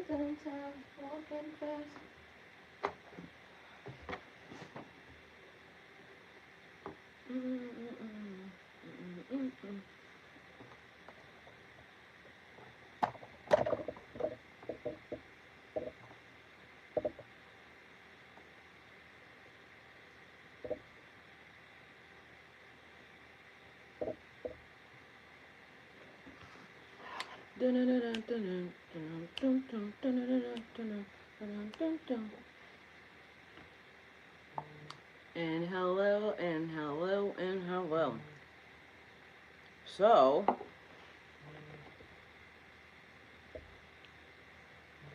Sometimes walking fast. And hello, and hello, and hello. So,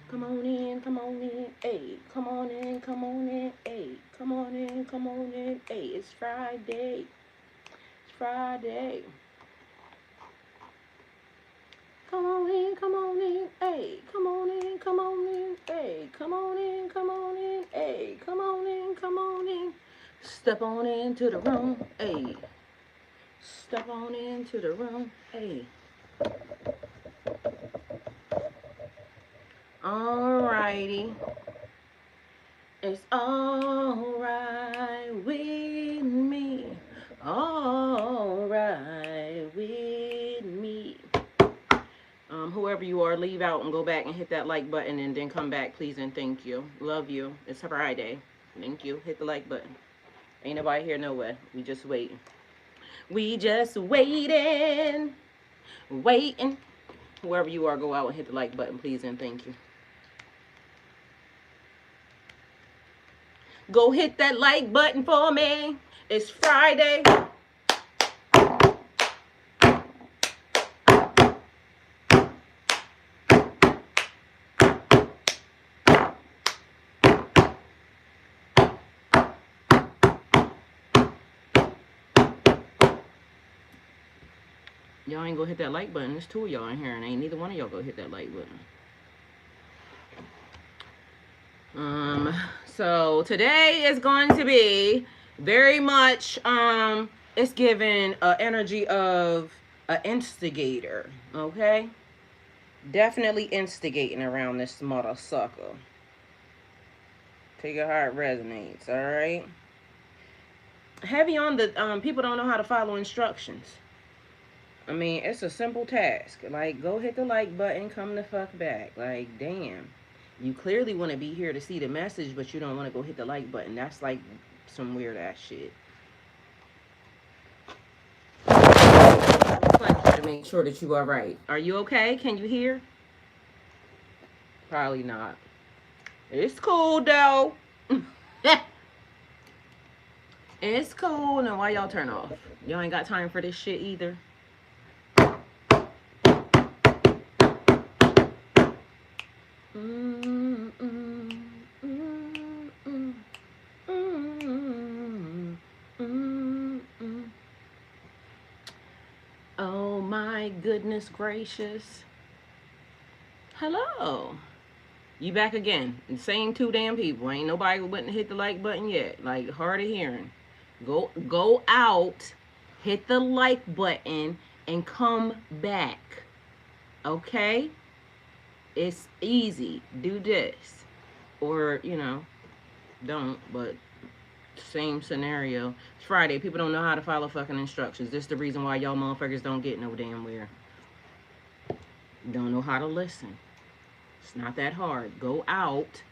come on in, come on in, hey. Come on in, come on in, hey. Come on in, come on in, hey. It's Friday. It's Friday. Come on in, come on in, hey. Come on in, come on in, hey. Come on in, come on in, hey. Come on in, come on in. Step on into the room, hey. Step on into the room, hey. Alrighty. It's alright with me. Alright with me. Whoever you are, leave out and go back and hit that like button and then come back, please and thank you. Love you. It's Friday. Thank you. Hit the like button. Ain't nobody here nowhere. We just waiting. We just waiting. Waiting. Whoever you are, go out and hit the like button, please and thank you. Go hit that like button for me. It's Friday. Y'all ain't go hit that like button. There's two of y'all in here, and ain't neither one of y'all go hit that like button. So today is going to be very much, it's giving an energy of an instigator, okay? Definitely instigating around this mother sucker. Take it how it resonates, all right? Heavy on the, people don't know how to follow instructions. I mean, it's a simple task. Like, go hit the like button, come the fuck back. Like, damn. You clearly want to be here to see the message, but you don't want to go hit the like button. That's like some weird ass shit. To make sure that you are right. Are you okay? Can you hear? Probably not. It's cool though. It's cool. Now why y'all turn off? Y'all ain't got time for this shit either. Oh my goodness gracious. Hello. You back again. The same two damn people. Ain't nobody went and hit the like button yet. Like, hard of hearing. Go out, hit the like button, and come back. Okay? It's easy. Do this. Or, you know, don't, but same scenario. It's Friday. People don't know how to follow fucking instructions. This is the reason why y'all motherfuckers don't get no damn where. Don't know how to listen. It's not that hard. Go out,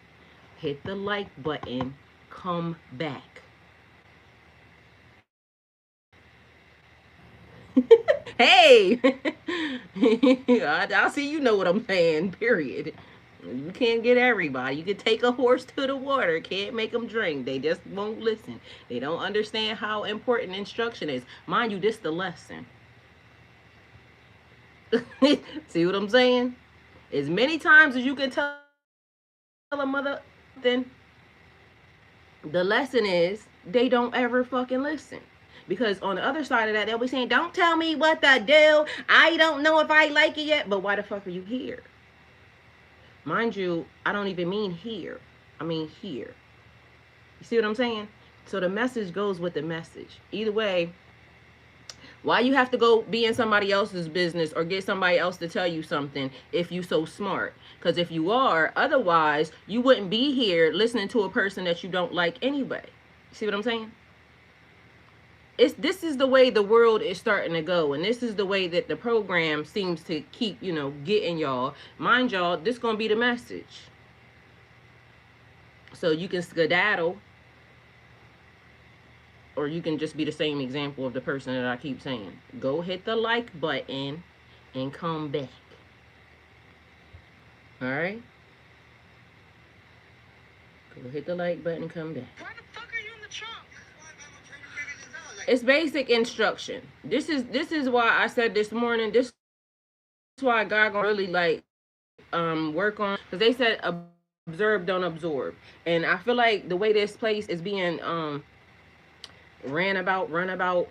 hit the like button, come back. Hey! I see you know what I'm saying, period. You can't get everybody. You can take a horse to the water. Can't make them drink. They just won't listen. They don't understand how important instruction is. Mind you, this the lesson. See what I'm saying? As many times as you can tell a mother, then the lesson is they don't ever fucking listen. Because on the other side of that, they'll be saying, don't tell me what to do. I don't know if I like it yet. But why the fuck are you here? Mind you, I don't even mean here. I mean here. You see what I'm saying? So the message goes with the message. Either way, Why you have to go be in somebody else's business or get somebody else to tell you something if you so smart? Because if you are, otherwise you wouldn't be here listening to a person that you don't like anyway. See what I'm saying? This is the way the world is starting to go, and this is the way that the program seems to keep, getting y'all. Mind y'all, this gonna be the message. So you can skedaddle, or you can just be the same example of the person that I keep saying. Go hit the like button and come back. All right? Go hit the like button and come back. Why the fuck are you in the trunk? It's basic instruction. This is why I said this morning. This is why God gonna really like work on, because they said observe, don't absorb, and I feel like the way this place is being run about,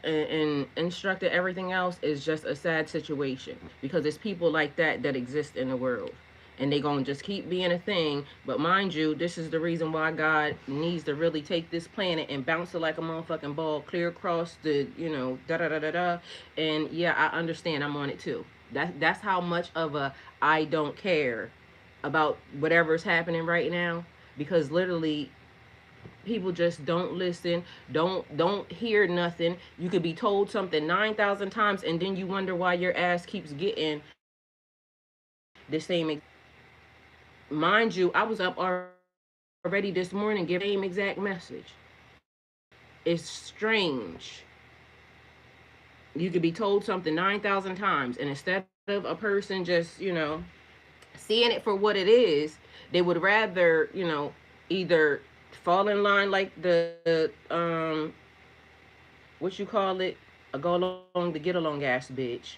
and instructed everything else is just a sad situation, because it's people like that exist in the world, and they gonna just keep being a thing. But mind you, this is the reason why God needs to really take this planet and bounce it like a motherfucking ball clear across the, da da da da da. And yeah, I understand, I'm on it too. That's how much of a I don't care about whatever's happening right now, because literally people just don't listen, don't hear nothing. You could be told something 9,000 times, and then you wonder why your ass keeps getting the same. Mind you, I was up already this morning giving the same exact message. It's strange. You could be told something 9,000 times, and instead of a person just, seeing it for what it is, they would rather, either fall in line like the what you call it, a go along to get along ass bitch,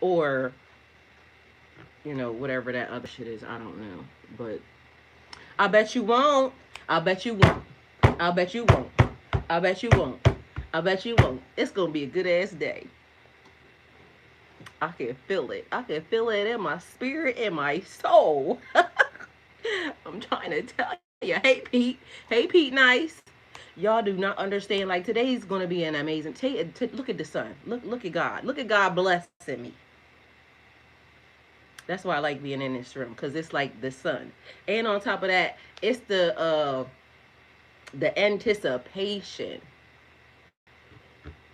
or whatever that other shit is. I don't know, but I bet you won't. I bet you won't. I bet you won't. I bet you won't. I bet you won't. It's gonna be a good ass day. I can feel it. I can feel it in my spirit, in my soul. I'm trying to tell you. Hey, Pete. Hey, Pete Nice. Y'all do not understand. Like, today's going to be an amazing... Look at the sun. Look at God. Look at God blessing me. That's why I like being in this room, because it's like the sun. And on top of that, it's the anticipation.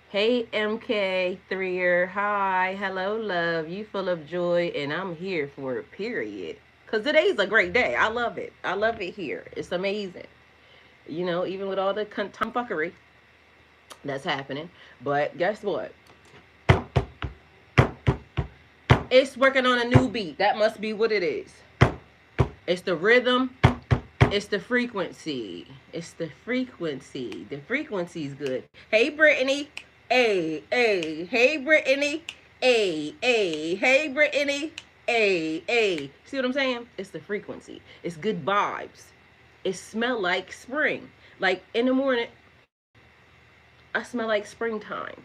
Hey, MK3er. Hi. Hello, love. You full of joy, and I'm here for it, period. Because today's a great day. I love it. I love it here. It's amazing. Even with all the tomfuckery that's happening. But guess what? It's working on a new beat. That must be what it is. It's the rhythm. It's the frequency. It's the frequency. The frequency's good. Hey, Brittany. Hey, hey. Hey, Brittany. Hey, hey. Hey, Brittany. Hey, hey. See what I'm saying? It's the frequency. It's good vibes. It smell like spring. Like in the morning, I smell like springtime.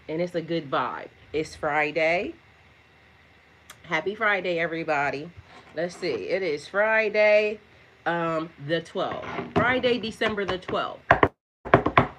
And it's a good vibe. It's Friday. Happy Friday, everybody. Let's see. It is Friday, the 12th. Friday, December the 12th.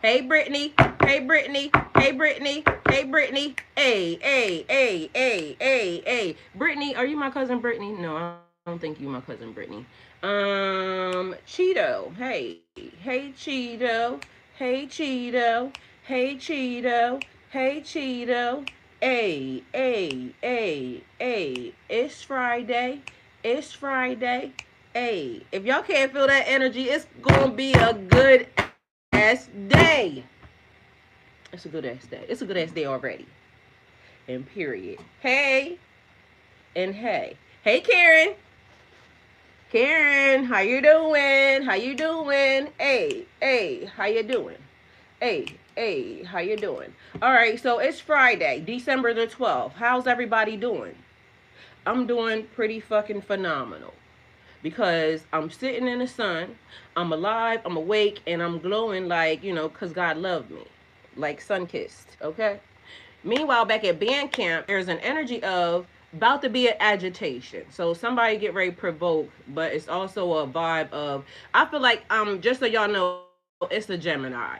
Hey, Brittany. Hey, Brittany. Hey, Brittany. Hey, Brittany. Hey, hey, hey, hey, hey, hey. Brittany, are you my cousin Brittany? No, I don't think you my cousin Brittany. Cheeto. Hey. Hey, Cheeto. Hey, Cheeto. Hey, Cheeto. Hey, Cheeto. Hey, hey, hey, hey. It's Friday. It's Friday. Hey. If y'all can't feel that energy, it's gonna be a good ass day. It's a good ass day. It's a good ass day already. And period. Hey. And hey. Hey, Karen. Karen, how you doing? How you doing? Hey, hey, how you doing? Hey, hey, how you doing? All right, so it's Friday, December the 12th. How's everybody doing? I'm doing pretty fucking phenomenal, because I'm sitting in the sun, I'm alive, I'm awake, and I'm glowing like, because God loved me, like sun-kissed, okay? Meanwhile, back at band camp, there's an energy of about to be an agitation. So somebody get ready to provoke, but it's also a vibe of, I feel like, just so y'all know, it's a Gemini.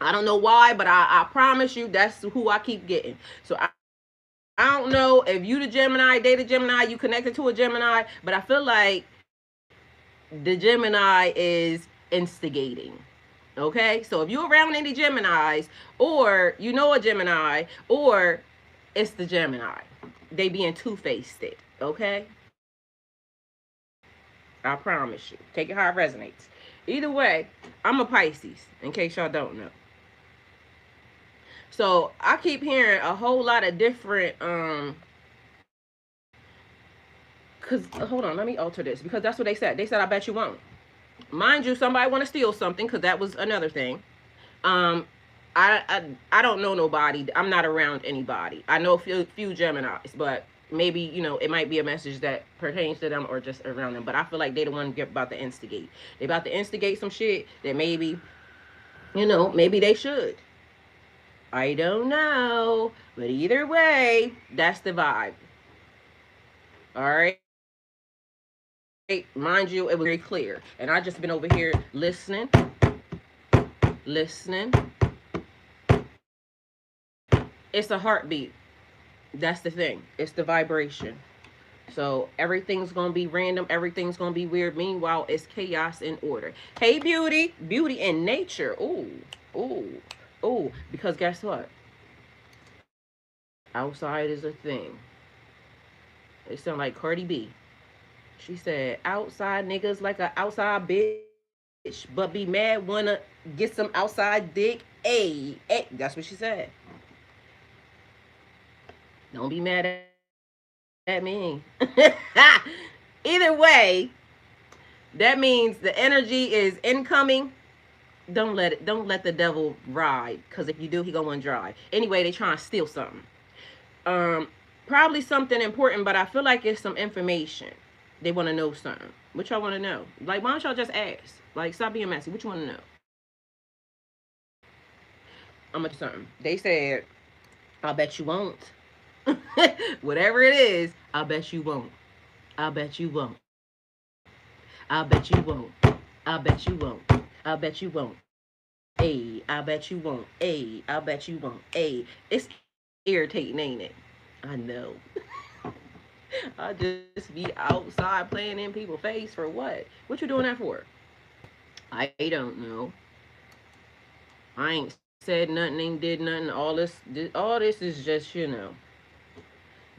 I don't know why, but I promise you that's who I keep getting. So I don't know if you the Gemini, they the Gemini, you connected to a Gemini, but I feel like the Gemini is instigating. Okay? So if you're around any Geminis, or you know a Gemini, or it's the Gemini. They being two-faced it. Okay? I promise you. Take it how it resonates. Either way, I'm a Pisces, in case y'all don't know. So I keep hearing a whole lot of different cause hold on, let me alter this because that's what they said. They said I bet you won't. Mind you, somebody want to steal something because that was another thing. Um, I don't know nobody. I'm not around anybody. I know a few Geminis, but maybe it might be a message that pertains to them or just around them. But I feel like they the one get about to instigate. They about to instigate some shit that maybe maybe they should. I don't know, but either way, that's the vibe. All right. Mind you, it was very clear, and I just been over here listening. It's a heartbeat. That's the thing. It's the vibration. So everything's gonna be random. Everything's gonna be weird. Meanwhile, it's chaos in order. Hey, beauty, beauty in nature. Ooh, ooh, ooh. Because guess what? Outside is a thing. It sounds like Cardi B. She said, "Outside niggas like a outside bitch, but be mad wanna get some outside dick." Hey, hey, that's what she said. Don't be mad at me. Either way, that means the energy is incoming. Don't let the devil ride, because if you do, he gonna run dry. Anyway, they trying to steal something. Um, Probably something important, but I feel like it's some information. They want to know something. What y'all want to know? Like, why don't y'all just ask? Like, stop being messy. What you want to know? I'm gonna tell you something. They said, "I bet you won't." Whatever it is, I bet you won't. I bet you won't. I bet you won't. I bet you won't. I bet you won't. Hey, I bet you won't. Hey, I bet you won't. Hey, it's irritating, ain't it? I know. I just be outside playing in people's face for what? What you doing that for? I don't know. I ain't said nothing, ain't did nothing. All this is just.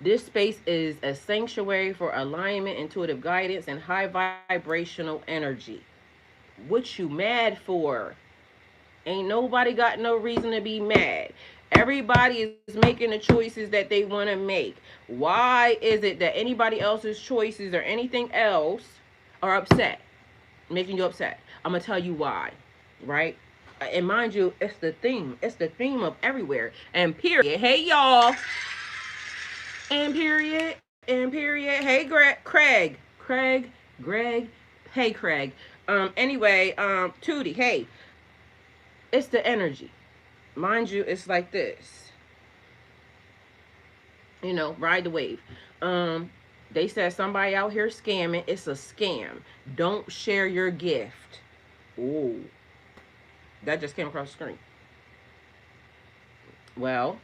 This space is a sanctuary for alignment, intuitive guidance, and high vibrational energy. What you mad for? Ain't nobody got no reason to be mad. Everybody is making the choices that they want to make. Why is it that anybody else's choices or anything else are upset, making you upset? I'm going to tell you why, right? And mind you, it's the theme. It's the theme of everywhere. And period. Hey, y'all. And period. And period. Hey, Greg. Hey, Craig. Anyway, Tootie, hey. It's the energy. Mind you, it's like this. Ride the wave. They said somebody out here scamming. It's a scam. Don't share your gift. Ooh, that just came across the screen. Well,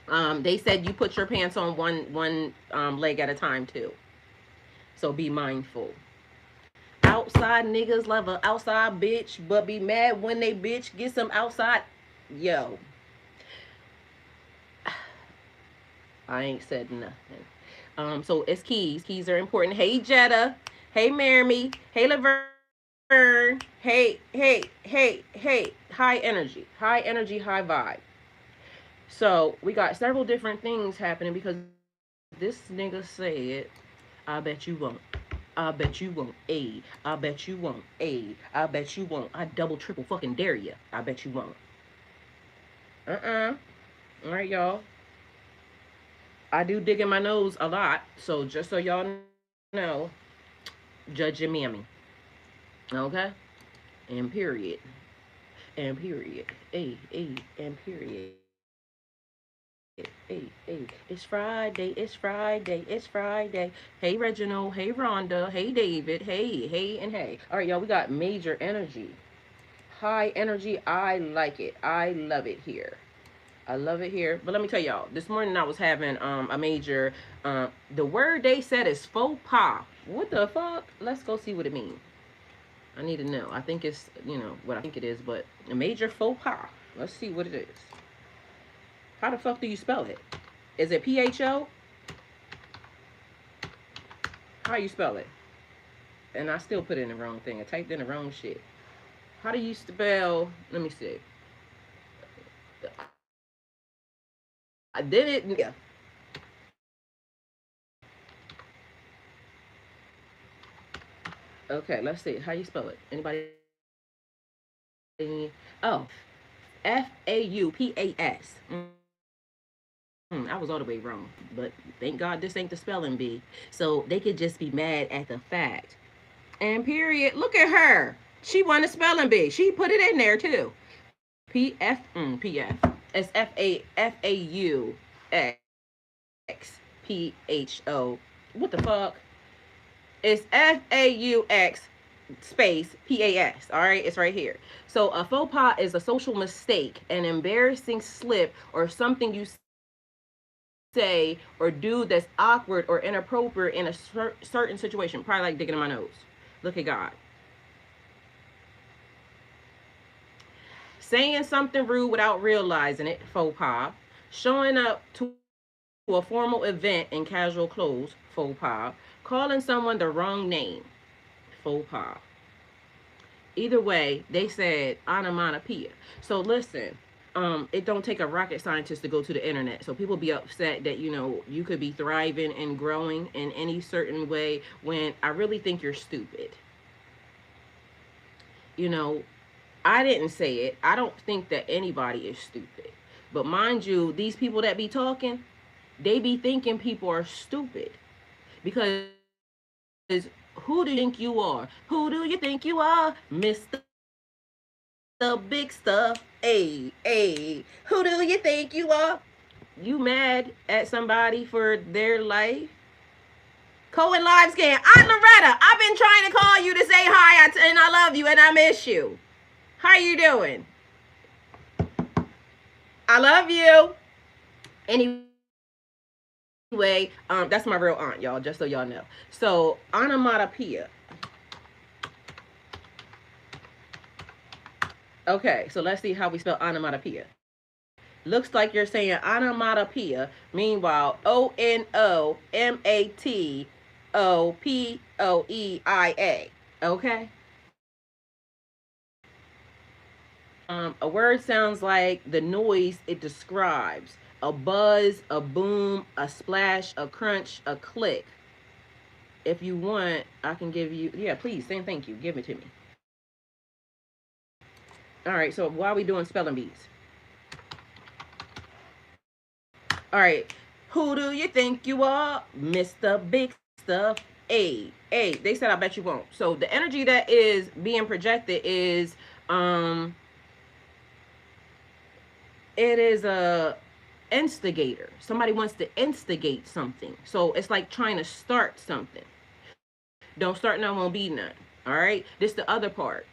they said you put your pants on one leg at a time too. So be mindful. Outside niggas love a outside bitch, but be mad when they bitch get some outside. Yo, I ain't said nothing. So it's keys. Keys are important. Hey Jetta. Hey Marmy. Hey Laverne. Hey. High energy. High energy, high vibe. So we got several different things happening because this nigga said, I bet you won't. I bet you won't. Ayy. I bet you won't. Ayy. I bet you won't. I double triple fucking dare you. I bet you won't. Uh-uh. All right, y'all. I do dig in my nose a lot. So just so y'all know, judge your mammy. Okay? And period. And period. And period. It's Friday. It's Friday. Hey Reginald. Hey Rhonda. Hey David. Hey, and hey. All right, y'all. We got major energy. high energy. I like it. I love it here. I love it here. But let me tell y'all, this morning I was having a major the word they said is faux pas. What the fuck? Let's go see what it means. I need to know. I think it's, what I think it is, but a major faux pas. Let's see what it is. How the fuck do you spell it? Is it PHO? How you spell it? And I still put in the wrong thing. I typed in the wrong shit. How do you spell? Let me see. I did it. Yeah. Okay, let's see. How you spell it? Anybody? Oh, FAUPAS. I was all the way wrong, but thank God this ain't the spelling bee. So they could just be mad at the fact. And period. Look at her. She won the spelling bee. She put it in there too. PF. It's FAUXPHO. What the fuck? It's FAUX space PAS. All right, it's right here. So a faux pas is a social mistake, an embarrassing slip, or something you say or do that's awkward or inappropriate in a certain situation. Probably like digging in my nose. Look at God. Saying something rude without realizing it, faux pas. Showing up to a formal event in casual clothes, faux pas. Calling someone the wrong name, faux pas. Either way, they said onomatopoeia. So listen, it don't take a rocket scientist to go to the internet. So people be upset that, you could be thriving and growing in any certain way when I really think you're stupid. I didn't say it. I don't think that anybody is stupid. But mind you, these people that be talking, they be thinking people are stupid. Because who do you think you are? Who do you think you are? Mr. The Big Stuff. Hey, hey. Who do you think you are? You mad at somebody for their life? Cohen Live Scan. I'm Loretta. I've been trying to call you to say hi and I love you and I miss you. How you doing? I love you. Anyway, that's my real aunt, y'all, just so y'all know. So, onomatopoeia. Okay, so let's see how we spell onomatopoeia. Looks like you're saying onomatopoeia. Meanwhile, ONOMATOPOEIA. Okay? A word sounds like the noise it describes. A buzz, a boom, a splash, a crunch, a click. If you want, I can give you, yeah, please, say thank you. Give it to me. All right, so while we doing spelling bees. All right, who do you think you are? Mr. Big Stuff. A. They said I bet you won't. So the energy that is being projected is, it is a instigator. Somebody wants to instigate something. So it's like trying to start something. Don't start none, won't be none. All right. This the other part.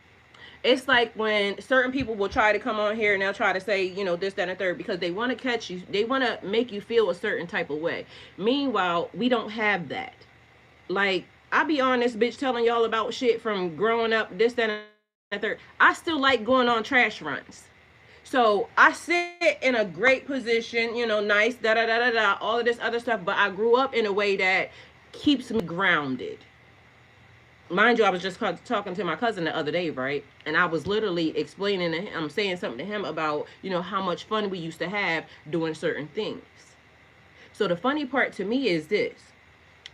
It's like when certain people will try to come on here and they'll try to say, this, that, and the third, because they want to catch you. They want to make you feel a certain type of way. Meanwhile, we don't have that. Like, I be on this bitch telling y'all about shit from growing up, this, that, and the third. I still like going on trash runs. So I sit in a great position, nice, all of this other stuff. But I grew up in a way that keeps me grounded. Mind you, I was just talking to my cousin the other day, right? And I was literally explaining to him, saying something to him about, how much fun we used to have doing certain things. So the funny part to me is this.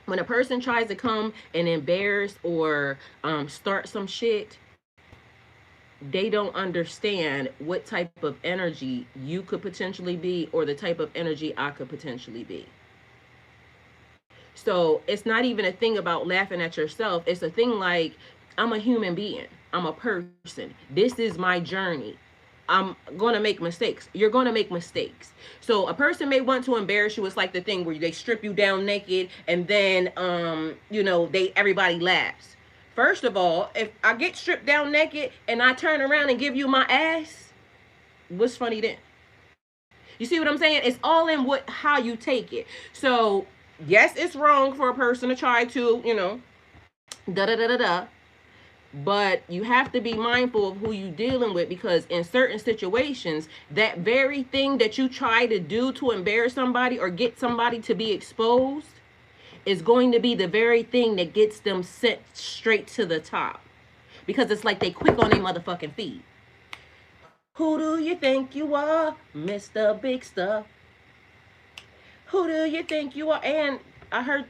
When a person tries to come and embarrass or start some shit, they don't understand what type of energy you could potentially be or the type of energy I could potentially be. So it's not even a thing about laughing at yourself. It's a thing like, I'm a human being. I'm a person. This is my journey. I'm going to make mistakes. You're going to make mistakes. So a person may want to embarrass you. It's like the thing where they strip you down naked and then, everybody laughs. First of all, if I get stripped down naked and I turn around and give you my ass, what's funny then? You see what I'm saying? It's all in what how you take it. So yes, it's wrong for a person to try to, da da da da da. But you have to be mindful of who you're dealing with, because in certain situations, that very thing that you try to do to embarrass somebody or get somebody to be exposed is going to be the very thing that gets them sent straight to the top. Because it's like they quick on their motherfucking feet. Who do you think you are, Mr. Big Stuff? Who do you think you are? And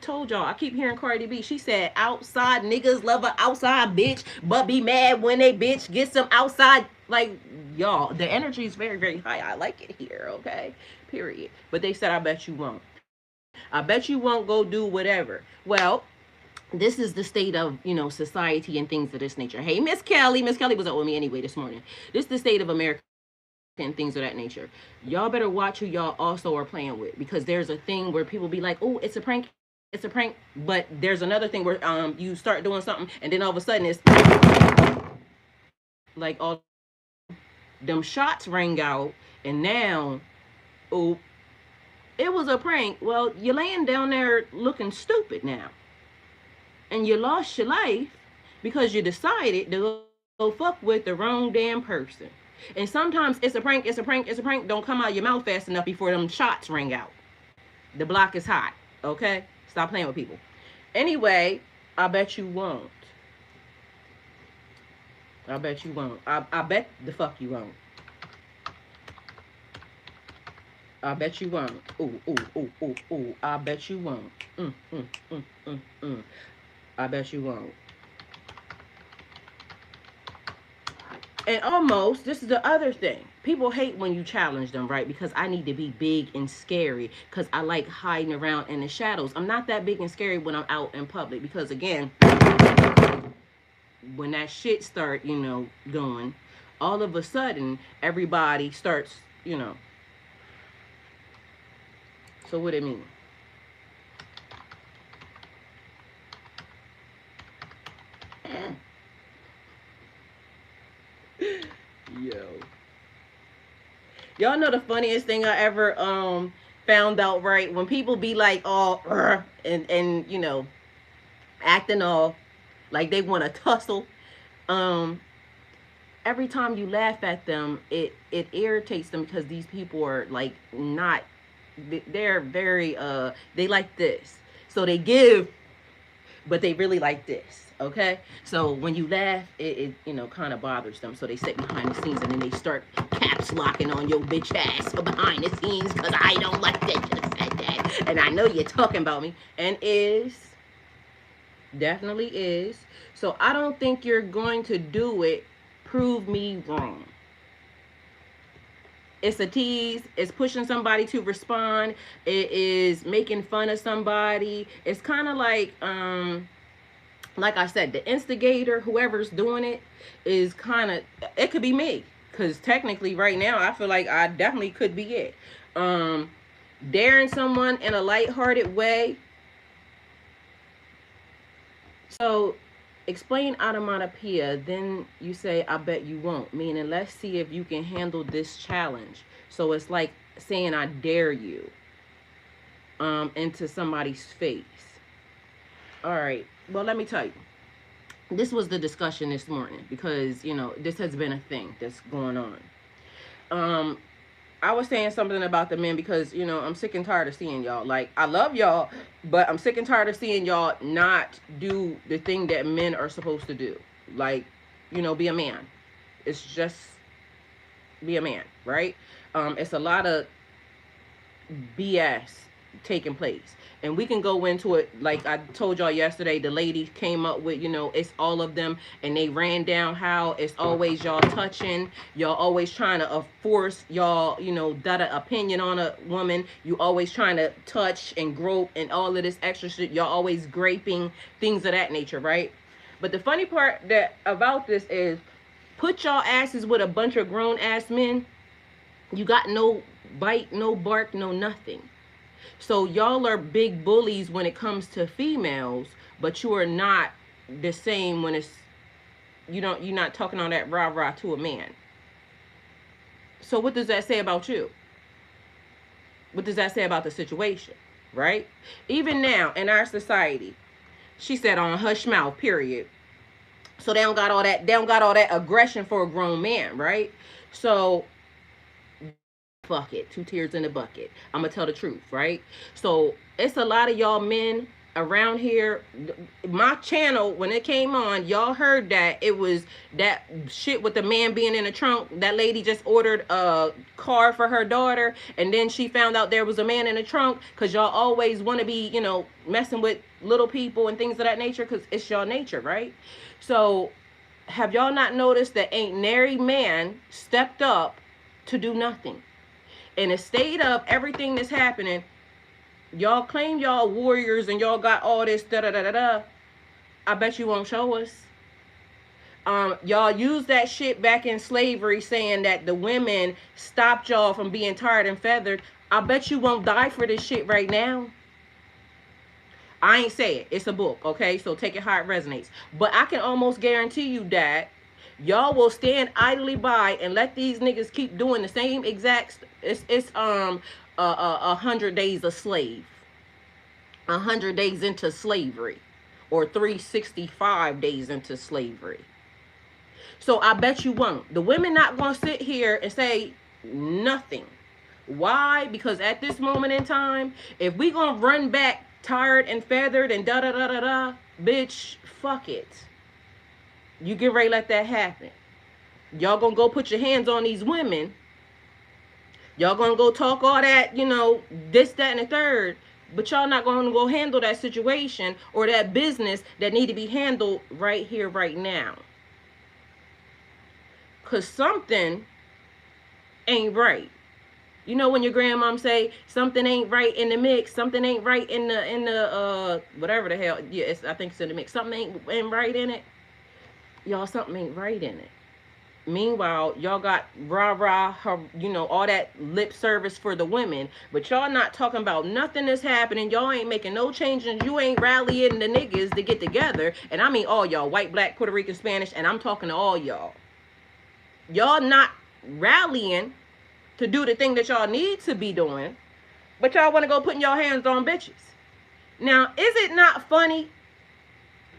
told y'all, I keep hearing Cardi B. She said, outside niggas love a outside bitch, but be mad when they bitch gets some outside. Like, y'all, the energy is very, very high. I like it here, okay? Period. But they said, I bet you won't. I bet you won't go do whatever. Well, this is the state of, society and things of this nature. Hey, Miss Kelly. Miss Kelly was up with me anyway this morning. This is the state of America and things of that nature. Y'all better watch who y'all also are playing with, because there's a thing where people be like, oh, it's a prank. It's a prank. But there's another thing where you start doing something and then all of a sudden it's like all them shots rang out and now, oh, it was a prank. Well, you're laying down there looking stupid now. And you lost your life because you decided to go fuck with the wrong damn person. And sometimes it's a prank, it's a prank, it's a prank. Don't come out of your mouth fast enough before them shots ring out. The block is hot, okay? Stop playing with people. Anyway, I bet you won't. I bet you won't. I bet the fuck you won't. I bet you won't. Ooh, ooh, ooh, ooh, ooh. I bet you won't. I bet you won't. And almost, this is the other thing. People hate when you challenge them, right? Because I need to be big and scary, because I like hiding around in the shadows. I'm not that big and scary when I'm out in public, because again, when that shit start, going, all of a sudden, everybody starts, So what it mean? Yo. Y'all know the funniest thing I ever found out, right? When people be like all and acting all like they want to tussle. Every time you laugh at them, it irritates them, because these people are like not, they're very they like this. So they give, but they really like this. Okay, so when you laugh, it kind of bothers them. So they sit behind the scenes and then they start caps locking on your bitch ass behind the scenes, because I don't like that. You said that, and I know you're talking about me, and definitely is. So I don't think you're going to do it. Prove me wrong. It's a tease. It's pushing somebody to respond. It is making fun of somebody. It's kind of like I said, the instigator, whoever's doing it, is kind of, it could be me. Because technically right now, I feel like I definitely could be it. Daring someone in a lighthearted way. So, explain automatopoeia, then you say, I bet you won't. Meaning, let's see if you can handle this challenge. So it's like saying, I dare you into somebody's face. All right. Well, let me tell you. This was the discussion this morning, because, this has been a thing that's going on. I was saying something about the men because, I'm sick and tired of seeing y'all. Like, I love y'all, but I'm sick and tired of seeing y'all not do the thing that men are supposed to do. Like, be a man. It's just be a man, right? It's a lot of BS taking place. And we can go into it, like I told y'all yesterday, the lady came up with, it's all of them, and they ran down how it's always y'all touching, y'all always trying to force y'all, that opinion on a woman, you always trying to touch and grope and all of this extra shit, y'all always graping, things of that nature, right? But the funny part about this is, put y'all asses with a bunch of grown ass men, you got no bite, no bark, no nothing. So y'all are big bullies when it comes to females, but you are not the same when it's you're not talking on that rah rah to a man. So what does that say about you? What does that say about the situation? Right? Even now in our society, she said on hush mouth, period. So they don't got all that aggression for a grown man, right? So fuck it, two tears in a bucket. I'm gonna tell the truth, right? So it's a lot of y'all men around here. My channel, when it came on, y'all heard that it was that shit with the man being in the trunk. That lady just ordered a car for her daughter, and then she found out there was a man in the trunk, because y'all always want to be, messing with little people and things of that nature, because it's y'all nature, right? So have y'all not noticed that ain't nary man stepped up to do nothing? In a state of everything that's happening, y'all claim y'all warriors and y'all got all this da da da da da. I bet you won't show us. Y'all use that shit back in slavery, saying that the women stopped y'all from being tarred and feathered. I bet you won't die for this shit right now. I ain't say it. It's a book, okay? So take it how it resonates. But I can almost guarantee you that y'all will stand idly by and let these niggas keep doing the same exact. It's 100 days a slave, 100 days into slavery, or 365 days into slavery. So I bet you won't. The women not gonna sit here and say nothing. Why? Because at this moment in time, if we gonna run back tired and feathered and da da da da da, bitch, fuck it. You get ready to let that happen. Y'all gonna go put your hands on these women. Y'all gonna go talk all that, this, that, and the third. But y'all not gonna go handle that situation or that business that need to be handled right here, right now. Cause something ain't right. You know when your grandmom say something ain't right in the mix, something ain't right in the whatever the hell. Yeah, I think it's in the mix. Something ain't right in it. Y'all, something ain't right in it. Meanwhile, y'all got rah-rah, all that lip service for the women, but y'all not talking about nothing that's happening. Y'all ain't making no changes. You ain't rallying the niggas to get together. And I mean all y'all, white, black, Puerto Rican, Spanish, and I'm talking to all y'all. Y'all not rallying to do the thing that y'all need to be doing, but y'all want to go putting your hands on bitches. Now, is it not funny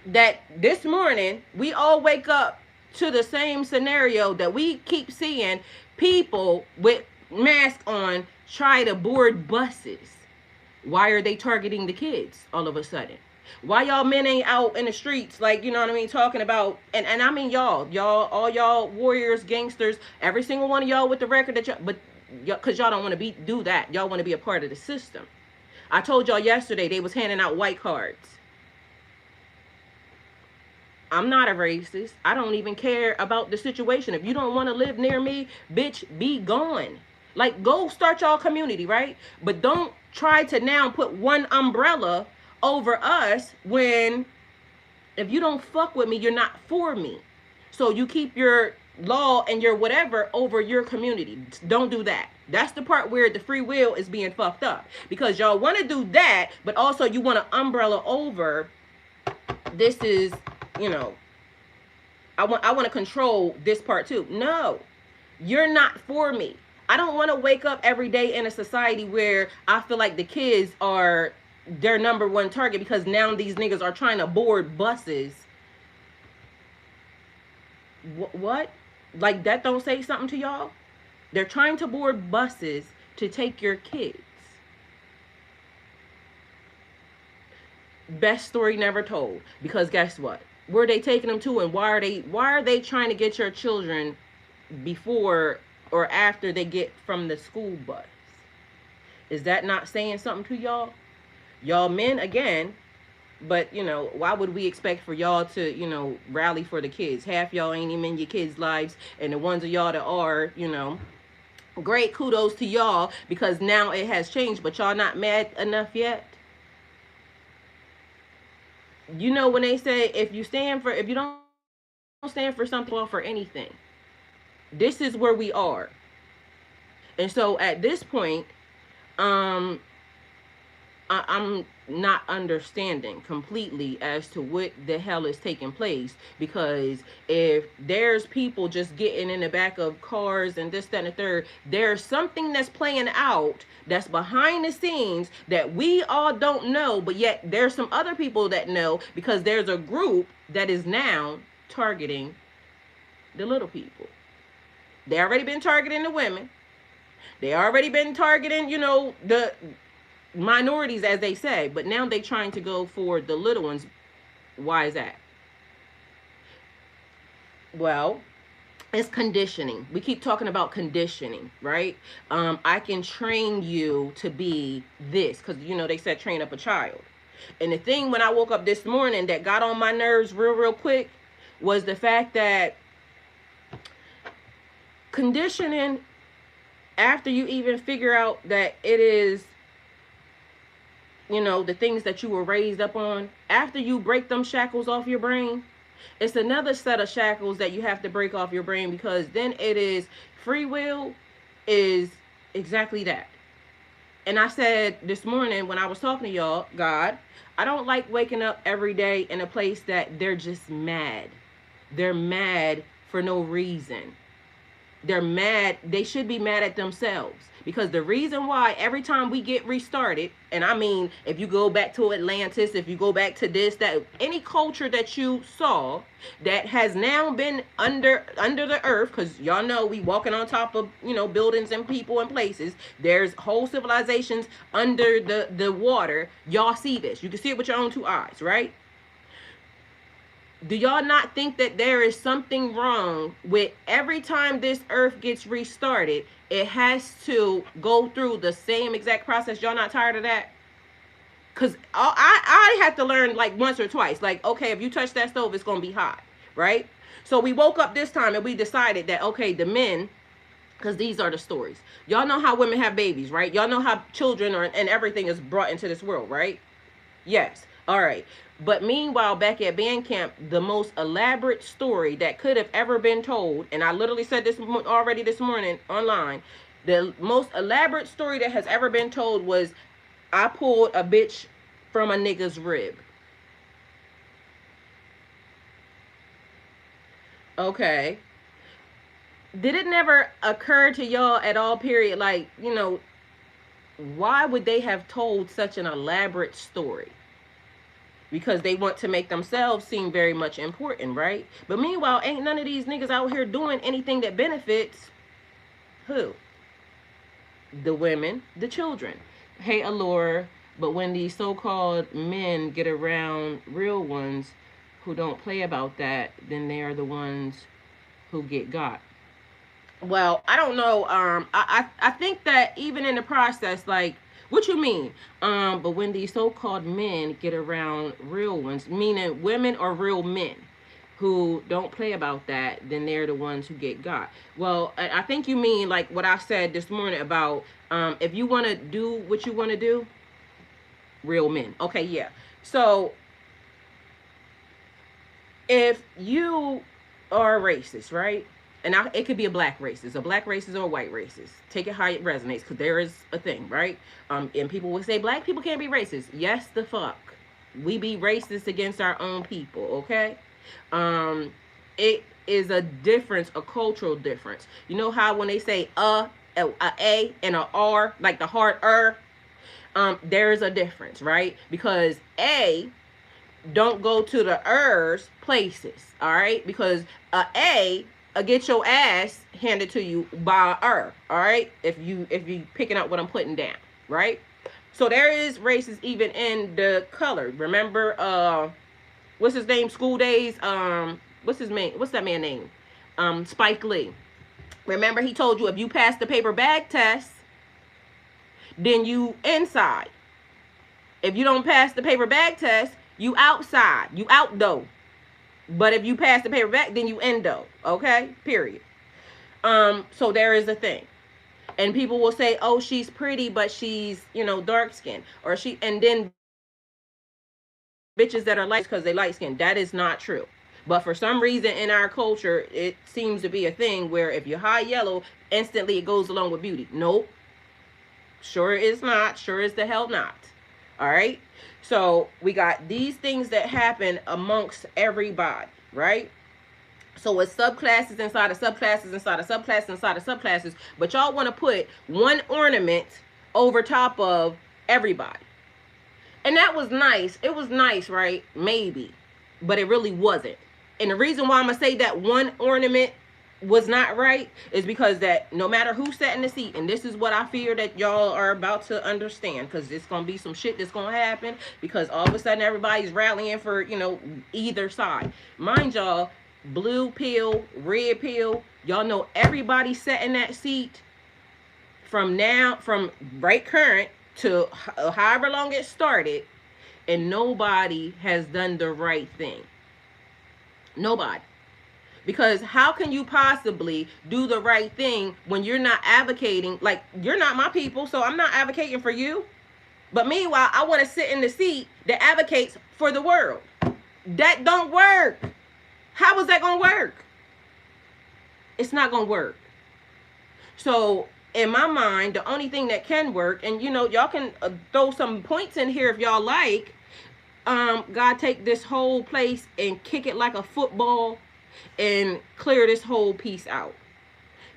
that this morning we all wake up to the same scenario that we keep seeing people with masks on try to board buses? Why are they targeting the kids all of a sudden? Why y'all men ain't out in the streets, like, you know what I mean, talking about, and I mean y'all, all y'all warriors, gangsters, every single one of y'all with the record that y'all, but because y'all don't want to do that. Y'all want to be a part of the system. I told y'all yesterday they was handing out white cards. I'm not a racist. I don't even care about the situation. If you don't want to live near me, bitch, be gone. Like, go start y'all community, right? But don't try to now put one umbrella over us when, if you don't fuck with me, you're not for me. So you keep your law and your whatever over your community. Don't do that. That's the part where the free will is being fucked up. Because y'all want to do that, but also you want to umbrella over, this is, I want to control this part too. No, you're not for me. I don't want to wake up every day in a society where I feel like the kids are their number one target, because now these niggas are trying to board buses. What? Like, that don't say something to y'all? They're trying to board buses to take your kids. Best story never told. Because guess what? Where are they taking them to, and why are they trying to get your children before or after they get from the school bus? Is that not saying something to y'all? Y'all men again, but why would we expect for y'all to, rally for the kids? Half y'all ain't even in your kids' lives, and the ones of y'all that are, great, kudos to y'all, because now it has changed, but y'all not mad enough yet. When they say if you don't stand for something, well, for anything. This is where we are. And so at this point, I'm not understanding completely as to what the hell is taking place, because if there's people just getting in the back of cars and this, that, and the third, there's something that's playing out that's behind the scenes that we all don't know, but yet there's some other people that know, because there's a group that is now targeting the little people. They already been targeting the women. They already been targeting, the minorities, as they say, but now they trying to go for the little ones. Why is that? Well, it's conditioning. We keep talking about conditioning, right? I can train you to be this, because they said train up a child. And the thing when I woke up this morning that got on my nerves real quick was the fact that conditioning, after you even figure out that it is the things that you were raised up on, after you break them shackles off your brain, it's another set of shackles that you have to break off your brain, because then it is free will is exactly that. And I said this morning when I was talking to y'all, God, I don't like waking up every day in a place that they're just mad. They're mad for no reason. They're mad. They should be mad at themselves, because the reason why every time we get restarted, and I mean, if you go back to Atlantis, if you go back to this, that, any culture that you saw that has now been under the earth, because y'all know we walking on top of buildings and people and places. There's whole civilizations under the water. Y'all see this. You can see it with your own two eyes, right? Do y'all not think that there is something wrong with every time this earth gets restarted, it has to go through the same exact process? Y'all not tired of that? Because I had to learn like once or twice. Like, okay, if you touch that stove, it's going to be hot, right? So we woke up this time and we decided that, okay, the men, because these are the stories. Y'all know how women have babies, right? Y'all know how children and everything is brought into this world, right? Yes. All right. But meanwhile, back at band camp, the most elaborate story that could have ever been told, and I literally said this already this morning online, the most elaborate story that has ever been told was, I pulled a bitch from a nigga's rib. Okay. Did it never occur to y'all at all, period, like, why would they have told such an elaborate story? Because they want to make themselves seem very much important, right? But meanwhile, ain't none of these niggas out here doing anything that benefits who? The women, the children. Hey, Allure, but when these so-called men get around real ones who don't play about that, then they are the ones who get got. Well, I don't know. I think that even in the process, like, what you mean? But when these so-called men get around real ones, meaning women or real men who don't play about that, then they're the ones who get got. Well, I think you mean like what I said this morning about if you want to do what you want to do, real men. Okay, yeah. So if you are racist, right? And it could be a black racist, a black racist or a white racist. Take it how it resonates, because there is a thing, right? And people will say black people can't be racist. Yes, the fuck. We be racist against our own people, okay? It is a difference, a cultural difference. You know how when they say a and a R, like the hard there is a difference, right? Because a don't go to the ers places, all right? Because a get your ass handed to you by all right? If you picking up what I'm putting down, right? So there is races even in the color. Remember, what's his name? School Days. What's that man name? Spike Lee. Remember, he told you if you pass the paper bag test, then you inside. If you don't pass the paper bag test, you outside. You out though. But if you pass the paper bag, then you endo. Okay? Period. So there is a thing. And people will say, oh, she's pretty, but she's, dark skinned. And then bitches that are light because they light skinned. That is not true. But for some reason in our culture, it seems to be a thing where if you're high yellow, instantly it goes along with beauty. Nope. Sure is not. Sure is the hell not. All right. So we got these things that happen amongst everybody, right? So it's subclasses inside of subclasses inside of subclasses inside of subclasses, but y'all want to put one ornament over top of everybody. And that was nice. It was nice, right? Maybe. But it really wasn't. And the reason why I'm going to say that one ornament was not right is because that no matter who sat in the seat, and this is what I fear that y'all are about to understand, because it's going to be some shit that's going to happen, because all of a sudden everybody's rallying for, either side. Mind y'all, blue pill, red pill, y'all know everybody sat in that seat from right current to however long it started, and nobody has done the right thing. Nobody. Because how can you possibly do the right thing when you're not advocating? Like, you're not my people, so I'm not advocating for you. But meanwhile, I want to sit in the seat that advocates for the world. That don't work. How is that going to work? It's not going to work. So in my mind, the only thing that can work, and y'all can throw some points in here if y'all like, God, take this whole place and kick it like a football and clear this whole piece out.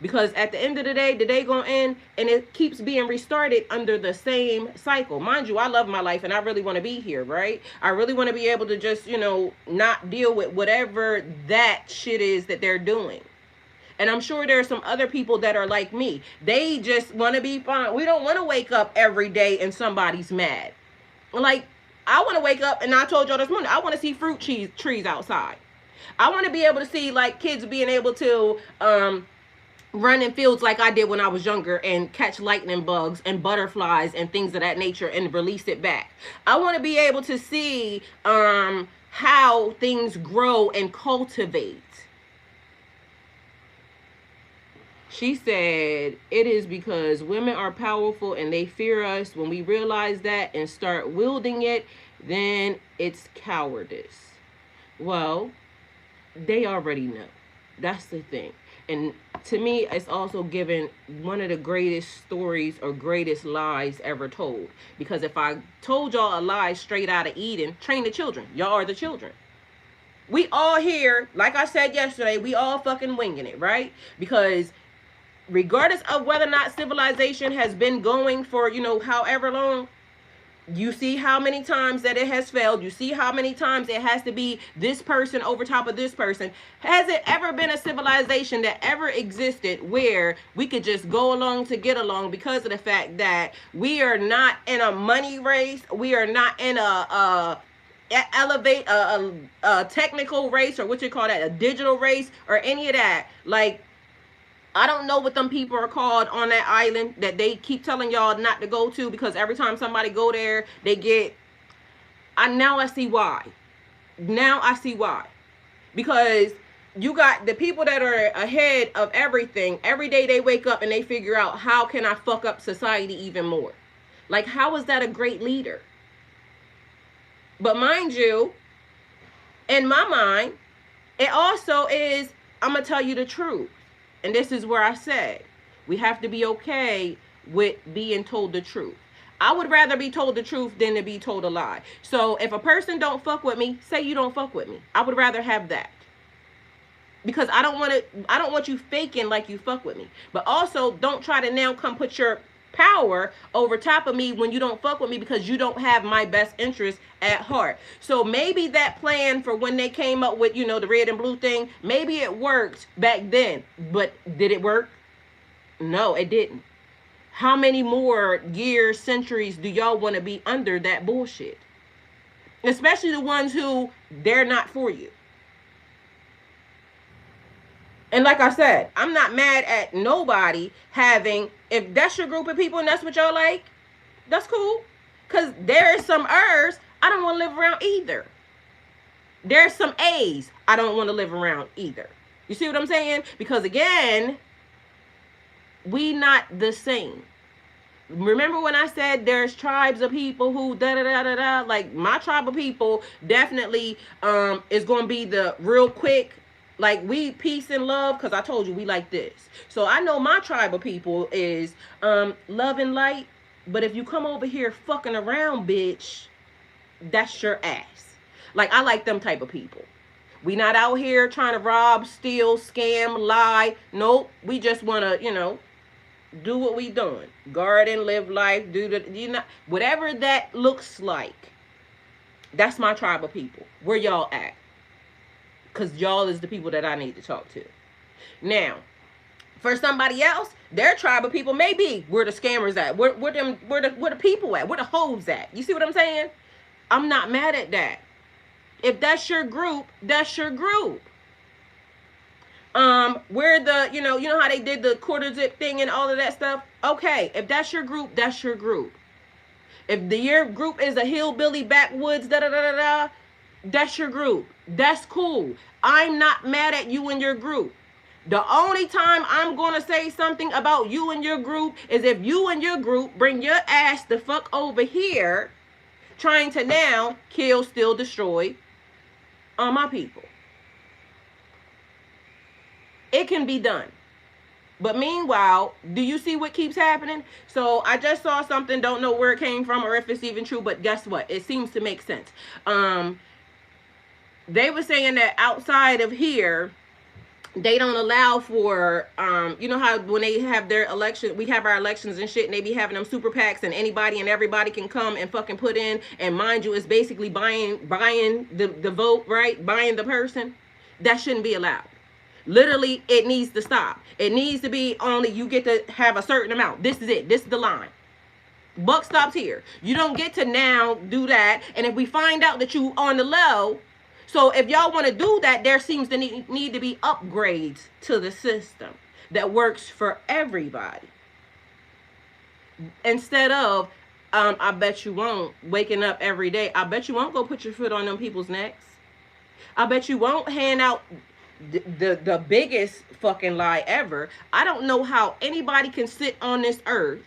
Because at the end of the day gonna end, and it keeps being restarted under the same cycle. Mind you, I love my life and I really want to be here, right? I really want to be able to just, not deal with whatever that shit is that they're doing. And I'm sure there are some other people that are like me. They just want to be fine. We don't want to wake up every day and somebody's mad. Like, I want to wake up, and I told y'all this morning, I want to see fruit trees outside. I want to be able to see, like, kids being able to run in fields like I did when I was younger and catch lightning bugs and butterflies and things of that nature and release it back. I want to be able to see how things grow and cultivate. She said, it is because women are powerful and they fear us. When we realize that and start wielding it, then it's cowardice. Well, they already know. That's the thing. And to me, it's also given one of the greatest stories or greatest lies ever told. Because if I told y'all a lie straight out of Eden, train the children. Y'all are the children. We all here, like I said yesterday, we all fucking winging it, right? Because regardless of whether or not civilization has been going for, however long, you see how many times that it has failed. You see how many times it has to be this person over top of this person. Has it ever been a civilization that ever existed where we could just go along to get along because of the fact that we are not in a money race? We are not in a technical race, or what you call that, a digital race, or any of that. Like, I don't know what them people are called on that island that they keep telling y'all not to go to, because every time somebody go there, they get... Now I see why. Now I see why. Because you got the people that are ahead of everything. Every day they wake up and they figure out, how can I fuck up society even more? Like, how is that a great leader? But mind you, in my mind, it also is, I'm going to tell you the truth. And this is where I said, we have to be okay with being told the truth. I would rather be told the truth than to be told a lie. So if a person don't fuck with me, say you don't fuck with me. I would rather have that. Because I don't want you faking like you fuck with me. But also, don't try to now come put your power over top of me when you don't fuck with me, because you don't have my best interest at heart. So maybe that plan for when they came up with, the red and blue thing, maybe it worked back then. But did it work? No, it didn't. How many more years, centuries do y'all want to be under that bullshit? Especially the ones who, they're not for you. And like I said, I'm not mad at nobody having, if that's your group of people and that's what y'all like, that's cool. Because there's some Ers I don't want to live around either. There's some A's I don't want to live around either. You see what I'm saying? Because again, we not the same. Remember when I said there's tribes of people who da-da-da-da-da? Like, my tribe of people definitely is going to be the real quick, like, we peace and love, because I told you we like this. So I know my tribe of people is love and light, But if you come over here fucking around, bitch, that's your ass. Like, I like them type of people. We not out here trying to rob, steal, scam, lie. Nope. We just want to, do what we doing. Garden, live life, do the, whatever that looks like. That's my tribe of people. Where y'all at? Because y'all is the people that I need to talk to. Now, for somebody else, their tribe of people may be where the scammers at. Where the people at? Where the hoes at? You see what I'm saying? I'm not mad at that. If that's your group, that's your group. Where the, you know how they did the quarter zip thing and all of that stuff? Okay, if that's your group, that's your group. If your group is a hillbilly backwoods, that's your group. That's cool. I'm not mad at you and your group. The only time I'm going to say something about you and your group is if you and your group bring your ass the fuck over here trying to now kill, steal, destroy on my people. It can be done. But meanwhile, do you see what keeps happening? So I just saw something, don't know where it came from or if it's even true, but guess what? It seems to make sense. They were saying that outside of here, they don't allow for, you know how when they have their election, we have our elections and shit, and they be having them super PACs, and anybody and everybody can come and fucking put in, and mind you, it's basically buying the vote, right? Buying the person. That shouldn't be allowed. Literally, it needs to stop. It needs to be only you get to have a certain amount. This is it. This is the line. Buck stops here. You don't get to now do that. And if we find out that you on the low, so if y'all want to do that, there seems to need to be upgrades to the system that works for everybody. Instead of, I bet you won't, waking up every day, I bet you won't go put your foot on them people's necks. I bet you won't hand out the biggest fucking lie ever. I don't know how anybody can sit on this earth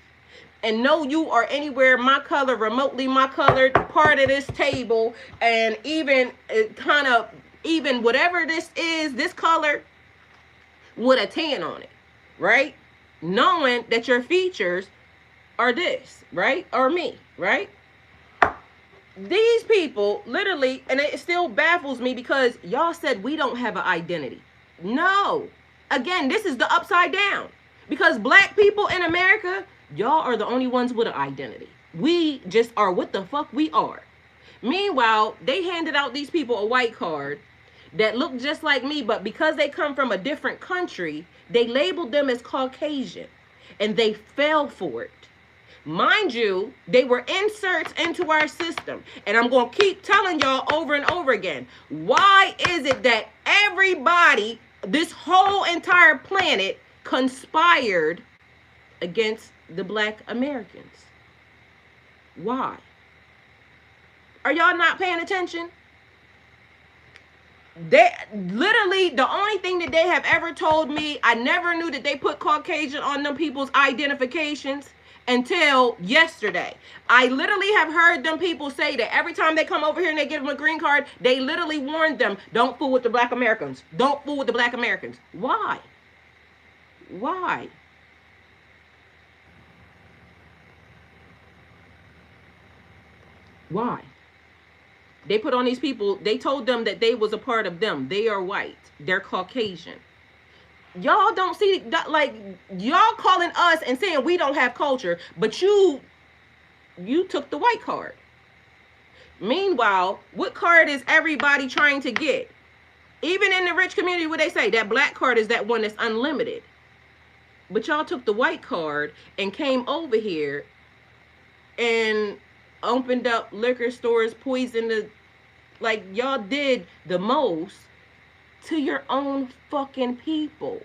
and know you are anywhere my color, remotely my colored part of this table, and even kind of, even whatever this is, this color, with a tan on it, right? Knowing that your features are this, right? Or me, right? These people literally, and it still baffles me because y'all said we don't have an identity. No. Again, this is the upside down. Because black people in America, y'all are the only ones with an identity. We just are what the fuck we are. Meanwhile, they handed out these people a white card that look just like me, but because they come from a different country, they labeled them as Caucasian. And they fell for it. Mind you, they were inserts into our system. And I'm going to keep telling y'all over and over again. Why is it that everybody, this whole entire planet, conspired against the black Americans? Why? Are y'all not paying attention? They literally, the only thing that they have ever told me, I never knew that they put Caucasian on them people's identifications until yesterday. I literally have heard them people say that every time they come over here and they give them a green card, they literally warned them, don't fool with the black Americans. Don't fool with the black Americans. Why? Why? Why? They put on these people, they told them that they was a part of them. They are white. They're Caucasian. Y'all don't see, like, y'all calling us and saying we don't have culture, but you took the white card. Meanwhile, what card is everybody trying to get? Even in the rich community, what they say, that black card is that one that's unlimited. But y'all took the white card and came over here and opened up liquor stores, poisoned the, like, y'all did the most to your own fucking people.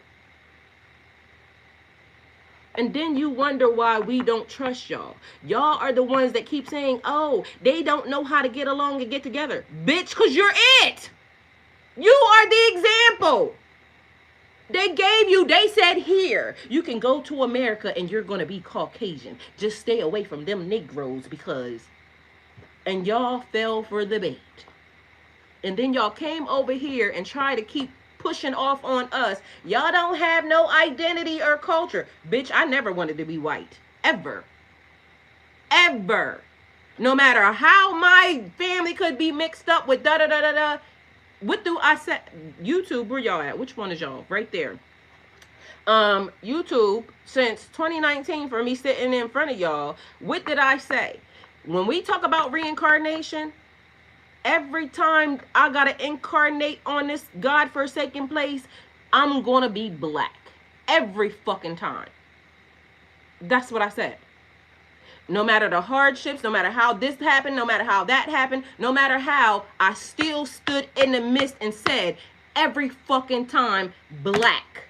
And then you wonder why we don't trust y'all. Y'all are the ones that keep saying, oh, they don't know how to get along and get together. Bitch, because you're it. You are the example. They gave you, they said here, you can go to America and you're going to be Caucasian. Just stay away from them Negroes because, and y'all fell for the bait. And then y'all came over here and tried to keep pushing off on us. Y'all don't have no identity or culture. Bitch, I never wanted to be white. Ever. Ever. No matter how my family could be mixed up with da da da da da. What do I say? YouTube, where y'all at? Which one is y'all? Right there. YouTube, since 2019, for me sitting in front of y'all, what did I say? When we talk about reincarnation, every time I gotta incarnate on this God-forsaken place, I'm gonna be black. Every fucking time. That's what I said. No matter the hardships, no matter how this happened, no matter how that happened, no matter how, I still stood in the midst and said, every fucking time, black.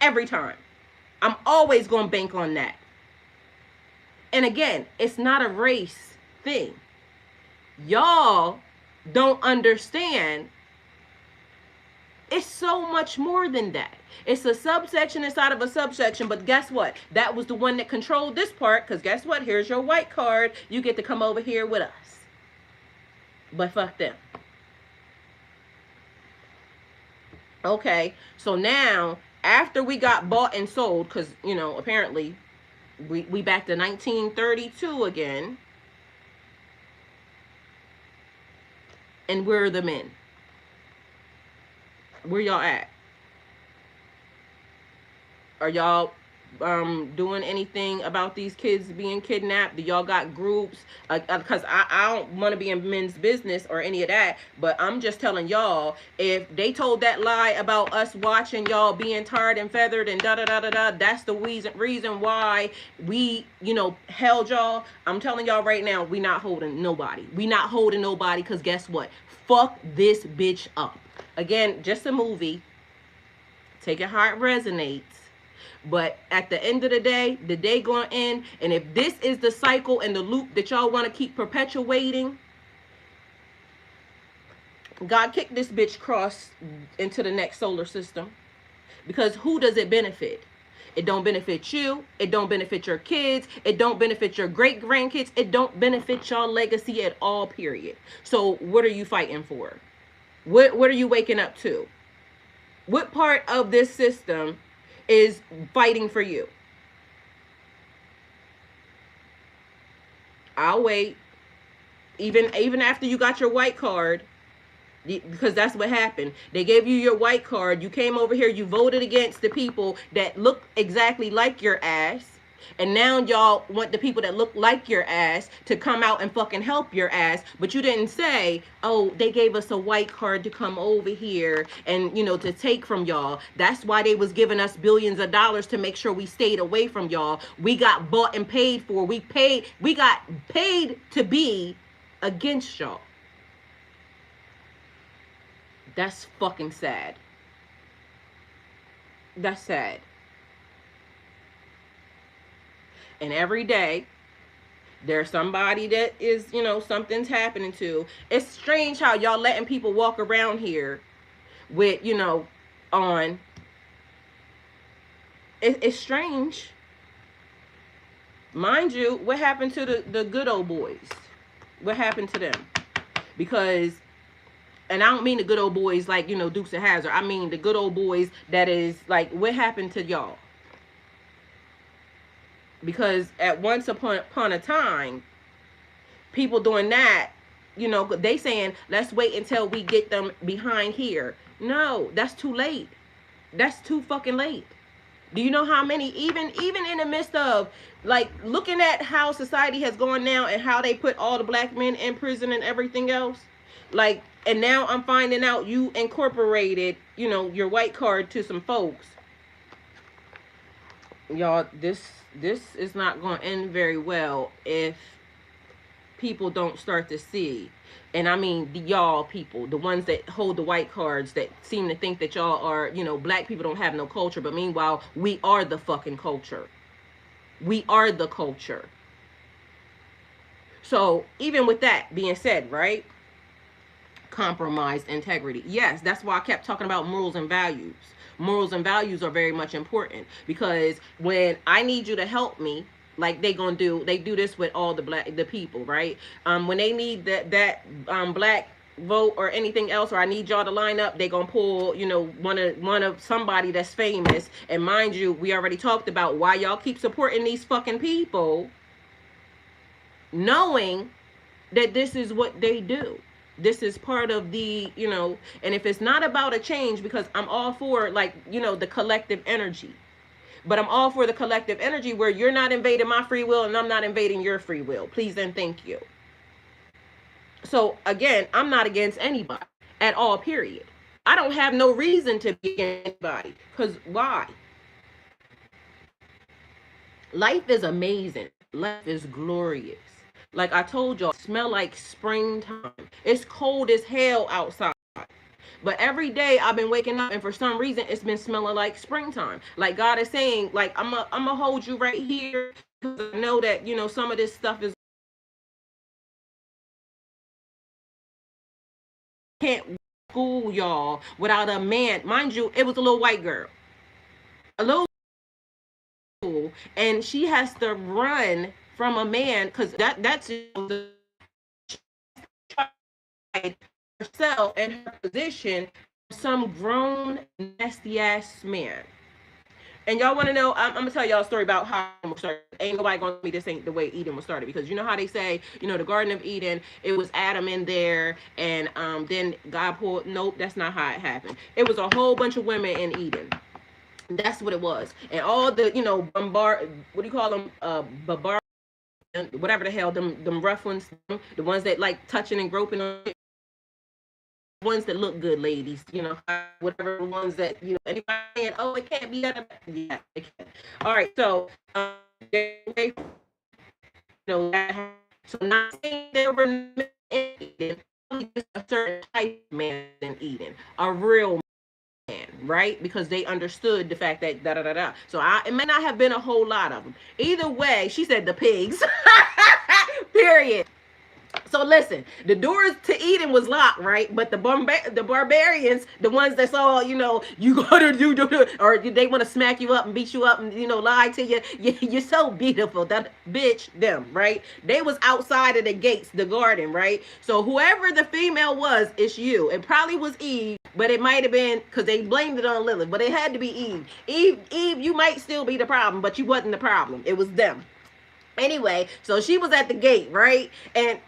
Every time. I'm always going to bank on that. And again, it's not a race thing. Y'all don't understand. It's so much more than that. It's a subsection inside of a subsection, but guess what? That was the one that controlled this part, because guess what? Here's your white card. You get to come over here with us. But fuck them. Okay, so now, after we got bought and sold, because, you know, apparently, we back to 1932 again. And we're the men. Where y'all at? Are y'all doing anything about these kids being kidnapped? Do y'all got groups? Because I don't want to be in men's business or any of that, but I'm just telling y'all, if they told that lie about us watching y'all being tarred and feathered and da-da-da-da-da, that's the reason why we, you know, held y'all. I'm telling y'all right now, we not holding nobody. We not holding nobody, because guess what? Fuck this bitch up. Again, just a movie. Take it how it resonates. But at the end of the day going to end. And if this is the cycle and the loop that y'all want to keep perpetuating, God kicked this bitch cross into the next solar system. Because who does it benefit? It don't benefit you. It don't benefit your kids. It don't benefit your great-grandkids. It don't benefit y'all legacy at all, period. So what are you fighting for? What are you waking up to? What part of this system is fighting for you? I'll wait. Even after you got your white card, because that's what happened. They gave you your white card. You came over here. You voted against the people that look exactly like your ass. And now y'all want the people that look like your ass to come out and fucking help your ass. But you didn't say, oh, they gave us a white card to come over here and, you know, to take from y'all. That's why they was giving us billions of dollars to make sure we stayed away from y'all. We got bought and paid for. We got paid to be against y'all. That's fucking sad. That's sad. And every day, there's somebody that is, you know, something's happening to. It's strange how y'all letting people walk around here with, you know, on. It's strange. Mind you, what happened to the good old boys? What happened to them? Because, and I don't mean the good old boys like, you know, Dukes of Hazzard. I mean the good old boys that is like, what happened to y'all? Because at once upon a time, people doing that, you know, they saying, let's wait until we get them behind here. No, that's too late. That's too fucking late. Do you know how many, even in the midst of, like, looking at how society has gone now and how they put all the black men in prison and everything else? Like, and now I'm finding out you incorporated, you know, your white card to some folks. Y'all, this is not going to end very well if people don't start to see. And I mean the y'all people, the ones that hold the white cards, that seem to think that y'all are, you know, black people don't have no culture. But meanwhile, we are the fucking culture. We are the culture. So even with that being said, right? Compromised integrity. Yes, that's why I kept talking about morals and values. Morals and values are very much important, because when I need you to help me, like they do this with all the people, right? When they need that black vote or anything else, or I need y'all to line up, they gonna pull, you know, one of somebody that's famous. And mind you, we already talked about why y'all keep supporting these fucking people. knowing that this is what they do. This is part of the, and if it's not about a change, because I'm all for, like, the collective energy, but I'm all for the collective energy where you're not invading my free will and I'm not invading your free will. Please and thank you. So again, I'm not against anybody at all, period. I don't have no reason to be against anybody. Because why? Life is amazing. Life is glorious. Like I told y'all, smell like springtime. It's cold as hell outside. But every day I've been waking up and for some reason it's been smelling like springtime. Like God is saying, like, I'm gonna hold you right here because I know that, some of this stuff is can't school y'all without a man. Mind you, it was a little white girl. A little, and she has to run from a man because that's herself and her position, some grown nasty ass man. And y'all want to know? I'm gonna tell y'all a story about how Eden was started. Ain't nobody gonna tell me this ain't the way Eden was started, because you know how they say, the Garden of Eden, it was Adam in there, and then God pulled. Nope, that's not how it happened. It was a whole bunch of women in Eden. That's what it was, and all the bombard. What do you call them? Barbar. Whatever the hell, them rough ones, the ones that like touching and groping on it, ones that look good, ladies, whatever ones that, anybody saying, oh, it can't be that. Yeah, it can. All right, so, so not saying there were men in Eden, just a certain type of man in Eden, a real man, right? Because they understood the fact that da da da da. So it may not have been a whole lot of them. Either way, she said the pigs. Period. So listen, the doors to Eden was locked, right? But the barbarians, the ones that saw, you gotta do, or they want to smack you up and beat you up and lie to you. You're so beautiful, that bitch. Them, right? They was outside of the gates, the garden, right? So whoever the female was, it's you. It probably was Eve, but it might have been because they blamed it on Lilith, but it had to be Eve. Eve, you might still be the problem, but you wasn't the problem. It was them. Anyway, so she was at the gate, right? And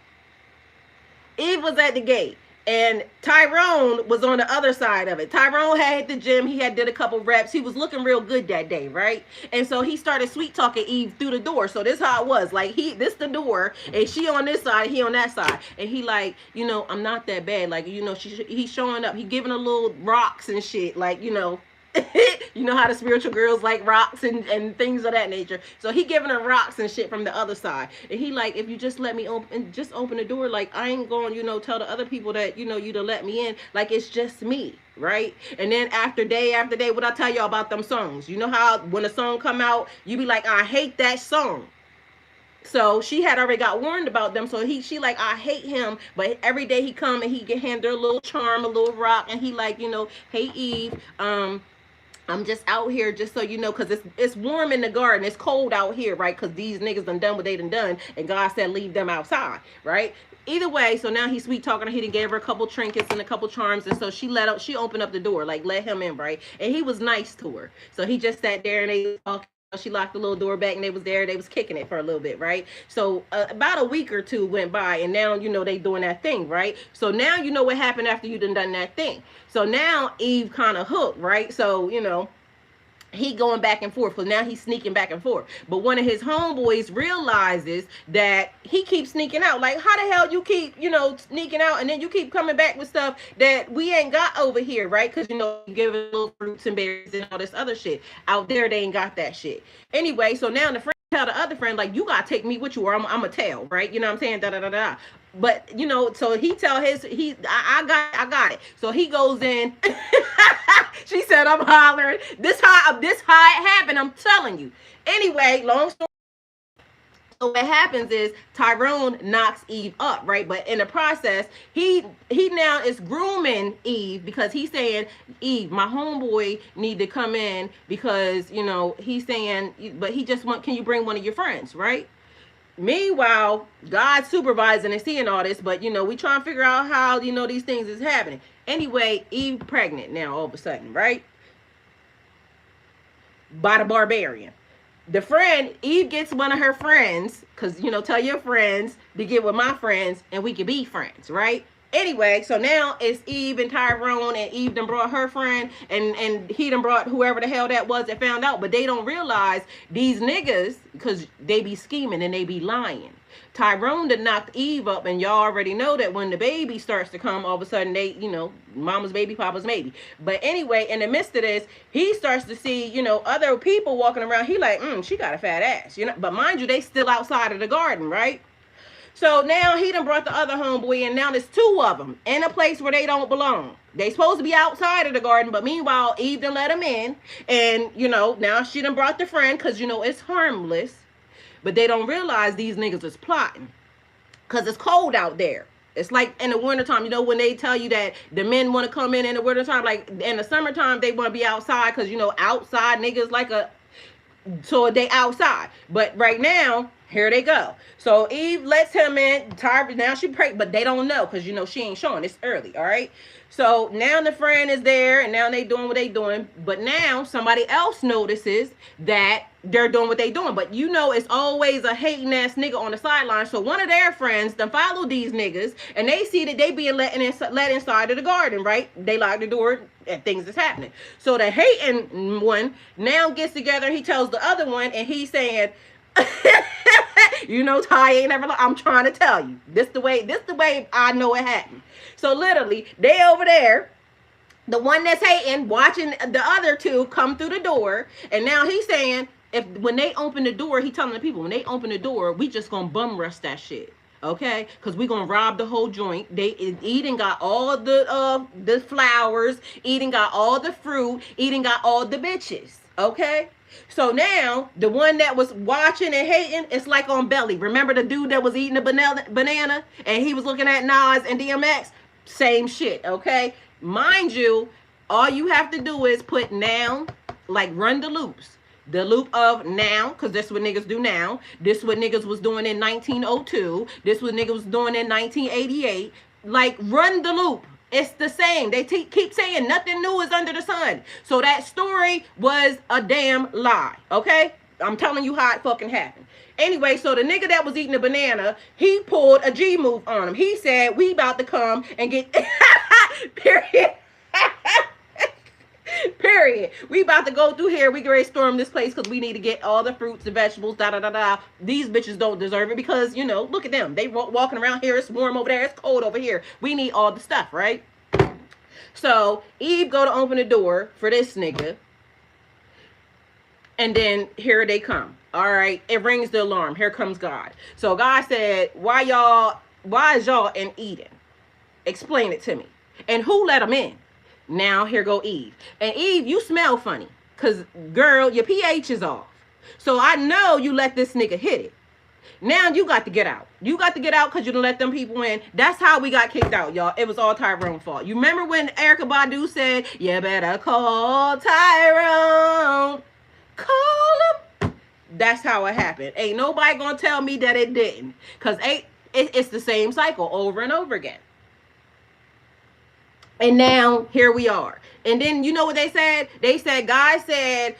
Eve was at the gate, and Tyrone was on the other side of it. Tyrone had hit the gym. He had did a couple reps. He was looking real good that day, right? And so he started sweet talking Eve through the door. So this how it was. Like, this the door, and she on this side, he on that side. And he like, I'm not that bad. Like, he's showing up. He giving her little rocks and shit. Like, you know how the spiritual girls like rocks and things of that nature. So he giving her rocks and shit from the other side. And he like, if you just let me open the door, like I ain't going, tell the other people that, you to let me in. Like it's just me. Right? And then after day, what I tell y'all about them songs. You know how when a song come out, you be like, I hate that song. So she had already got warned about them. So she like, I hate him. But every day he come and he get hand her a little charm, a little rock. And he like, hey Eve, I'm just out here just so you know, because it's warm in the garden. It's cold out here, right? Because these niggas done what they done. And God said leave them outside, right? Either way, so now he's sweet talking. He done gave her a couple trinkets and a couple charms. And so she opened up the door, like let him in, right? And he was nice to her. So he just sat there and they talked. She locked the little door back and they was there. They was kicking it for a little bit, right? So about a week or two went by, and now they doing that thing, right? So now you know what happened after you done that thing. So now Eve kind of hooked, right? So he going back and forth, because now he's sneaking back and forth. But one of his homeboys realizes that he keeps sneaking out. Like, how the hell you keep, sneaking out, and then you keep coming back with stuff that we ain't got over here, right? Because, you give it little fruits and berries and all this other shit. Out there, they ain't got that shit. Anyway, so now the friend tell the other friend, like, you gotta take me with you or I'm gonna tell, right? You know what I'm saying? Da da da da. But so he tell I got it. So he goes in. She said, I'm hollering. This how it happened. I'm telling you. Anyway, long story. So what happens is Tyrone knocks Eve up, right? But in the process, he now is grooming Eve, because he's saying, Eve, my homeboy need to come in because, he's saying, but he just can you bring one of your friends, right? Meanwhile, God's supervising and seeing all this, but we trying to figure out how these things is happening. Anyway, Eve pregnant now all of a sudden, right? By the barbarian. The friend, Eve gets one of her friends, because, tell your friends to get with my friends and we can be friends, right? Anyway, so now it's Eve and Tyrone, and Eve done brought her friend, and he done brought whoever the hell that was that found out. But they don't realize these niggas, because they be scheming and they be lying. Tyrone done knocked Eve up, and y'all already know that when the baby starts to come, all of a sudden they, mama's baby, papa's maybe. But anyway, in the midst of this, he starts to see, other people walking around. He like, she got a fat ass, But mind you, they still outside of the garden, right? So now he done brought the other homeboy, and now there's two of them in a place where they don't belong. They supposed to be outside of the garden, but meanwhile, Eve done let them in. And, now she done brought the friend, because, it's harmless. But they don't realize these niggas is plotting. Because it's cold out there. It's like in the wintertime, when they tell you that the men want to come in the wintertime, like in the summertime, they want to be outside because, outside niggas so they outside. But right now, here they go. So Eve lets him in. Now she pregnant, but they don't know because, she ain't showing. It's early, all right? So now the friend is there, and now they doing what they doing. But now somebody else notices that they're doing what they doing. But it's always a hating ass nigga on the sideline. So one of their friends done follow these niggas, and they see that they being let inside of the garden, right? They lock the door and things is happening. So the hating one now gets together. He tells the other one, and he's saying, Ty ain't never. I'm trying to tell you. This the way I know it happened. So literally, they over there, the one that's hating, watching the other two come through the door, and now he's saying, when they open the door, he telling the people, when they open the door, we just gonna bum rush that shit. Okay, because we gonna rob the whole joint. Eden got all the flowers, Eden got all the fruit, Eden got all the bitches. Okay. So now, the one that was watching and hating, it's like on Belly. Remember the dude that was eating a banana and he was looking at Nas and DMX? Same shit, okay? Mind you, all you have to do is put now, like run the loops. The loop of now, because that's what niggas do now. This what niggas was doing in 1902. This what niggas was doing in 1988. Like, run the loop. It's the same. They keep saying nothing new is under the sun. So that story was a damn lie. Okay? I'm telling you how it fucking happened. Anyway, so the nigga that was eating the banana, he pulled a G move on him. He said, we about to come and get... Period. Period. We about to go through here. We can ready to storm this place because we need to get all the fruits and vegetables. These bitches don't deserve it because, look at them. They walking around here. It's warm over there. It's cold over here. We need all the stuff, right? So Eve go to open the door for this nigga. And then here they come. All right. It rings the alarm. Here comes God. So God said, why is y'all in Eden? Explain it to me. And who let them in? Now, here go Eve. And Eve, you smell funny. Because, girl, your pH is off. So, I know you let this nigga hit it. Now, you got to get out. You got to get out because you done let them people in. That's how we got kicked out, y'all. It was all Tyrone's fault. You remember when Erykah Badu said, you better call Tyrone. Call him. That's how it happened. Ain't nobody going to tell me that it didn't. Because it's the same cycle over and over again. And now, here we are. And then, you know what they said? They said, God said,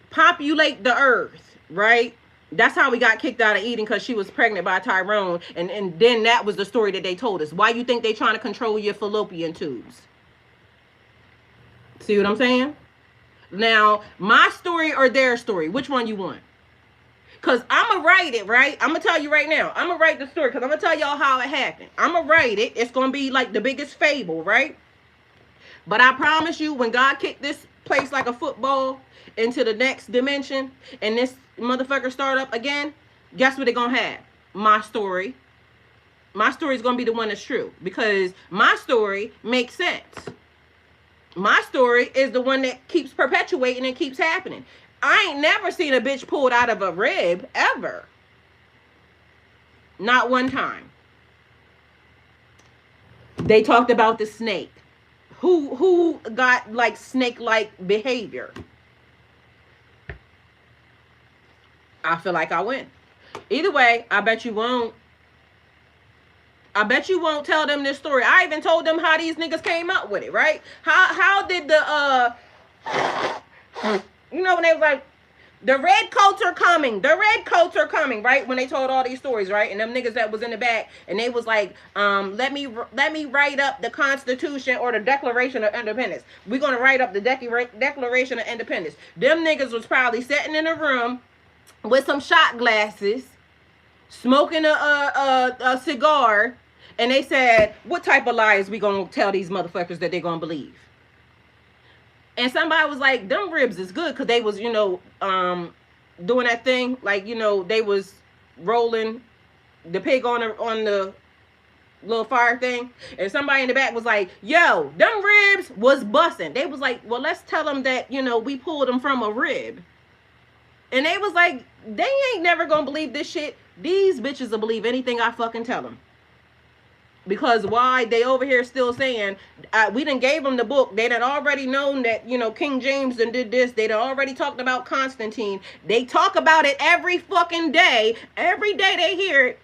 populate the earth, right? That's how we got kicked out of Eden, because she was pregnant by Tyrone. And then that was the story that they told us. Why you think they trying to control your fallopian tubes? See what I'm saying? Now, my story or their story, which one you want? Because I'm going to write it, right? I'm going to tell you right now. I'm going to write the story because I'm going to tell y'all how it happened. I'm going to write it. It's going to be like the biggest fable, right? But I promise you, when God kicked this place like a football into the next dimension and this motherfucker start up again, guess what they're going to have? My story. My story is going to be the one that's true because my story makes sense. My story is the one that keeps perpetuating and keeps happening. I ain't never seen a bitch pulled out of a rib, ever. Not one time. They talked about the snake. Who got like snake-like behavior? I feel like I win. Either way, I bet you won't. I bet you won't tell them this story. I even told them how these niggas came up with it, right? How did the You know, when they was like, the red coats are coming. The red coats are coming, right? When they told all these stories, right? And them niggas that was in the back, and they was like, let me write up the Constitution or the Declaration of Independence. We're gonna write up the Declaration of Independence. Them niggas was probably sitting in a room with some shot glasses, smoking a cigar, and they said, what type of lies we gonna tell these motherfuckers that they gonna believe? And somebody was like, them ribs is good, because they was, you know, doing that thing, like, you know, they was rolling the pig on the little fire thing. And somebody in the back was like, yo, them ribs was busting. They was like, well, let's tell them that, you know, we pulled them from a rib. And they was like, they ain't never gonna believe this shit. These bitches will believe anything I fucking tell them. Because why they over here still saying, we done gave them the book. They done already known that, you know, King James done did this. They done already talked about Constantine. They talk about it every fucking day. Every day they hear it.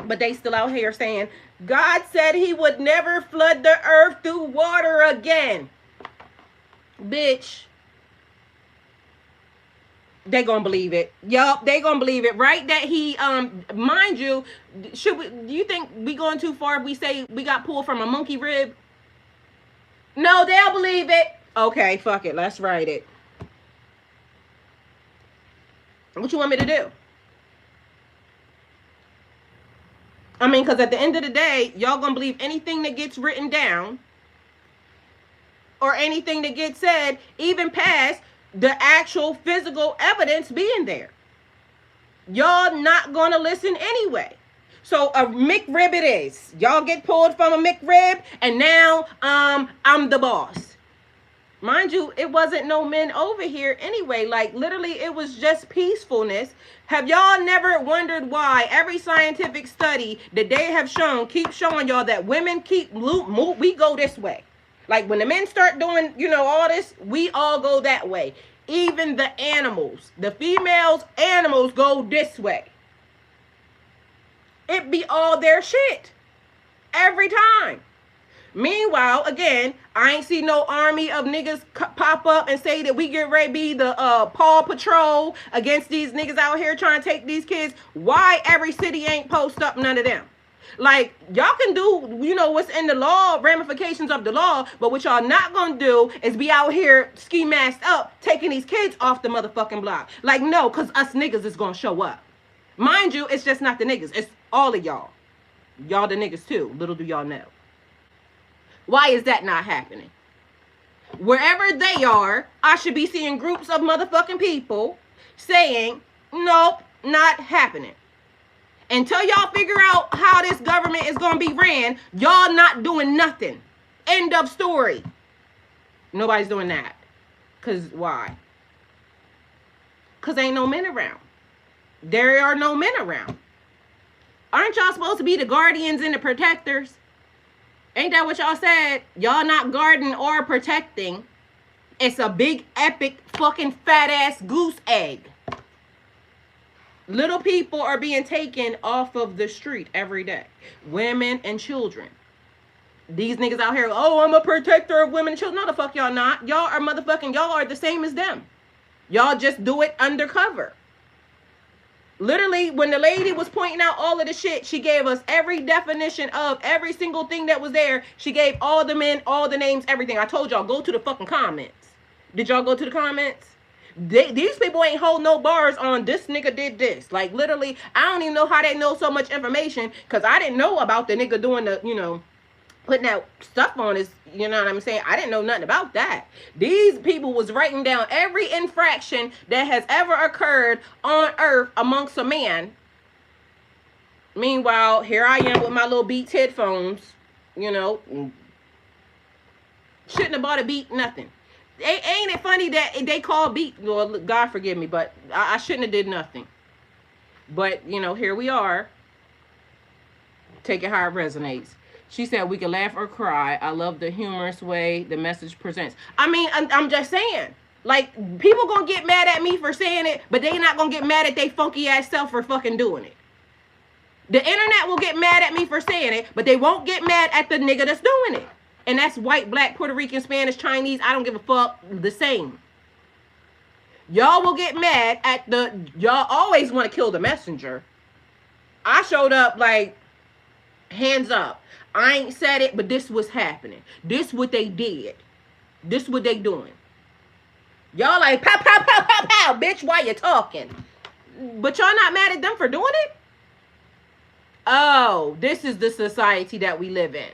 But they still out here saying, God said he would never flood the earth through water again. Bitch. They gonna believe it. Yup, they gonna believe it, right? That he, mind you, do you think we going too far if we say we got pulled from a monkey rib? No, they'll believe it. Okay, fuck it, let's write it. What you want me to do? I mean, because at the end of the day, y'all gonna believe anything that gets written down or anything that gets said, even past the actual physical evidence being there. Y'all not gonna listen anyway. So a McRib it is. Y'all get pulled from a McRib, and now I'm the boss. Mind you, it wasn't no men over here anyway. Like, literally, it was just peacefulness. Have y'all never wondered why every scientific study that they have shown keeps showing y'all that women we go this way? Like, when the men start doing, you know, all this, we all go that way. Even the animals, the females, animals go this way. It be all their shit. Every time. Meanwhile, again, I ain't see no army of niggas pop up and say that we get ready to be the Paw Patrol against these niggas out here trying to take these kids. Why every city ain't post up none of them? Like, y'all can do, you know, what's in the law, ramifications of the law, but what y'all not gonna do is be out here ski masked up, taking these kids off the motherfucking block. Like, no, because us niggas is gonna show up. Mind you, it's just not the niggas. It's all of y'all. Y'all the niggas too. Little do y'all know. Why is that not happening? Wherever they are, I should be seeing groups of motherfucking people saying, nope, not happening. Until y'all figure out how this government is going to be ran, y'all not doing nothing. End of story. Nobody's doing that. Because why? Because ain't no men around. There are no men around. Aren't y'all supposed to be the guardians and the protectors? Ain't that what y'all said? Y'all not guarding or protecting. It's a big, epic, fucking fat-ass goose egg. Little people are being taken off of the street every day. Women and children. These niggas out here, oh, I'm a protector of women and children. No, the fuck y'all not. Y'all are motherfucking, y'all are the same as them. Y'all just do it undercover. Literally, when the lady was pointing out all of the shit, she gave us every definition of every single thing that was there. She gave all the men, all the names, everything. I told y'all, go to the fucking comments. Did y'all go to the comments? These people ain't hold no bars on this nigga did this. Like, literally, I don't even know how they know so much information, because I didn't know about the nigga doing the, you know, putting that stuff on his, you know what I'm saying? I didn't know nothing about that. These people was writing down every infraction that has ever occurred on earth amongst a man. Meanwhile, here I am with my little Beats headphones, you know. Shouldn't have bought a Beat, nothing. Ain't it funny that they call Beat? Well, God forgive me, but I shouldn't have did nothing. But, you know, here we are. Take it how it resonates. She said we can laugh or cry. I love the humorous way the message presents. I mean, I'm just saying. Like, people gonna get mad at me for saying it, but they not gonna get mad at they funky ass self for fucking doing it. The internet will get mad at me for saying it, but they won't get mad at the nigga that's doing it. And that's white, black, Puerto Rican, Spanish, Chinese. I don't give a fuck. The same. Y'all will get mad at y'all always want to kill the messenger. I showed up like, hands up. I ain't said it, but this was happening. This what they did. This what they doing. Y'all like, pow, pow, pow, pow, pow, bitch, why you talking? But y'all not mad at them for doing it? Oh, this is the society that we live in.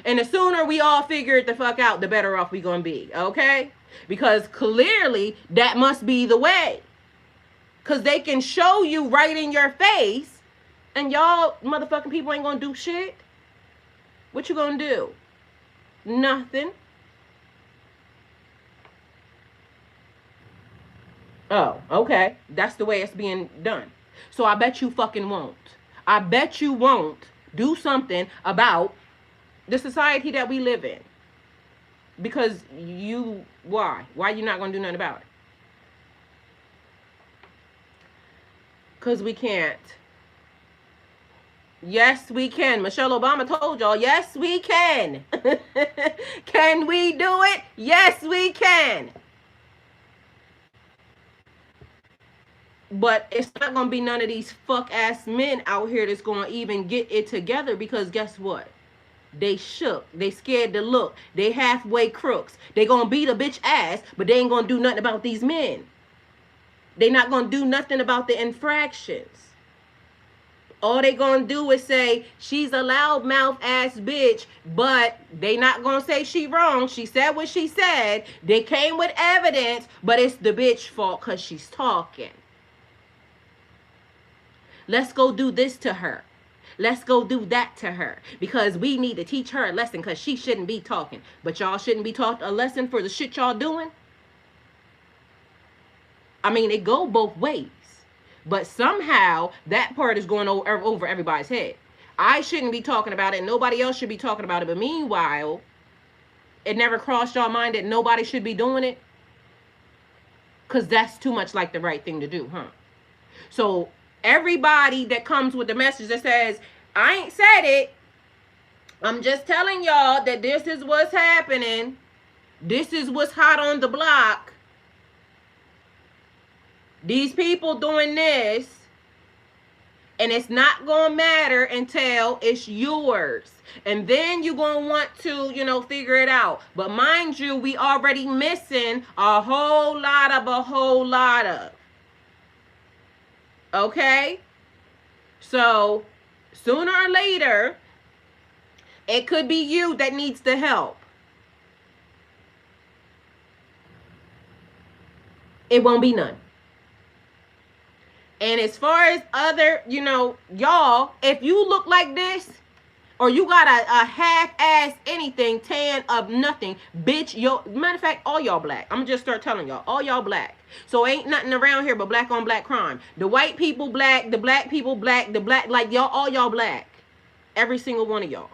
And the sooner we all figure it the fuck out, the better off we gonna be, okay? Because clearly that must be the way. Because they can show you right in your face, and y'all motherfucking people ain't gonna do shit. What you gonna do? Nothing. Oh, okay. That's the way it's being done. So I bet you fucking won't. I bet you won't do something about the society that we live in. Because why? Why you not gonna do nothing about it? Because we can't. Yes, we can. Michelle Obama told y'all, yes, we can. Can we do it? Yes, we can. But it's not going to be none of these fuck ass men out here that's going to even get it together, because guess what? They shook. They scared to look. They halfway crooks. They going to beat a bitch ass, but they ain't going to do nothing about these men. They not going to do nothing about the infractions. All they gonna do is say she's a loudmouth ass bitch, but they not gonna say she wrong. She said what she said. They came with evidence, but it's the bitch fault because she's talking. Let's go do this to her. Let's go do that to her, because we need to teach her a lesson, because she shouldn't be talking. But y'all shouldn't be taught a lesson for the shit y'all doing. I mean, it go both ways. But somehow that part is going over everybody's head. I shouldn't be talking about it. Nobody else should be talking about it. But meanwhile, it never crossed your mind that nobody should be doing it. Because that's too much like the right thing to do, huh? So everybody that comes with the message that says, I ain't said it. I'm just telling y'all that this is what's happening. This is what's hot on the block. These people doing this, and it's not going to matter until it's yours. And then you're going to want to, figure it out. But mind you, we already missing a whole lot of. Okay? So, sooner or later, it could be you that needs the help. It won't be none. And as far as other, y'all, if you look like this, or you got a half-ass anything, tan of nothing, bitch, matter of fact, all y'all black. I'm going to just start telling y'all, all y'all black. So ain't nothing around here but black on black crime. The white people black, the black people black, like y'all, all y'all black. Every single one of y'all.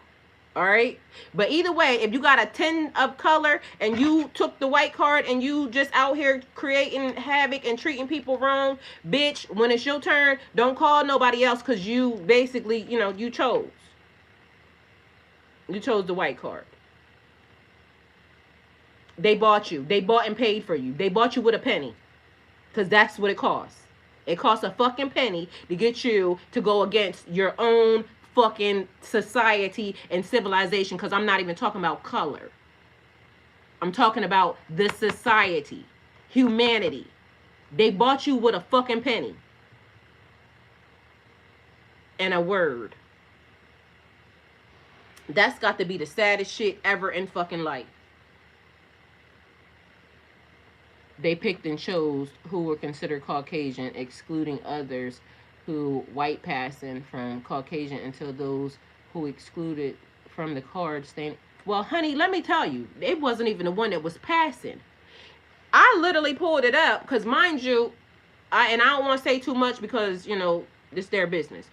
All right. But either way, if you got a 10 of color and you took the white card and you just out here creating havoc and treating people wrong, bitch, when it's your turn, don't call nobody else, because you basically, you chose. You chose the white card. They bought you. They bought and paid for you. They bought you with a penny, because that's what it costs. It costs a fucking penny to get you to go against your own fucking society and civilization, because I'm not even talking about color. I'm talking about the society, humanity. They bought you with a fucking penny and a word. That's got to be the saddest shit ever in fucking life. They picked and chose who were considered Caucasian, excluding others who white passing from Caucasian until those who excluded from the card staying. Well, honey, let me tell you, it wasn't even the one that was passing. I literally pulled it up because, mind you, I don't want to say too much because, it's their business.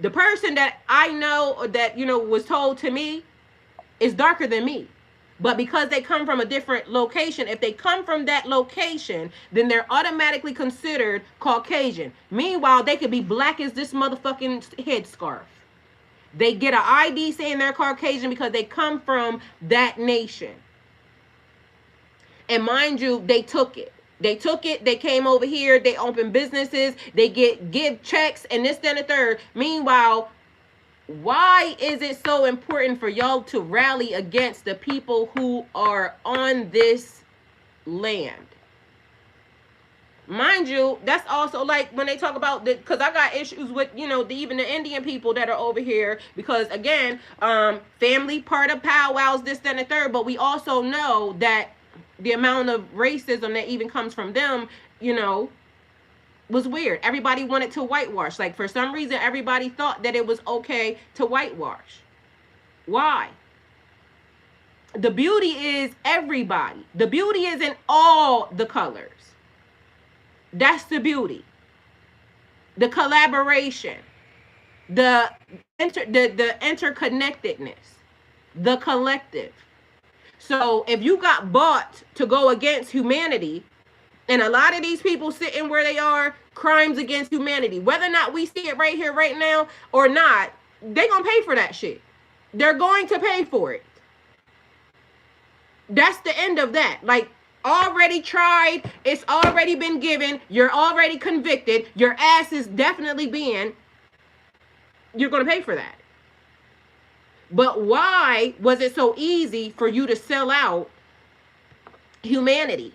The person that I know that, was told to me is darker than me. But because they come from a different location, if they come from that location, then they're automatically considered Caucasian. Meanwhile, they could be black as this motherfucking headscarf. They get an ID saying they're Caucasian because they come from that nation. And mind you, they took it. They took it, they came over here, they open businesses, they give checks and this, then, and the third. Meanwhile, why is it so important for y'all to rally against the people who are on this land? Mind you, that's also like when they talk about the, because I got issues with, you know, even the Indian people that are over here, because again, family part of powwows, this, then, and the third, but we also know that the amount of racism that even comes from them, you know, was weird. Everybody wanted to whitewash. Like, for some reason, everybody thought that it was okay to whitewash. Why? The beauty is everybody. The beauty is in all the colors. That's the beauty. The collaboration. The interconnectedness. The collective. So if you got bought to go against humanity, and a lot of these people sitting where they are, crimes against humanity, whether or not we see it right here, right now, or not, they gonna pay for that shit. They're going to pay for it. That's the end of that. Like, already tried, it's already been given, you're already convicted, your ass is definitely being, you're gonna pay for that. But why was it so easy for you to sell out humanity?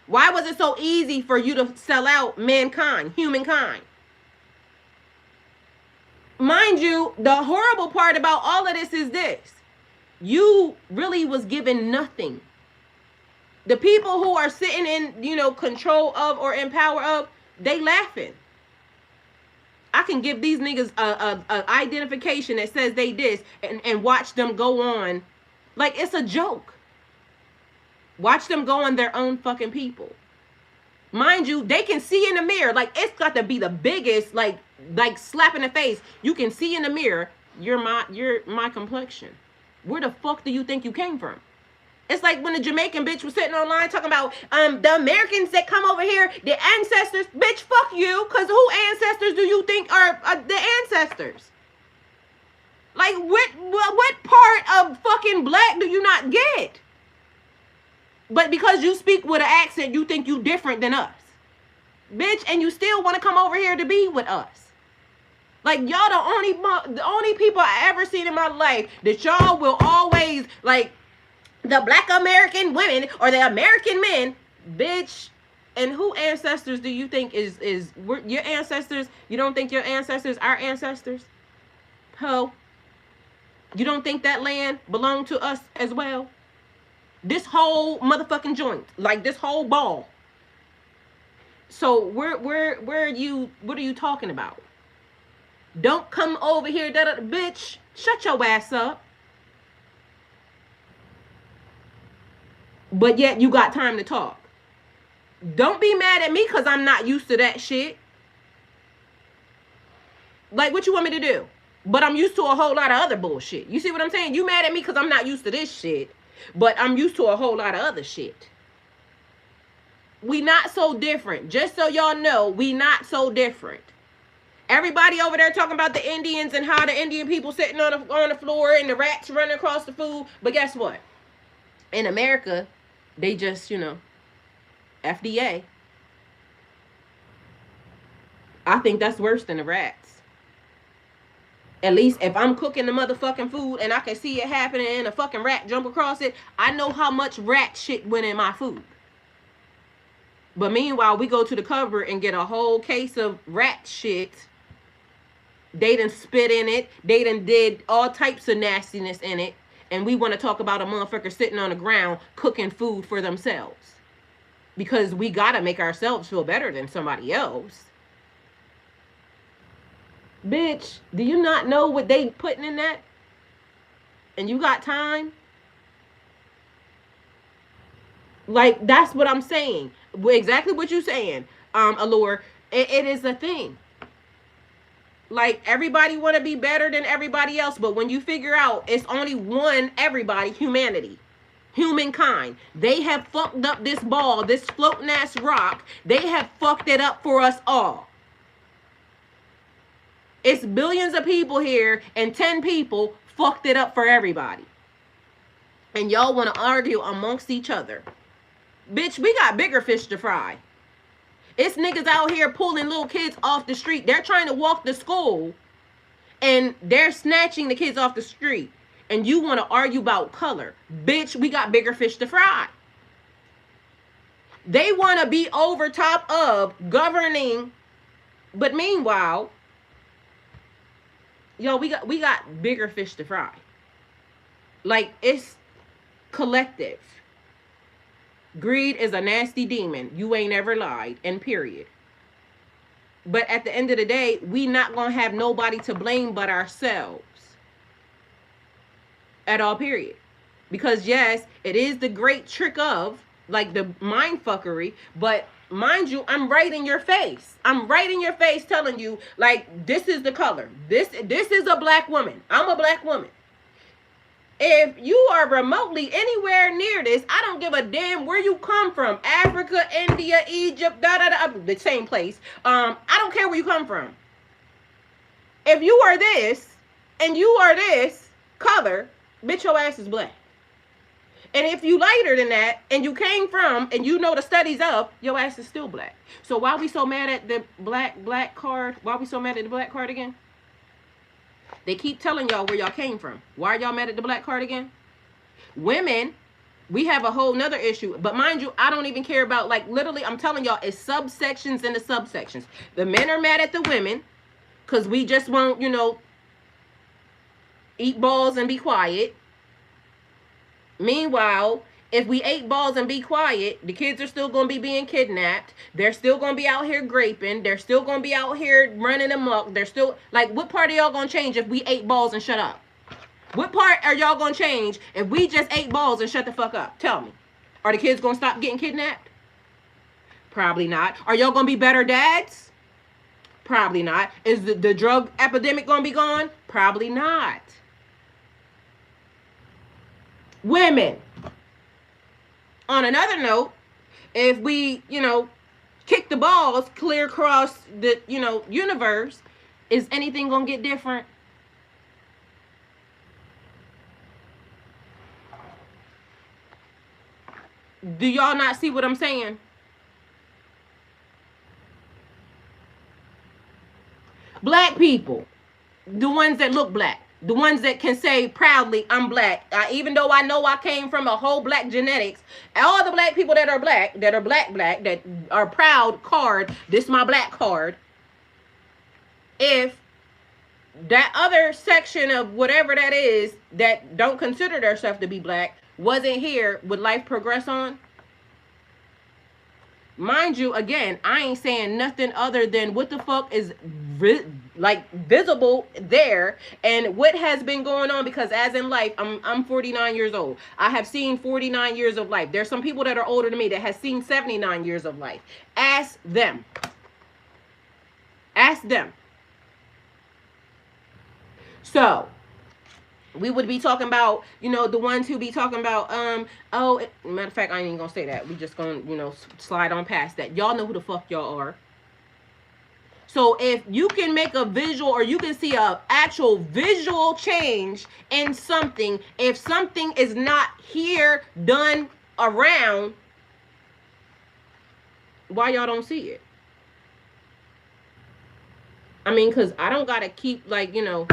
Why was it so easy for you to sell out mankind, humankind? Mind you, the horrible part about all of this is this. You really was given nothing. The people who are sitting in, you know, control of or in power of, they laughing. I can give these niggas a identification that says they this and watch them go on like it's a joke. Watch them go on their own fucking people. Mind you, they can see in the mirror. Like, it's got to be the biggest, like slap in the face. You can see in the mirror, you're my complexion. Where the fuck do you think you came from? It's like when the Jamaican bitch was sitting online talking about the Americans that come over here, the ancestors. Bitch, fuck you, because who ancestors do you think are the ancestors? Like, what part of fucking black do you not get? But because you speak with an accent, you think you different than us. Bitch, and you still want to come over here to be with us. Like, y'all the only people I ever seen in my life that y'all will always, like, the black American women or the American men, bitch. And who ancestors do you think is your ancestors? You don't think your ancestors are ancestors? Ho. You don't think that land belonged to us as well? This whole motherfucking joint, like this whole ball. So where are you? What are you talking about? Don't come over here, bitch. Shut your ass up. But yet you got time to talk. Don't be mad at me because I'm not used to that shit. Like, what you want me to do? But I'm used to a whole lot of other bullshit. You see what I'm saying? You mad at me because I'm not used to this shit. But I'm used to a whole lot of other shit. We not so different. Just so y'all know, we not so different. Everybody over there talking about the Indians and how the Indian people sitting on the floor and the rats running across the food. But guess what? In America, they just, you know, FDA. I think that's worse than the rats. At least if I'm cooking the motherfucking food and I can see it happening and a fucking rat jump across it, I know how much rat shit went in my food. But meanwhile, we go to the cupboard and get a whole case of rat shit. They done spit in it. They done did all types of nastiness in it. And we want to talk about a motherfucker sitting on the ground cooking food for themselves. Because we got to make ourselves feel better than somebody else. Bitch, do you not know what they putting in that? And you got time? Like, that's what I'm saying. Exactly what you're saying, Allure. It is a thing. Like, everybody want to be better than everybody else. But when you figure out it's only one everybody, humanity. Humankind. They have fucked up this ball, this floating ass rock. They have fucked it up for us all. It's billions of people here and 10 people fucked it up for everybody. And y'all want to argue amongst each other. Bitch, we got bigger fish to fry. It's niggas out here pulling little kids off the street. They're trying to walk to school and they're snatching the kids off the street. And you want to argue about color. Bitch, we got bigger fish to fry. They want to be over top of governing. But meanwhile, yo, we got bigger fish to fry. Like, it's collective. Greed is a nasty demon. You ain't ever lied, and period. But at the end of the day, we not gonna have nobody to blame but ourselves. At all, period. Because yes, it is the great trick of, like, the mind fuckery, but mind you, I'm right in your face. I'm right in your face telling you, like, this is the color. This is a black woman. I'm a black woman. If you are remotely anywhere near this, I don't give a damn where you come from. Africa, India, Egypt, the same place. I don't care where you come from. If you are this, and you are this color, bitch, your ass is black. And if you lighter than that, and you came from, and you know the studies of, your ass is still black. So why we so mad at the black card? Why we so mad at the black card again? They keep telling y'all where y'all came from. Why are y'all mad at the black card again? Women, we have a whole nother issue. But mind you, I don't even care about, like, literally, I'm telling y'all, it's subsections into subsections. The men are mad at the women because we just won't, you know, eat balls and be quiet. Meanwhile, if we ate balls and be quiet, the kids are still going to be being kidnapped. They're still going to be out here graping. They're still going to be out here running amok. They're still, like, what part are y'all going to change if we ate balls and shut up? What part are y'all going to change if we just ate balls and shut the fuck up? Tell me. Are the kids going to stop getting kidnapped? Probably not. Are y'all going to be better dads? Probably not. Is the drug epidemic going to be gone? Probably not. Women. On another note, if we, you know, kick the balls clear across the, you know, universe, is anything gonna get different? Do y'all not see what I'm saying? Black people, the ones that look black, the ones that can say proudly, I'm black. Even though I know I came from a whole black genetics, all the black people that are black, that are proud card, this my black card. If that other section of whatever that is that don't consider themselves to be black wasn't here, would life progress on? Mind you, again, I ain't saying nothing other than what the fuck is like visible there and what has been going on, because as in life, I'm 49 years old. I have seen 49 years of life. There's some people that are older than me that has seen 79 years of life. Ask them. Ask them. So we would be talking about, you know, the ones who be talking about, matter of fact, I ain't even gonna say that. We just gonna, you know, slide on past that. Y'all know who the fuck y'all are. So if you can make a visual, or you can see a actual visual change in something, if something is not here, done around, why y'all don't see it? I mean, because I don't gotta keep, like, you know,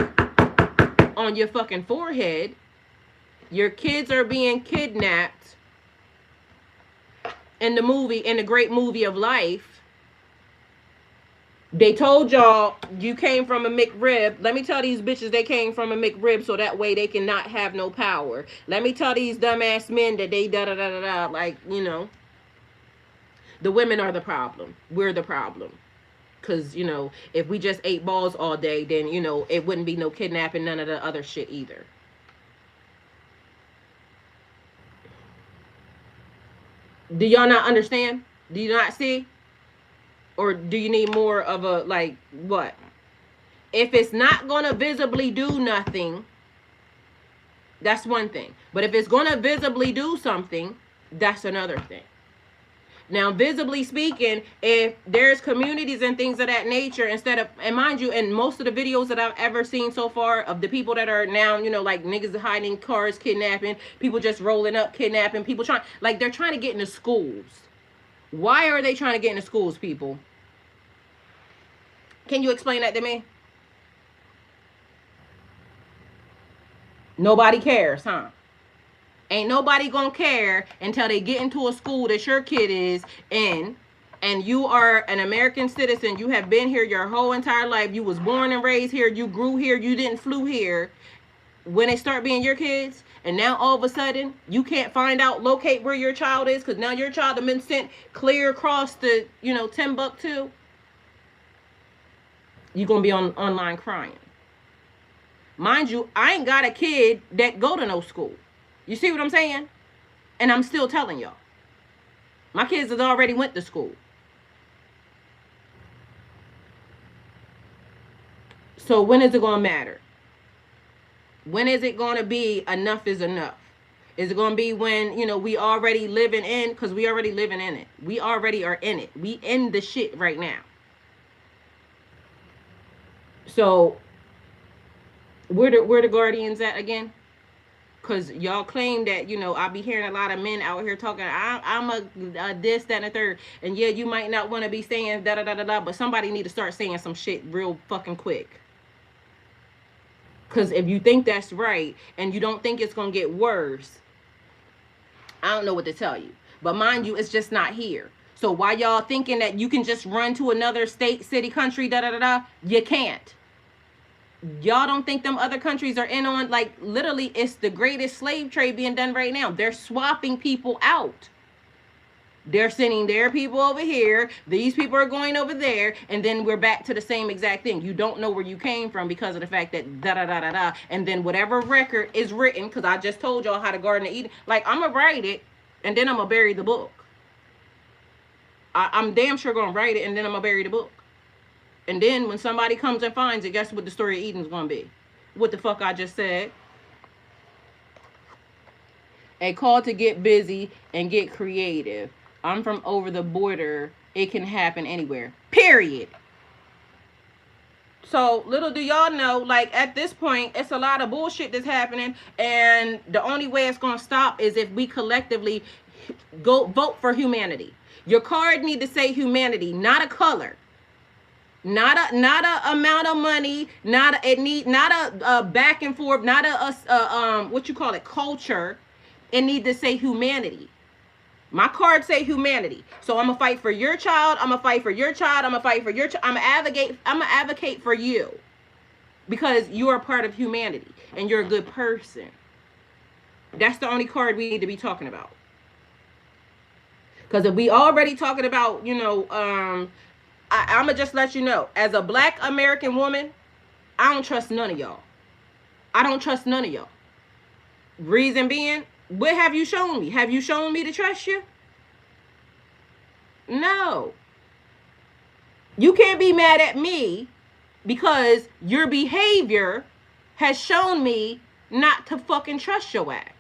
on your fucking forehead. Your kids are being kidnapped in the movie, in the great movie of life. They told y'all you came from a McRib. Let me tell these bitches they came from a McRib so that way they can not have no power. Let me tell these dumbass men that they da-da-da-da-da. Like, you know, the women are the problem. We're the problem. Because, you know, if we just ate balls all day, then, you know, it wouldn't be no kidnapping, none of the other shit either. Do y'all not understand? Do you not see? Or do you need more of a, like, what? If it's not going to visibly do nothing, that's one thing. But if it's going to visibly do something, that's another thing. Now, visibly speaking, if there's communities and things of that nature, instead of, and mind you, in most of the videos that I've ever seen so far of the people that are now, like niggas hiding cars, kidnapping, people just rolling up, kidnapping, people trying, like they're trying to get into schools. Why are they trying to get into schools, people? Can you explain that to me? Nobody cares, huh? Ain't nobody gonna care until they get into a school that your kid is in, and you are an American citizen. You have been here your whole entire life. You was born and raised here. You grew here. You didn't flew here. When they start being your kids, and now all of a sudden you can't find out, locate where your child is, because now your child has been sent clear across the, Timbuktu. You're gonna be online crying. Mind you, I ain't got a kid that go to no school. You see what I'm saying? And I'm still telling y'all. My kids has already went to school. So when is it going to matter? When is it going to be enough is enough? Is it going to be when, we already living in, because we already living in it. We already are in it. We in the shit right now. So where the guardians at again? Because y'all claim that, I be hearing a lot of men out here talking, I'm a this, that, and a third. And yeah, you might not want to be saying da-da-da-da-da, but somebody need to start saying some shit real fucking quick. Because if you think that's right and you don't think it's going to get worse, I don't know what to tell you. But mind you, it's just not here. So why y'all thinking that you can just run to another state, city, country, da-da-da-da? You can't. Y'all don't think them other countries are in on, like, literally it's the greatest slave trade being done right now. They're swapping people out. They're sending their people over here. These people are going over there. And then we're back to the same exact thing. You don't know where you came from because of the fact that da-da-da-da-da. And then whatever record is written, because I just told y'all how the Garden of Eden, like, I'm going to write it and then I'm going to bury the book. I'm damn sure going to write it and then I'm going to bury the book. And then when somebody comes and finds it, guess what the story of Eden's going to be? What the fuck I just said? A call to get busy and get creative. I'm from over the border. It can happen anywhere. Period. So little do y'all know, like, at this point, it's a lot of bullshit that's happening. And the only way it's going to stop is if we collectively go vote for humanity. Your card need to say humanity, not a color. Not a amount of money, not a back and forth, not a what you call it, culture. It need to say humanity. My card say humanity. So I'm gonna fight for your child. I'm gonna fight for your child. I'm gonna fight for your child. I'm gonna advocate for you because you're a part of humanity and you're a good person. That's the only card we need to be talking about. Because if we already talking about, I'm going to just let you know, as a black American woman, I don't trust none of y'all. I don't trust none of y'all. Reason being, what have you shown me? Have you shown me to trust you? No. You can't be mad at me because your behavior has shown me not to fucking trust your ass.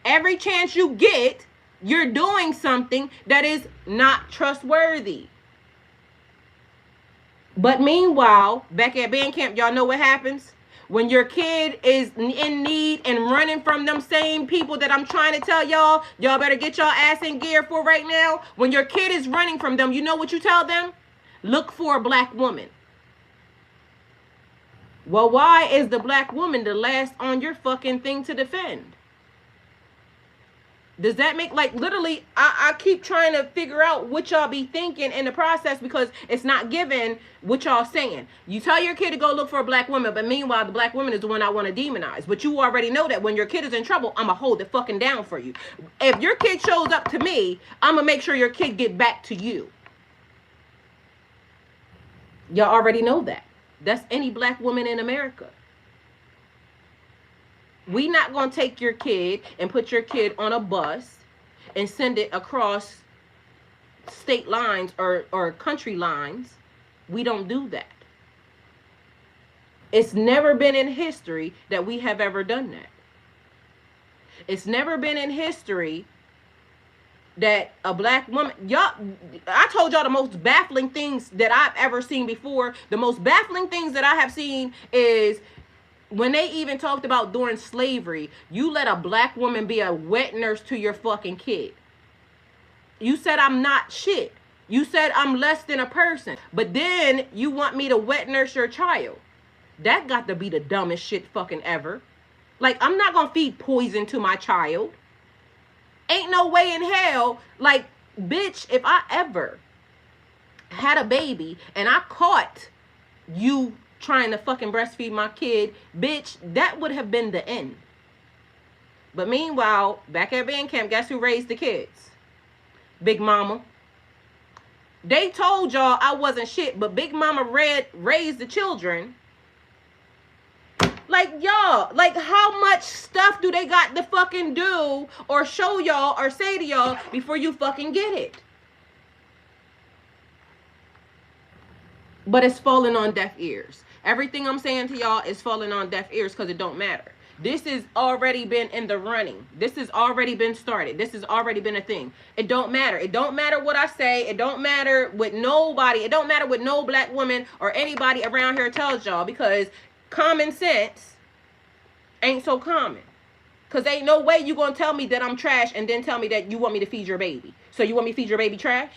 Every chance you get, you're doing something that is not trustworthy. But meanwhile, back at band camp, y'all know what happens? When your kid is in need and running from them same people that I'm trying to tell y'all better get y'all ass in gear for right now. When your kid is running from them, you know what you tell them? Look for a black woman. Well, why is the black woman the last on your fucking thing to defend? Does that make, like, literally, I keep trying to figure out what y'all be thinking in the process because it's not given what y'all saying. You tell your kid to go look for a black woman, but meanwhile, the black woman is the one I want to demonize. But you already know that when your kid is in trouble, I'm going to hold it fucking down for you. If your kid shows up to me, I'm going to make sure your kid get back to you. Y'all already know that. That's any black woman in America. We not going to take your kid and put your kid on a bus and send it across state lines or country lines. We don't do that. It's never been in history that we have ever done that. It's never been in history that a black woman, y'all, I told y'all the most baffling things that I've ever seen before. The most baffling things that I have seen is when they even talked about during slavery, you let a black woman be a wet nurse to your fucking kid. You said I'm not shit. You said I'm less than a person. But then you want me to wet nurse your child. That got to be the dumbest shit fucking ever. Like, I'm not gonna feed poison to my child. Ain't no way in hell. Like, bitch, if I ever had a baby and I caught you trying to fucking breastfeed my kid, bitch, that would have been the end. But meanwhile, back at band camp, guess who raised the kids? Big Mama. They told y'all I wasn't shit, but Big Mama raised the children. Like, y'all, like, how much stuff do they got to fucking do or show y'all or say to y'all before you fucking get it? But it's falling on deaf ears. Everything I'm saying to y'all is falling on deaf ears because it don't matter. This has already been in the running. This has already been started. This has already been a thing. It don't matter. It don't matter what I say. It don't matter with nobody. It don't matter what no black woman or anybody around here tells y'all, because common sense ain't so common. Because ain't no way you going to tell me that I'm trash and then tell me that you want me to feed your baby. So you want me to feed your baby trash?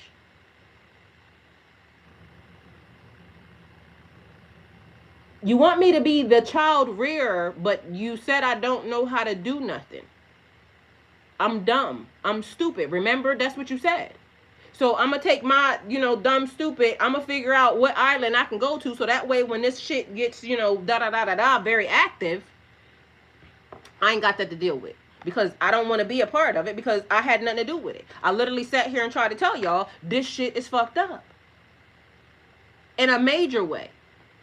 You want me to be the child rearer, but you said I don't know how to do nothing. I'm dumb. I'm stupid. Remember, that's what you said. So I'm going to take my, dumb, stupid, I'm going to figure out what island I can go to, so that way when this shit gets, very active, I ain't got that to deal with. Because I don't want to be a part of it, because I had nothing to do with it. I literally sat here and tried to tell y'all this shit is fucked up. In a major way.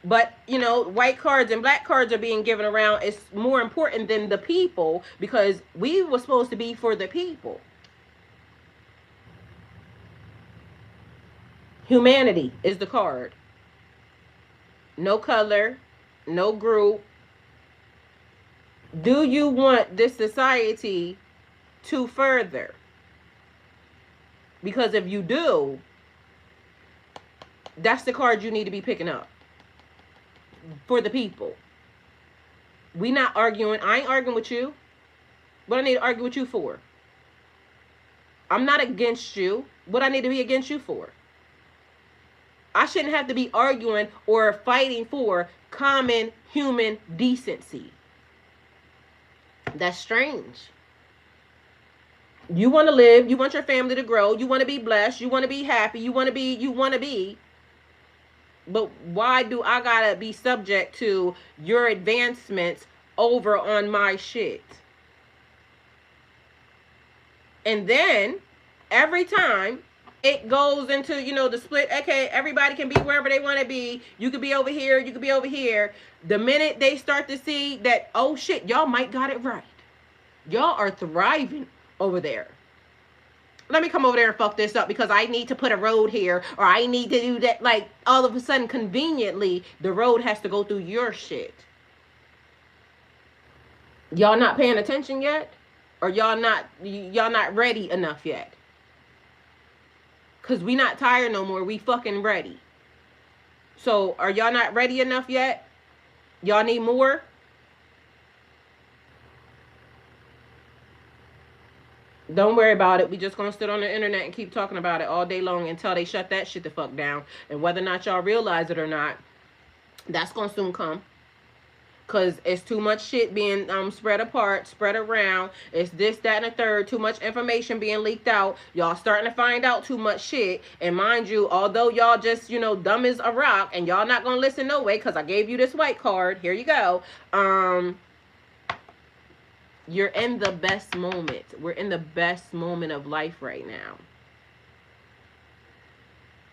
But, white cards and black cards are being given around. It's more important than the people, because we were supposed to be for the people. Humanity is the card. No color, no group. Do you want this society to further? Because if you do, that's the card you need to be picking up. For the people. We not arguing. I ain't arguing with you. What I need to argue with you for? I'm not against you. What I need to be against you for? I shouldn't have to be arguing or fighting for common human decency. That's strange. You want to live. You want your family to grow. You want to be blessed. You want to be happy. You want to be. But why do I gotta be subject to your advancements over on my shit? And then every time it goes into, the split, okay, everybody can be wherever they want to be. You could be over here, you could be over here. The minute they start to see that, oh shit, y'all might got it right. Y'all are thriving over there. Let me come over there and fuck this up because I need to put a road here, or I need to do that. Like, all of a sudden, conveniently, the road has to go through your shit. Y'all not paying attention yet? Or y'all not ready enough yet? Because we not tired no more. We fucking ready. So, are y'all not ready enough yet? Y'all need more? Don't worry about it. We just gonna sit on the internet and keep talking about it all day long until they shut that shit the fuck down. And whether or not y'all realize it or not, that's gonna soon come. Because it's too much shit being spread apart, spread around. It's this, that, and the third. Too much information being leaked out. Y'all starting to find out too much shit. And mind you, although y'all just, dumb as a rock, and y'all not gonna listen no way, because I gave you this white card. Here you go. You're in the best moment. We're in the best moment of life right now.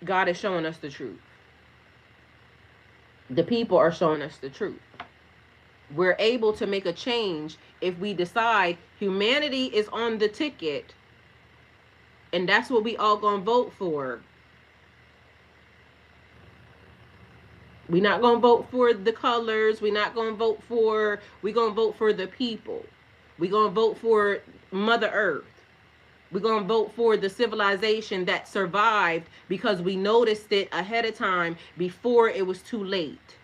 God is showing us the truth. The people are showing us the truth. We're able to make a change if we decide humanity is on the ticket, and that's what we all gonna vote for. We're not gonna vote for the colors. We're gonna vote for the people. We're going to vote for Mother Earth. We're going to vote for the civilization that survived because we noticed it ahead of time before it was too late.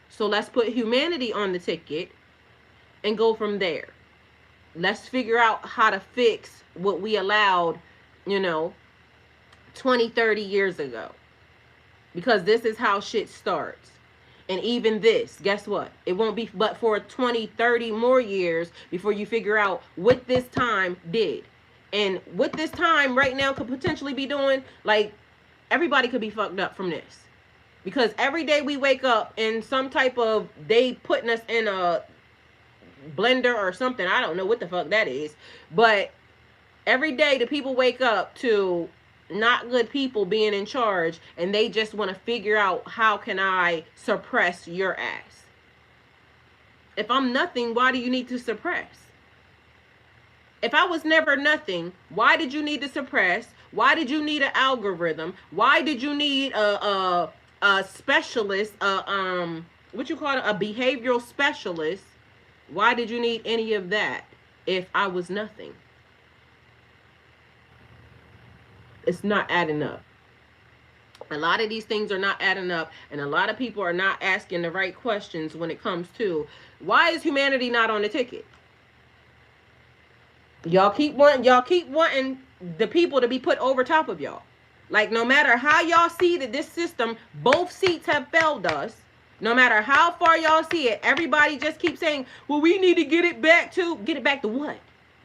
So let's put humanity on the ticket and go from there. Let's figure out how to fix what we allowed, you know, 20, 30 years ago. Because this is how shit starts. And even this, guess what? It won't be but for 20, 30 more years before you figure out what this time did. And what this time right now could potentially be doing, like, everybody could be fucked up from this. Because every day we wake up in some type of, they putting us in a blender or something. I don't know what the fuck that is. But every day the people wake up to not good people being in charge, and they just want to figure out, how can I suppress your ass? If I'm nothing, why do you need to suppress? If I was never nothing, why did you need to suppress? Why did you need an algorithm? Why did you need a specialist, what you call it, a behavioral specialist? Why did you need any of that if I was nothing? It's not adding up. A lot of these things are not adding up, and a lot of people are not asking the right questions when it comes to, why is humanity not on the ticket? Y'all keep wanting the people to be put over top of y'all. Like, no matter how y'all see that this system, both seats have failed us. No matter how far y'all see it, everybody just keeps saying, well, we need to get it back to what?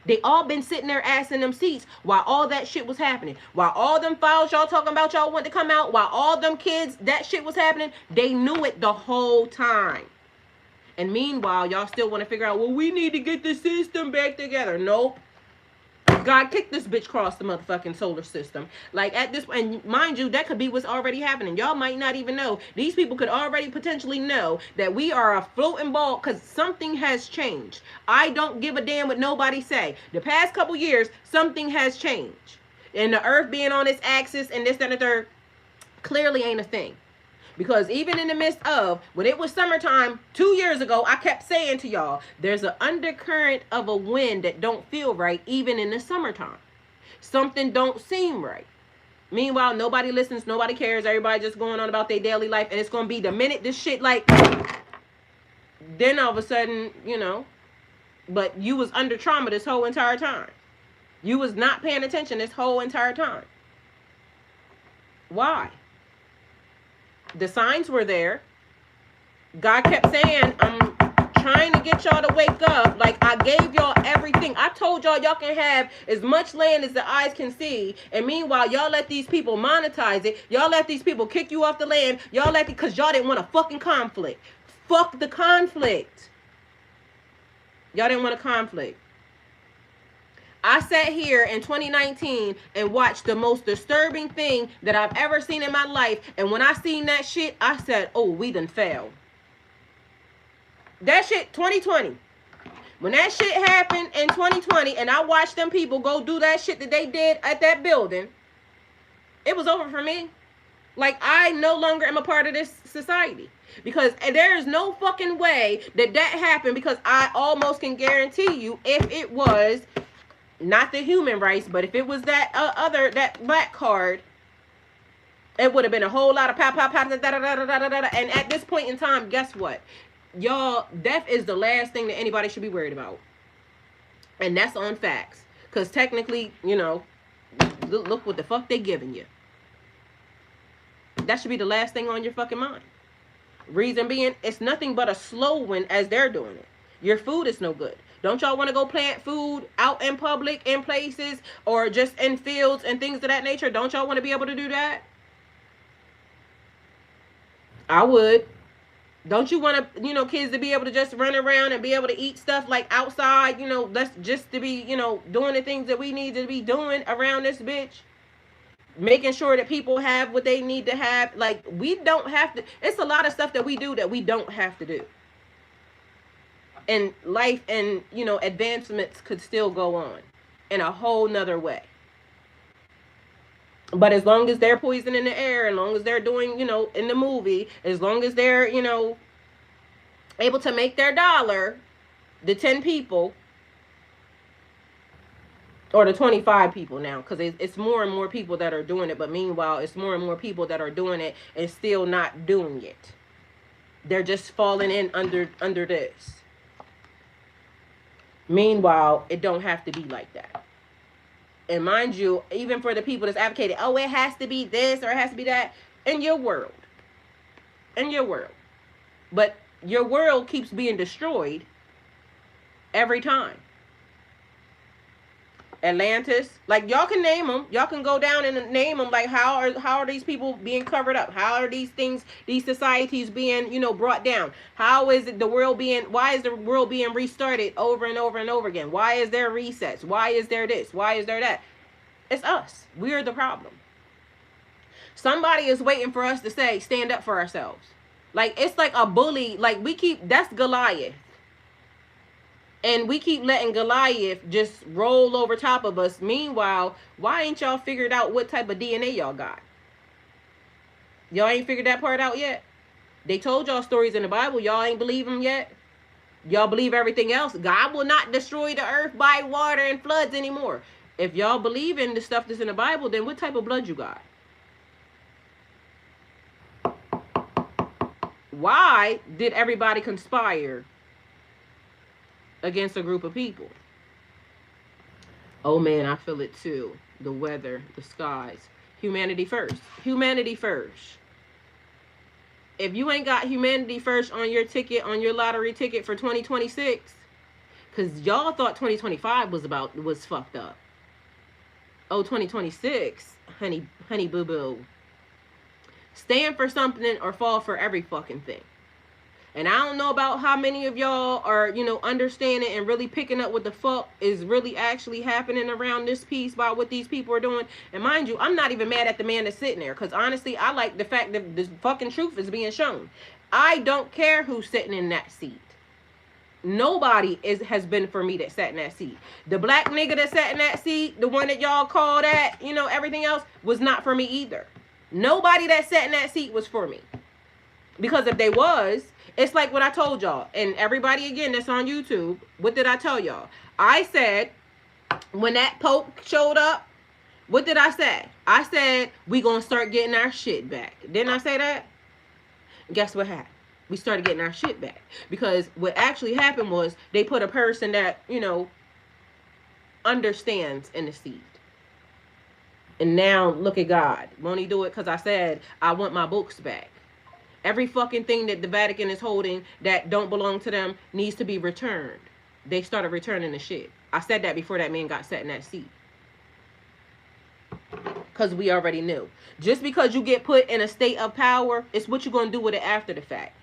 They all been sitting their ass in them seats while all that shit was happening. While all them files y'all talking about y'all want to come out, while all them kids, that shit was happening, they knew it the whole time. And meanwhile, y'all still want to figure out, well, we need to get the system back together. Nope. God kicked this bitch across the motherfucking solar system. Like, at this point, and mind you, that could be what's already happening. Y'all might not even know. These people could already potentially know that we are a floating ball because something has changed. I don't give a damn what nobody say. The past couple years, something has changed. And the earth being on its axis and this, that, and the third, clearly ain't a thing. Because even in the midst of, when it was summertime 2 years ago, I kept saying to y'all, there's an undercurrent of a wind that don't feel right even in the summertime. Something don't seem right. Meanwhile, nobody listens, nobody cares, everybody just going on about their daily life, and it's going to be the minute this shit, like, then all of a sudden, you know, but you was under trauma this whole entire time. You was not paying attention this whole entire time. Why? The signs were there. God kept saying, I'm trying to get y'all to wake up. Like, I gave y'all everything. I told y'all can have as much land as the eyes can see. And meanwhile, y'all let these people monetize it. Y'all let these people kick you off the land. Y'all let it because y'all didn't want a fucking conflict. Fuck the conflict. Y'all didn't want a conflict. I sat here in 2019 and watched the most disturbing thing that I've ever seen in my life. And when I seen that shit, I said, oh, we done failed. That shit, 2020. When that shit happened in 2020 and I watched them people go do that shit that they did at that building, it was over for me. Like, I no longer am a part of this society. Because there is no fucking way that happened, because I almost can guarantee you, if it was not the human race, but if it was that that black card, it would have been a whole lot of pow, pow, pow, da, da, da, da, da, da, da. And at this point in time, guess what? Y'all, death is the last thing that anybody should be worried about. And that's on facts. Because technically, you know, look what the fuck they giving you. That should be the last thing on your fucking mind. Reason being, it's nothing but a slow win as they're doing it. Your food is no good. Don't y'all want to go plant food out in public, in places, or just in fields and things of that nature? Don't y'all want to be able to do that? I would. Don't you want to, you know, kids to be able to just run around and be able to eat stuff like outside, you know, that's just to be, you know, doing the things that we need to be doing around this bitch? Making sure that people have what they need to have. Like, we don't have to. It's a lot of stuff that we do that we don't have to do. And life and, you know, advancements could still go on in a whole nother way. But as long as they're poisoning the air, as long as they're doing, you know, in the movie, as long as they're, you know, able to make their dollar, the 10 people, or the 25 people now, because it's more and more people that are doing it, but meanwhile it's more and more people that are doing it and still not doing it. They're just falling in under this. Meanwhile, it don't have to be like that. And mind you, even for the people that's advocating, oh, it has to be this or it has to be that, in your world. In your world. But your world keeps being destroyed every time. Atlantis, like y'all can name them. Y'all can go down and name them. Like how are these people being covered up? How are these things, these societies being, brought down? How is it the world being? Why is the world being restarted over and over and over again? Why is there resets? Why is there this? Why is there that? It's us. We're the problem. Somebody is waiting for us to say, stand up for ourselves. Like it's like a bully. Like that's Goliath. And we keep letting Goliath just roll over top of us. Meanwhile, why ain't y'all figured out what type of DNA y'all got? Y'all ain't figured that part out yet? They told y'all stories in the Bible. Y'all ain't believe them yet? Y'all believe everything else? God will not destroy the earth by water and floods anymore. If y'all believe in the stuff that's in the Bible, then what type of blood you got? Why did everybody conspire against a group of people? Oh man, I feel it too. The weather, the skies. Humanity first. Humanity first. If you ain't got humanity first on your ticket, on your lottery ticket for 2026, because y'all thought 2025 was fucked up. Oh, 2026, honey boo boo. Stand for something or fall for every fucking thing. And I don't know about how many of y'all are, understanding and really picking up what the fuck is really actually happening around this piece about what these people are doing. And mind you, I'm not even mad at the man that's sitting there. Because honestly, I like the fact that the fucking truth is being shown. I don't care who's sitting in that seat. Nobody has been for me that sat in that seat. The black nigga that sat in that seat, the one that y'all call that, everything else, was not for me either. Nobody that sat in that seat was for me. Because if they was, it's like what I told y'all. And everybody, again, that's on YouTube, what did I tell y'all? I said, when that Pope showed up, what did I say? I said, we gonna start getting our shit back. Didn't I say that? Guess what happened? We started getting our shit back. Because what actually happened was they put a person that, understands in the seat. And now, look at God. Won't he do it? Because I said, I want my books back. Every fucking thing that the Vatican is holding that don't belong to them needs to be returned. They started returning the shit. I said that before that man got sat in that seat. Because we already knew. Just because you get put in a state of power, it's what you're going to do with it after the fact.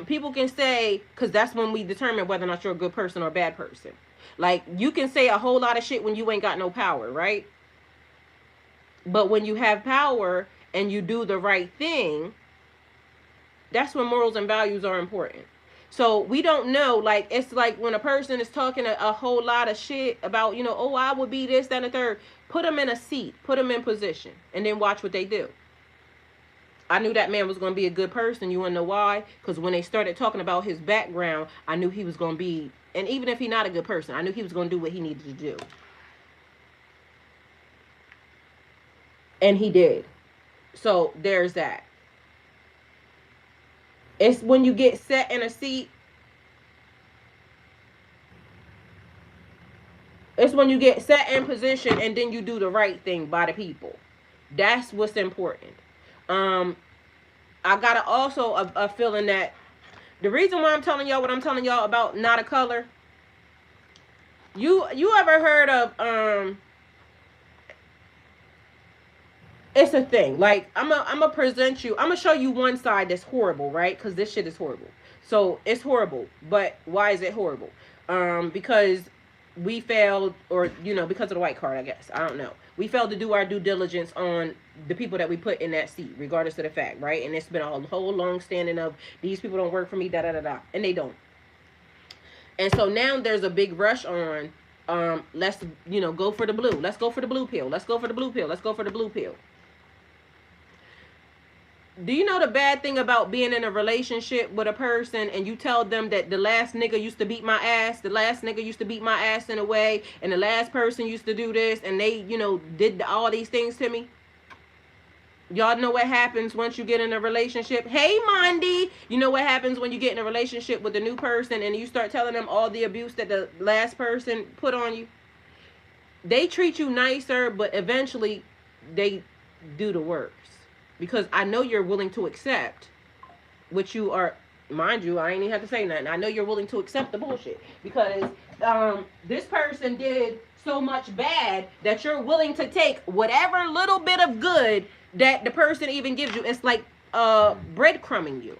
People can say, because that's when we determine whether or not you're a good person or a bad person. Like, you can say a whole lot of shit when you ain't got no power, right? But when you have power and you do the right thing, that's when morals and values are important. So we don't know, like, it's like when a person is talking a whole lot of shit about, oh, I would be this, that, and the third. Put them in a seat, put them in position, and then watch what they do. I knew that man was going to be a good person. You want to know why? Because when they started talking about his background, I knew he was going to be, and even if he's not a good person, I knew he was going to do what he needed to do. And he did. So there's that. It's when you get set in a seat. It's when you get set in position and then you do the right thing by the people. That's what's important. I got also a feeling that the reason why I'm telling y'all what I'm telling y'all about Not a Color. You ever heard of it's a thing. Like, I'm gonna present you. I'm gonna show you one side that's horrible, right? Because this shit is horrible. So it's horrible, but why is it horrible? Because we failed, or because of the white card, I guess. I don't know. We failed to do our due diligence on the people that we put in that seat, regardless of the fact, right? And it's been a whole long standing of these people don't work for me, da da da da, and they don't. And so now there's a big rush on. Let's go for the blue. Let's go for the blue pill. Let's go for the blue pill. Let's go for the blue pill. Do you know the bad thing about being in a relationship with a person and you tell them that the last nigga used to beat my ass, the last nigga used to beat my ass in a way, and the last person used to do this, and they, did all these things to me? Y'all know what happens once you get in a relationship? Hey, Monday. You know what happens when you get in a relationship with a new person and you start telling them all the abuse that the last person put on you? They treat you nicer, but eventually they do the worst. Because I know you're willing to accept what you are. Mind you, I ain't even have to say nothing. I know you're willing to accept the bullshit. Because this person did so much bad that you're willing to take whatever little bit of good that the person even gives you. It's like breadcrumbing you.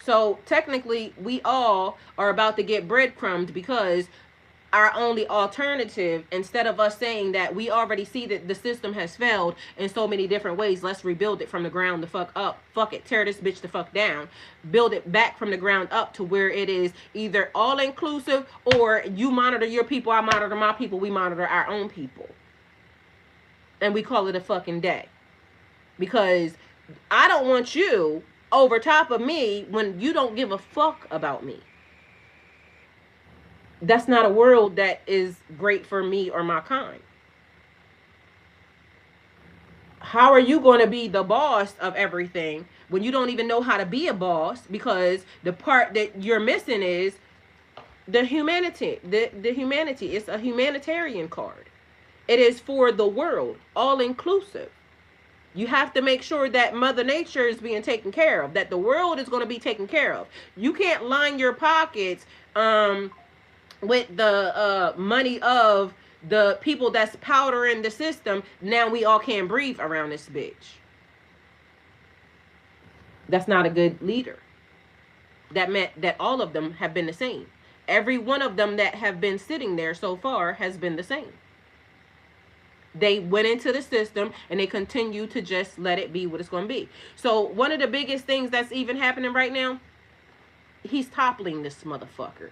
So technically, we all are about to get breadcrumbed because our only alternative, instead of us saying that we already see that the system has failed in so many different ways, let's rebuild it from the ground the fuck up. Fuck it, tear this bitch the fuck down. Build it back from the ground up to where it is either all inclusive, or you monitor your people, I monitor my people, we monitor our own people. And we call it a fucking day. Because I don't want you over top of me when you don't give a fuck about me. That's not a world that is great for me or my kind. How are you going to be the boss of everything when you don't even know how to be a boss? Because the part that you're missing is the humanity. The humanity. It's a humanitarian card. It is for the world, all inclusive. You have to make sure that Mother Nature is being taken care of, that the world is going to be taken care of. You can't line your pockets with the money of the people that's powdering the system. Now we all can't breathe around this bitch. That's not a good leader. That meant that all of them have been the same. Every one of them that have been sitting there so far has been the same. They went into the system and they continue to just let it be what it's going to be. So one of the biggest things that's even happening right now, he's toppling this motherfucker.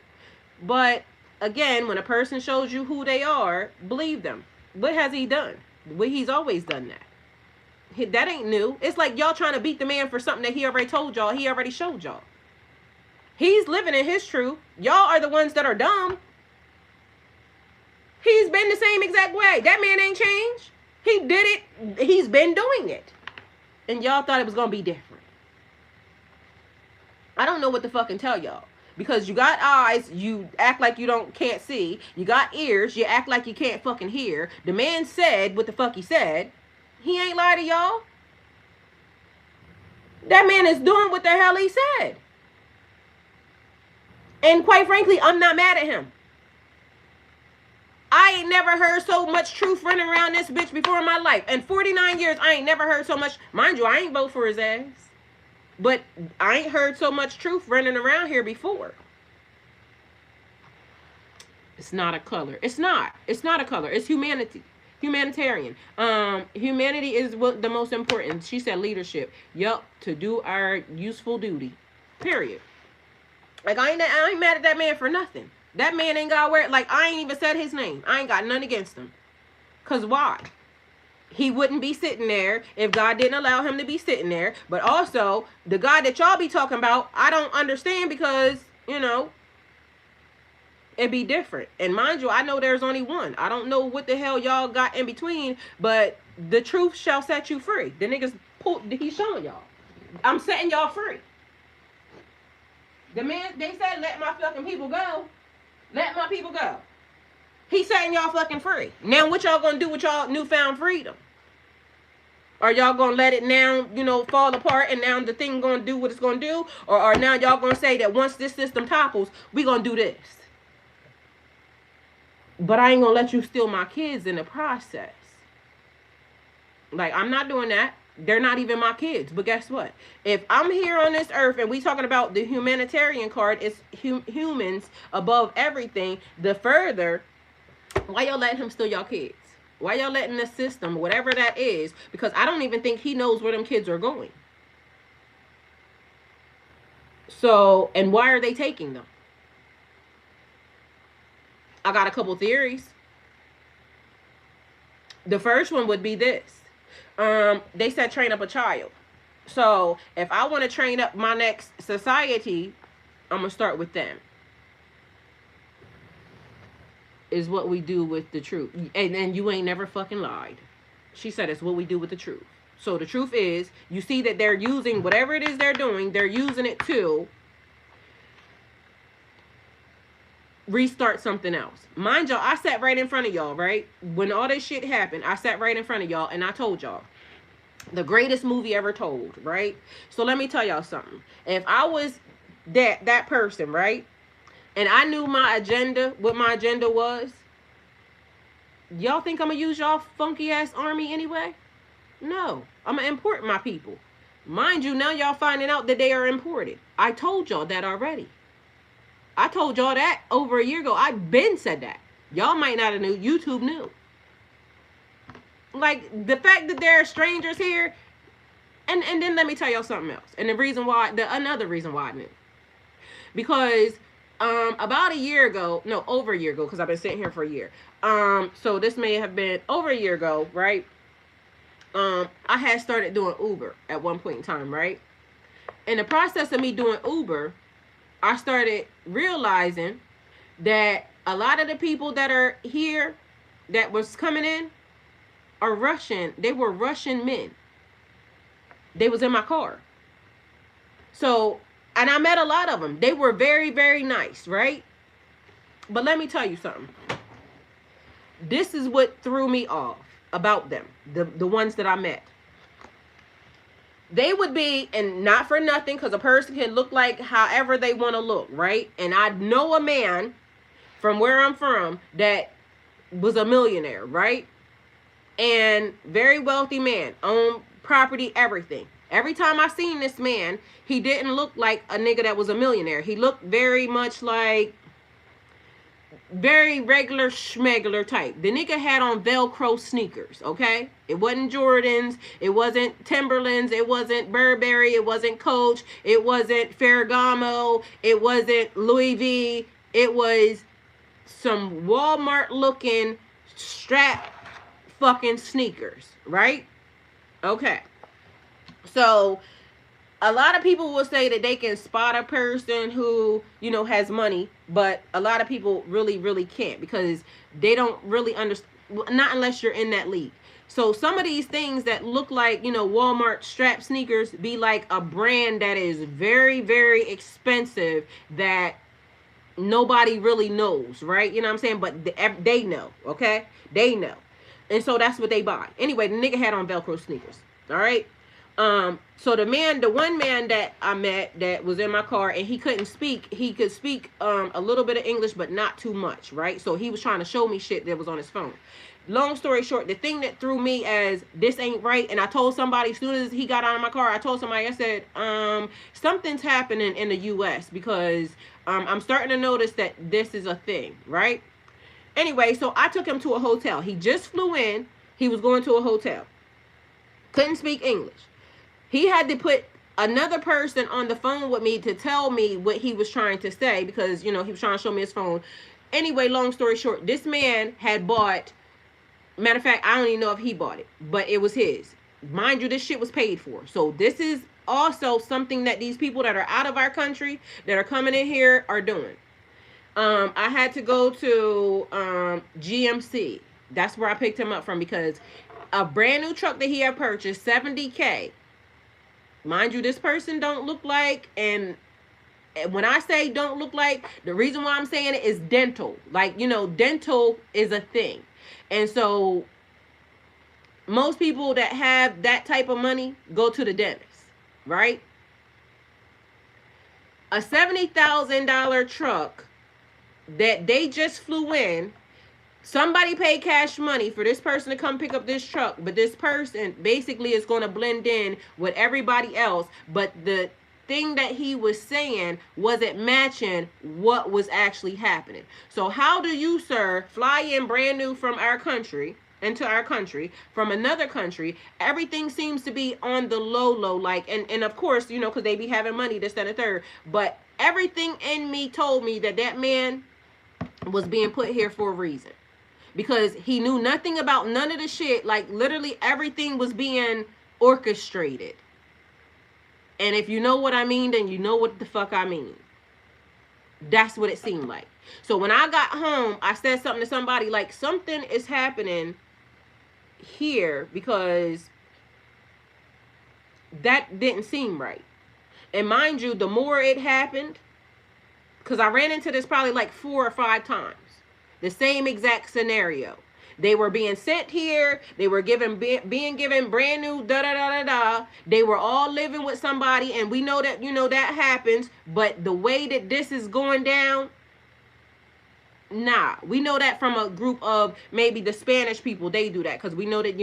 But again, when a person shows you who they are, believe them. What has he done? Well, he's always done that. That ain't new. It's like y'all trying to beat the man for something that he already told y'all. He already showed y'all. He's living in his truth. Y'all are the ones that are dumb. He's been the same exact way. That man ain't changed. He did it. He's been doing it. And y'all thought it was going to be different. I don't know what to fucking tell y'all. Because you got eyes, you act like you can't see. You got ears, you act like you can't fucking hear. The man said what the fuck he said. He ain't lied to y'all. That man is doing what the hell he said. And quite frankly, I'm not mad at him. I ain't never heard so much truth running around this bitch before in my life. In 49 years, I ain't never heard so much. Mind you, I ain't vote for his ass. But I ain't heard so much truth running around here before. It's not a color. It's not. It's not a color. It's humanity. Humanitarian. Humanity is what the most important. She said leadership. Yup. To do our useful duty. Period. Like, I ain't mad at that man for nothing. That man ain't got where, like, I ain't even said his name. I ain't got none against him. Because why? He wouldn't be sitting there if God didn't allow him to be sitting there. But also, the God that y'all be talking about, I don't understand because, it'd be different. And mind you, I know there's only one. I don't know what the hell y'all got in between, but the truth shall set you free. The niggas, he's showing y'all. I'm setting y'all free. The man, they said, let my fucking people go. Let my people go. He's setting y'all fucking free. Now what y'all gonna do with y'all newfound freedom? Are y'all gonna let it now, fall apart and now the thing gonna do what it's gonna do? Or are now y'all gonna say that once this system topples, we gonna do this? But I ain't gonna let you steal my kids in the process. Like, I'm not doing that. They're not even my kids. But guess what? If I'm here on this earth and we talking about the humanitarian card, it's humans above everything. The further, why y'all letting him steal y'all kids? Why y'all letting the system, whatever that is, because I don't even think he knows where them kids are going. So, and why are they taking them? I got a couple theories. The first one would be this. They said train up a child. So if I want to train up my next society, I'm gonna start with them. Is what we do with the truth, and you ain't never fucking lied. She said it's what we do with the truth. So the truth is, you see that they're using whatever it is they're doing. They're using it to restart something else. Mind y'all, I sat right in front of y'all, right? When all this shit happened, I sat right in front of y'all and I told y'all the greatest movie ever told, right? So let me tell y'all something. If I was that person, right? And I knew my agenda, what my agenda was, y'all think I'm gonna use y'all funky ass army anyway? No. I'm gonna import my people. Mind you, now y'all finding out that they are imported. I told y'all that already. I told y'all that over a year ago. I been said that. Y'all might not have knew. YouTube knew. Like, the fact that there are strangers here, and then let me tell y'all something else. And the reason why, another reason why I knew. Because about a year ago, no, over a year ago, because I've been sitting here for a year. So this may have been over a year ago, right? I had started doing Uber at one point in time, right? In the process of me doing Uber, I started realizing that a lot of the people that are here that was coming in are Russian. They were Russian men. They was in my car. So, and I met a lot of them. They were very, very nice, right? But let me tell you something. This is what threw me off about them, the ones that I met. They would be, and not for nothing, because a person can look like however they want to look, right? And I know a man from where I'm from that was a millionaire, right? And very wealthy man, owned property, everything. Every time I seen this man, he didn't look like a nigga that was a millionaire. He looked very much like very regular schmegular type. The nigga had on Velcro sneakers, okay? It wasn't Jordans, it wasn't Timberlands, it wasn't Burberry, it wasn't Coach, it wasn't Ferragamo, it wasn't Louis V. It was some Walmart looking strap fucking sneakers, right? Okay. So a lot of people will say that they can spot a person who, you know, has money, but a lot of people really, really can't because they don't really understand, not unless you're in that league. So some of these things that look like, you know, Walmart strap sneakers be like a brand that is very, very expensive that nobody really knows, right? You know what I'm saying? But they know, okay? They know. And so that's what they buy. Anyway, the nigga had on Velcro sneakers, all right? So the one man that I met that was in my car and he couldn't speak, he could speak a little bit of English, but not too much, right? So he was trying to show me shit that was on his phone. Long story short, the thing that threw me as this ain't right, and I told somebody as soon as he got out of my car, I told somebody, I said, something's happening in the US because I'm starting to notice that this is a thing, right? Anyway, so I took him to a hotel. He just flew in. He was going to a hotel. Couldn't speak English. He had to put another person on the phone with me to tell me what he was trying to say because, you know, he was trying to show me his phone. Anyway, long story short, this man had bought, matter of fact, I don't even know if he bought it, but it was his. Mind you, this shit was paid for. So this is also something that these people that are out of our country that are coming in here are doing. I had to go to GMC. That's where I picked him up from because a brand new truck that he had purchased, $70K. Mind you, this person don't look like, and when I say don't look like, the reason why I'm saying it is dental. Like, you know, dental is a thing. And so most people that have that type of money go to the dentist, right? A $70,000 truck that they just flew in, somebody paid cash money for this person to come pick up this truck, but this person basically is going to blend in with everybody else, but the thing that he was saying wasn't matching what was actually happening. So how do you, sir, fly in brand new from our country, into our country, from another country? Everything seems to be on the low, like, and of course, you know, because they be having money, this, that, and the third, but everything in me told me that that man was being put here for a reason. because he knew nothing about none of the shit. Like, literally everything was being orchestrated. And if you know what I mean, then you know what the fuck I mean. That's what it seemed like. So when I got home, I said something to somebody like, something is happening here, because that didn't seem right. And mind you, the more it happened, because I ran into this probably like 4 or 5 times, the same exact scenario. They were being sent here. They were being given brand new da da da da da. They were all living with somebody, and we know that, that happens. But the way that this is going down, nah, we know that from a group of maybe the Spanish people. They do that because we know that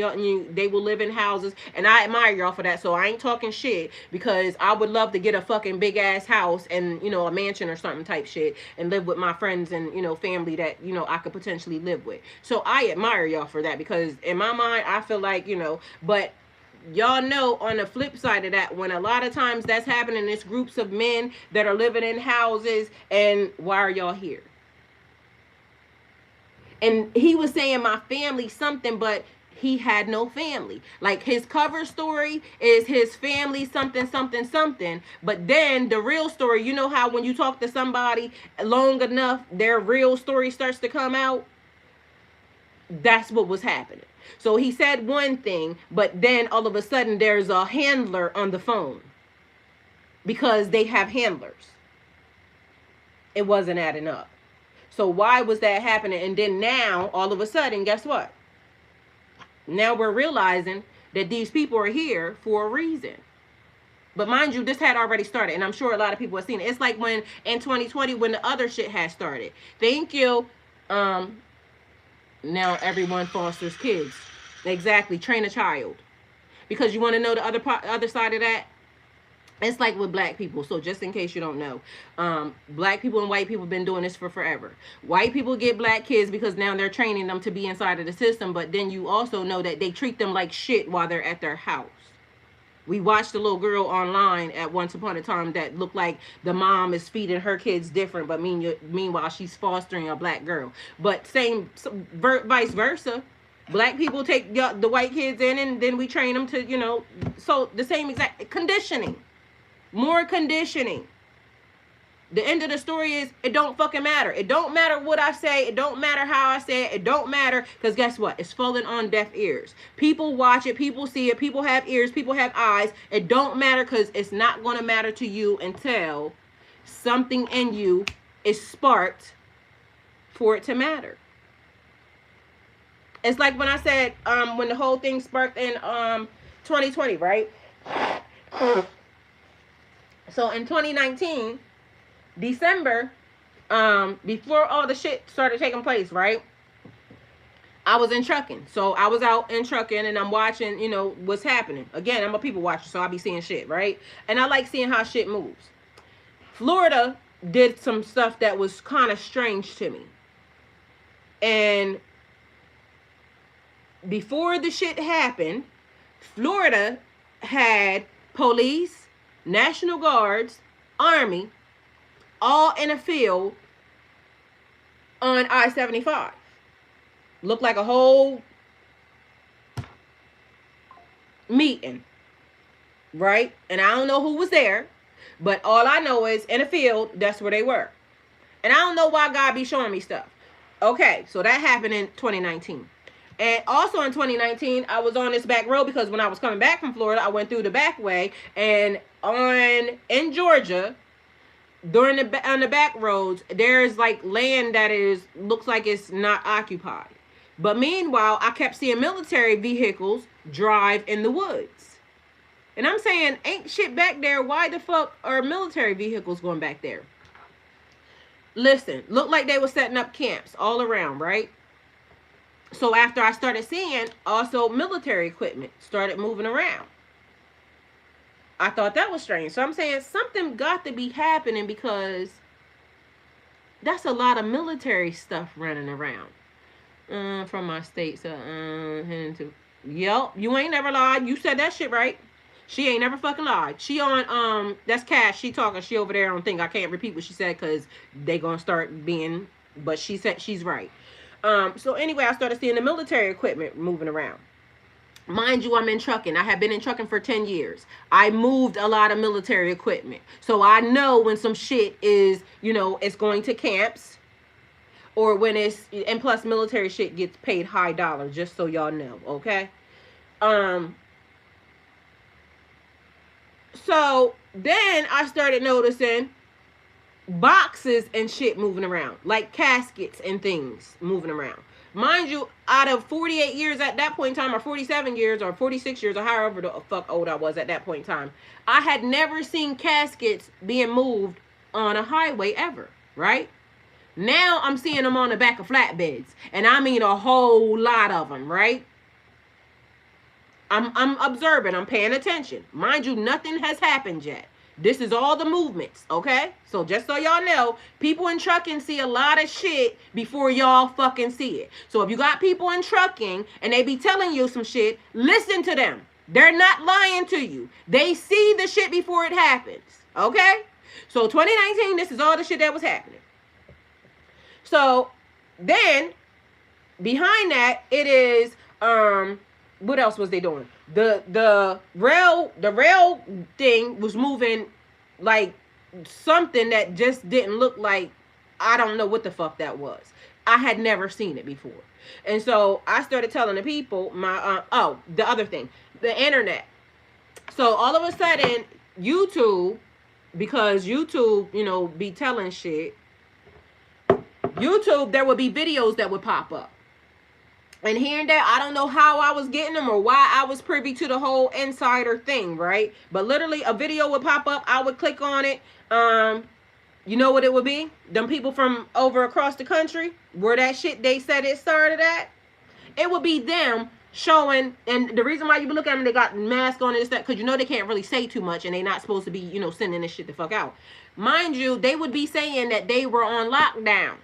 they will live in houses, and I admire y'all for that. So I ain't talking shit, because I would love to get a fucking big ass house and a mansion or something type shit, and live with my friends and family that I could potentially live with. So I admire y'all for that, because in my mind I feel like but y'all know, on the flip side of that, when a lot of times that's happening, it's groups of men that are living in houses, and why are y'all here? And he was saying my family something, but he had no family. Like, his cover story is his family something something something, but then the real story, you know how when you talk to somebody long enough, their real story starts to come out? That's what was happening. So he said one thing, but then all of a sudden there's a handler on the phone, because they have handlers. It wasn't adding up. So why was that happening? And then now, all of a sudden, guess what? Now we're realizing that these people are here for a reason. But mind you, this had already started, and I'm sure a lot of people have seen it. It's like when in 2020, when the other shit had started. Thank you. Now everyone fosters kids. Exactly. Train a child. Because you want to know the other side of that? It's like with black people. So just in case you don't know, black people and white people have been doing this for forever. White people get black kids because now they're training them to be inside of the system. But then you also know that they treat them like shit while they're at their house. We watched a little girl online at once upon a time that looked like the mom is feeding her kids different, but meanwhile she's fostering a black girl. But vice versa. Black people take the white kids in, and then we train them to, so the same exact conditioning. More conditioning. The end of the story is, it don't fucking matter. It don't matter what I say. It don't matter how I say it. It don't matter, because guess what? It's falling on deaf ears. People watch it. People see it. People have ears. People have eyes. It don't matter, because it's not going to matter to you until something in you is sparked for it to matter. It's like when I said, when the whole thing sparked in 2020, right? So in 2019, December, before all the shit started taking place, right? I was in trucking. So I was out in trucking, and I'm watching, what's happening. Again, I'm a people watcher, so I be seeing shit, right? And I like seeing how shit moves. Florida did some stuff that was kind of strange to me. And before the shit happened, Florida had police, National Guards, Army, all in a field on I-75. Looked like a whole meeting, right? And I don't know who was there, but all I know is in a field, that's where they were. And I don't know why God be showing me stuff. Okay, so that happened in 2019. And also in 2019, I was on this back road, because when I was coming back from Florida, I went through the back way, and in Georgia, on the back roads, there's like land that looks like it's not occupied. But meanwhile, I kept seeing military vehicles drive in the woods. And I'm saying, ain't shit back there. Why the fuck are military vehicles going back there? Listen, looked like they were setting up camps all around, right? So after I started seeing, also military equipment started moving around. I thought that was strange. So I'm saying something got to be happening, because that's a lot of military stuff running around. From my state, so yep, you ain't never lied. You said that shit right. She ain't never fucking lied. She on that's Cash. She talking. She over there on thing. I can't repeat what she said, because they gonna start being. But she said she's right. So anyway, I started seeing the military equipment moving around. Mind you, I'm in trucking. I have been in trucking for 10 years. I moved a lot of military equipment. So I know when some shit is, it's going to camps, or when and plus military shit gets paid high dollar, just so y'all know, okay? Um, so then I started noticing boxes and shit moving around, like caskets and things moving around. Mind you, out of 48 years at that point in time, or 47 years, or 46 years, or however the fuck old I was at that point in time, I had never seen caskets being moved on a highway ever, right? Now I'm seeing them on the back of flatbeds, and I mean a whole lot of them, right? I'm observing, I'm paying attention. Mind you, nothing has happened yet. This is all the movements, okay? So just so y'all know, people in trucking see a lot of shit before y'all fucking see it. So if you got people in trucking and they be telling you some shit, listen to them. They're not lying to you. They see the shit before it happens, okay? So 2019, this is all the shit that was happening. So then behind that, it is what else was they doing? The rail thing was moving like something that just didn't look like, I don't know what the fuck that was. I had never seen it before. And so I started telling the people the other thing, the internet. So all of a sudden YouTube, because YouTube, be telling shit, YouTube, there would be videos that would pop up. And here and there, I don't know how I was getting them or why I was privy to the whole insider thing, right? But literally, a video would pop up. I would click on it. You know what it would be? Them people from over across the country, where that shit they said it started at. It would be them showing, and the reason why you look at them, they got masks on and stuff, because they can't really say too much, and they're not supposed to be, sending this shit the fuck out. Mind you, they would be saying that they were on lockdown.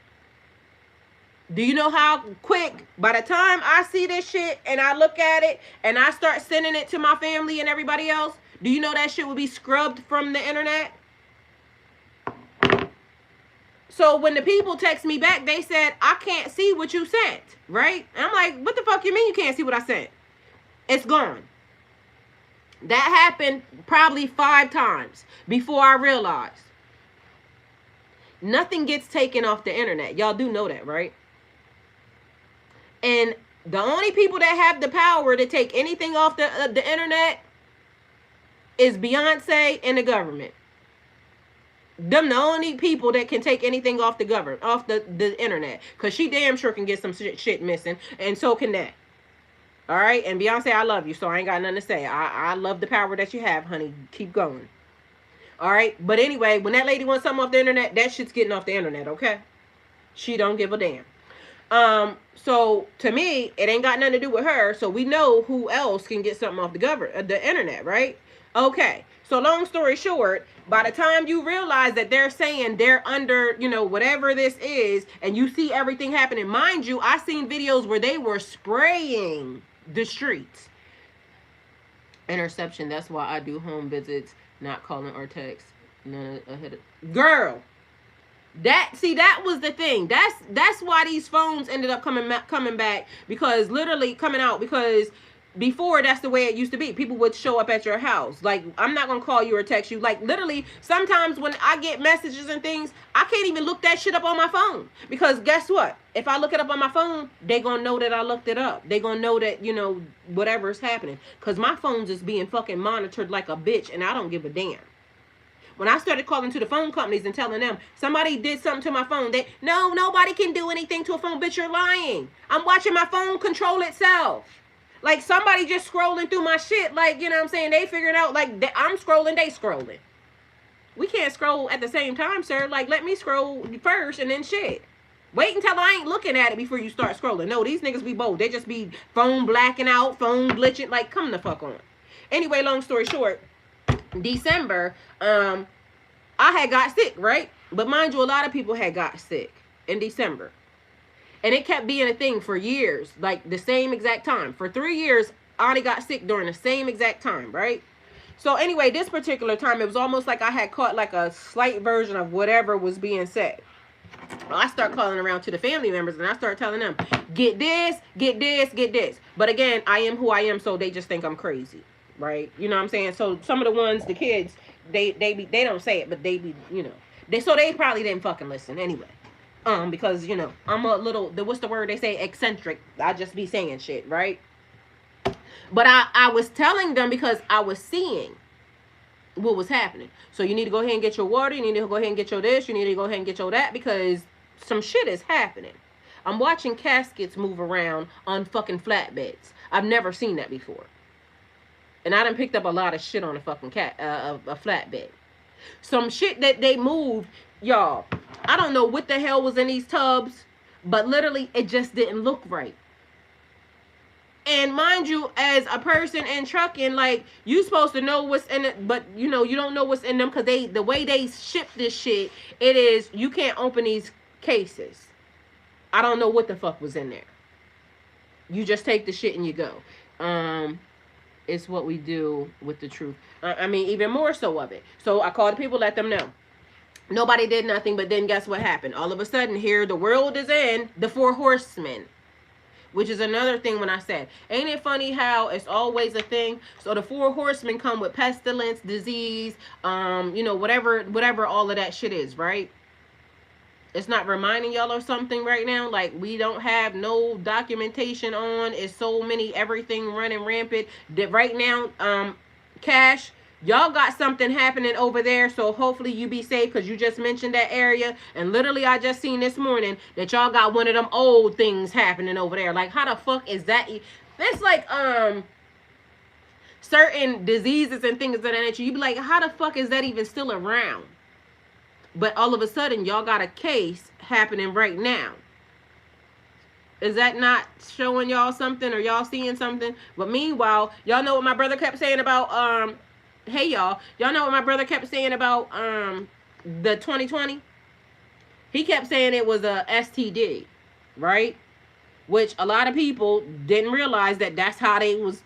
Do you know how quick, by the time I see this shit and I look at it and I start sending it to my family and everybody else, do you know that shit will be scrubbed from the internet? So when the people text me back, they said, I can't see what you sent, right? And I'm like, what the fuck you mean you can't see what I sent? It's gone. That happened probably 5 times before I realized. Nothing gets taken off the internet. Y'all do know that, right? And the only people that have the power to take anything off the internet is Beyonce and the government. Them the only people that can take anything off the internet. Because she damn sure can get some shit missing. And so can that. All right? And Beyonce, I love you. So I ain't got nothing to say. I love the power that you have, honey. Keep going. All right? But anyway, when that lady wants something off the internet, that shit's getting off the internet, okay? She don't give a damn. So to me, it ain't got nothing to do with her. So we know who else can get something off the internet, right? Okay. So long story short, by the time you realize that they're saying they're under, whatever this is, and you see everything happening, mind you, I seen videos where they were spraying the streets. Interception. That's why I do home visits, not calling or text. None ahead of girl. That was the thing. That's why these phones ended up coming back, because literally coming out, because before, that's the way it used to be. People would show up at your house. Like, I'm not gonna call you or text you. Like, literally, sometimes when I get messages and things, I can't even look that shit up on my phone, because guess what? If I look it up on my phone, they gonna know that I looked it up. They gonna know that, whatever is happening, because my phone's is being fucking monitored like a bitch, and I don't give a damn. When I started calling to the phone companies and telling them somebody did something to my phone, nobody can do anything to a phone. Bitch, you're lying. I'm watching my phone control itself. Like, somebody just scrolling through my shit. Like, you know what I'm saying? They figuring out, like, I'm scrolling, they scrolling. We can't scroll at the same time, sir. Like, let me scroll first and then shit. Wait until I ain't looking at it before you start scrolling. No, these niggas be bold. They just be phone blacking out, phone glitching. Like, come the fuck on. Anyway, long story short, December, I had got sick, right? But mind you, a lot of people had got sick in December. And it kept being a thing for years, like the same exact time. For 3 years, I already got sick during the same exact time, right? So anyway, this particular time, it was almost like I had caught like a slight version of whatever was being said. I start calling around to the family members and I start telling them, get this, get this, get this. But again, I am who I am, so they just think I'm crazy, right? You know what I'm saying? So some of the ones, the kids, they don't say it, but they be, they probably didn't fucking listen anyway. Because I'm a little, what's the word they say, eccentric. I just be saying shit, right? But I was telling them because I was seeing what was happening. So you need to go ahead and get your water. You need to go ahead and get your this. You need to go ahead and get your that, because some shit is happening. I'm watching caskets move around on fucking flatbeds. I've never seen that before. And I done picked up a lot of shit on a fucking a flatbed. Some shit that they moved, y'all. I don't know what the hell was in these tubs, but literally it just didn't look right. And mind you, as a person in trucking, like, you supposed to know what's in it, but you don't know what's in them, because the way they ship this shit, it is, you can't open these cases. I don't know what the fuck was in there. You just take the shit and you go. It's what we do with the truth. I mean, even more so of it. So I called the people, let them know. Nobody did nothing, but then guess what happened? All of a sudden, here the world is in the 4 horsemen. Which is another thing when I said, ain't it funny how it's always a thing? So the 4 horsemen come with pestilence, disease, whatever all of that shit is, right? It's not reminding y'all of something right now. Like, we don't have no documentation on. It's so many, everything running rampant. That right now, Cash, y'all got something happening over there, so hopefully you be safe, because you just mentioned that area. And literally, I just seen this morning that y'all got one of them old things happening over there. Like, how the fuck is that? It's like, certain diseases and things of that nature. You be like, how the fuck is that even still around? But all of a sudden, y'all got a case happening right now. Is that not showing y'all something, or y'all seeing something? But meanwhile, y'all know what my brother kept saying about, hey y'all know what my brother kept saying about the 2020? He kept saying it was a STD, right? Which a lot of people didn't realize that that's how they was,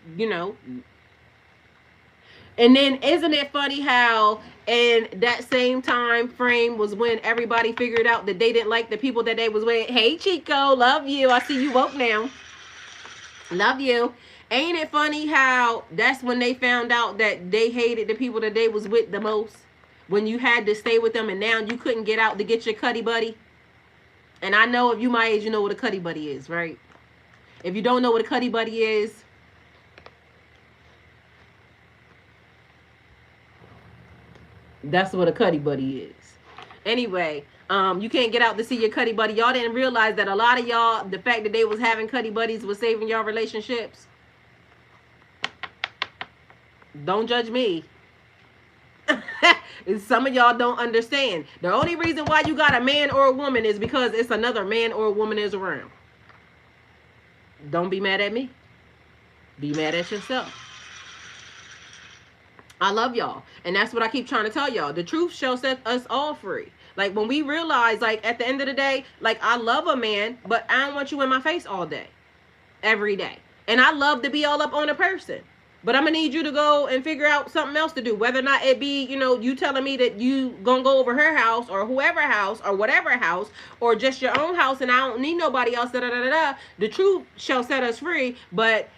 And then isn't it funny how in that same time frame was when everybody figured out that they didn't like the people that they was with. Hey Chico, love you. I see you woke now. Love you. Ain't it funny how that's when they found out that they hated the people that they was with the most? When you had to stay with them and now you couldn't get out to get your cuddy buddy? And I know if you my age, you know what a cuddy buddy is, right? If you don't know what a cuddy buddy is, that's what a cuddy buddy is. Anyway, you can't get out to see your cuddy buddy. Y'all didn't realize that a lot of y'all, the fact that they was having cuddy buddies was saving y'all relationships. Don't judge me. Some of y'all don't understand. The only reason why you got a man or a woman is because it's another man or a woman is around. Don't be mad at me. Be mad at yourself. I love y'all. And that's what I keep trying to tell y'all. The truth shall set us all free. Like, when we realize, like, at the end of the day, like, I love a man, but I don't want you in my face all day. Every day. And I love to be all up on a person. But I'm going to need you to go and figure out something else to do. Whether or not it be, you telling me that you going to go over her house or whoever house or whatever house or just your own house and I don't need nobody else. Da, da, da, da. The truth shall set us free. But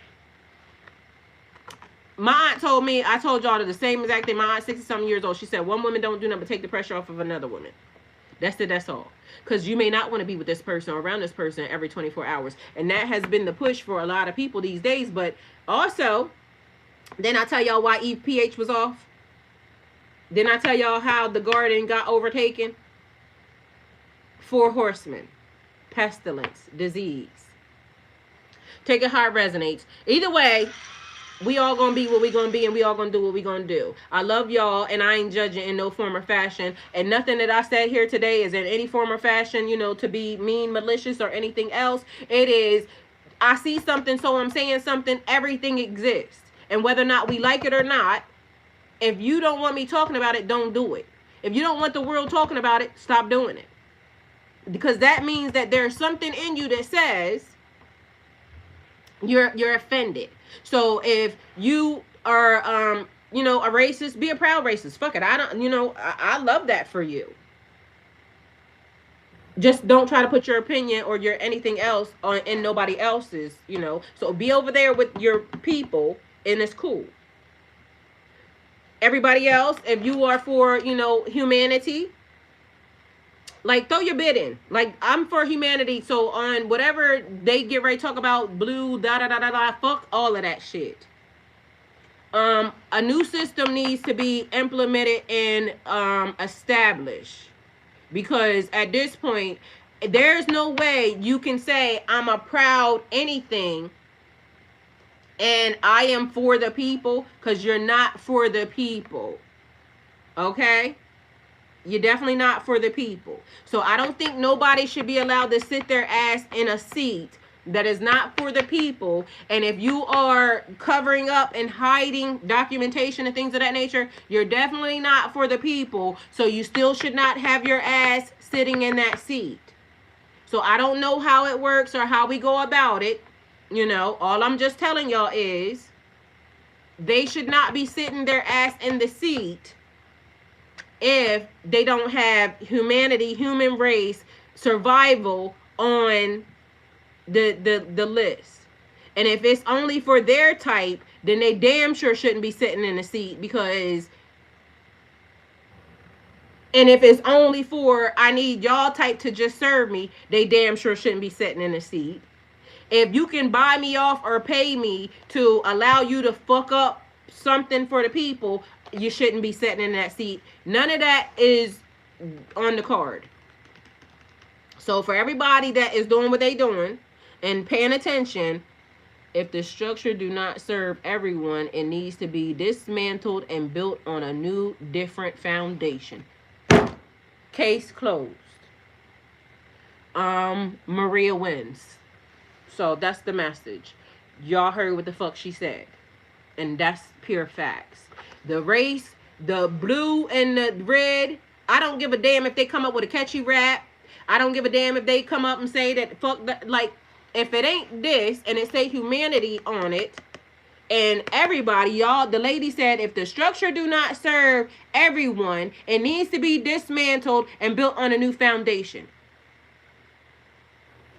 my aunt told me, I told y'all the same exact thing. My aunt, 60-something years old, she said, one woman don't do nothing but take the pressure off of another woman. That's it, that's all. Because you may not want to be with this person or around this person every 24 hours. And that has been the push for a lot of people these days. But also, then I tell y'all why Eve pH was off. Then I tell y'all how the garden got overtaken. 4 horsemen. Pestilence. Disease. Take it how it resonates. Either way, we all gonna be what we gonna be, and we all gonna do what we gonna do. I love y'all, and I ain't judging in no form or fashion. And nothing that I said here today is in any form or fashion, to be mean, malicious, or anything else. It is, I see something, so I'm saying something. Everything exists. And whether or not we like it or not, if you don't want me talking about it, don't do it. If you don't want the world talking about it, stop doing it. Because that means that there's something in you that says you're offended. So if you are, a racist, be a proud racist. Fuck it. I love that for you. Just don't try to put your opinion or your anything else on in nobody else's, So be over there with your people, and it's cool. Everybody else, if you are for, humanity, like, throw your bid in. Like, I'm for humanity. So on whatever they get ready to talk about, blue, da da da da da, fuck all of that shit. A new system needs to be implemented and established, because at this point, there's no way you can say I'm a proud anything and I am for the people, because you're not for the people. Okay? You're definitely not for the people. So I don't think nobody should be allowed to sit their ass in a seat that is not for the people. And if you are covering up and hiding documentation and things of that nature, you're definitely not for the people. So you still should not have your ass sitting in that seat. So I don't know how it works or how we go about it. All I'm just telling y'all is they should not be sitting their ass in the seat if they don't have humanity, human race, survival on the list. And if it's only for their type, then they damn sure shouldn't be sitting in the seat, because and if it's only for I need y'all type to just serve me, they damn sure shouldn't be sitting in the seat. If you can buy me off or pay me to allow you to fuck up something for the people, you shouldn't be sitting in that seat. None of that is on the card. So for everybody that is doing what they doing and paying attention, if the structure do not serve everyone, it needs to be dismantled and built on a new, different foundation. Case closed. Maria wins. So that's the message. Y'all heard what the fuck she said. And that's pure facts. The race, the blue and the red, I don't give a damn if they come up with a catchy rap. I don't give a damn if they come up and say that fuck that. Like, if it ain't this and it say humanity on it, and everybody, y'all, the lady said if the structure do not serve everyone, it needs to be dismantled and built on a new foundation.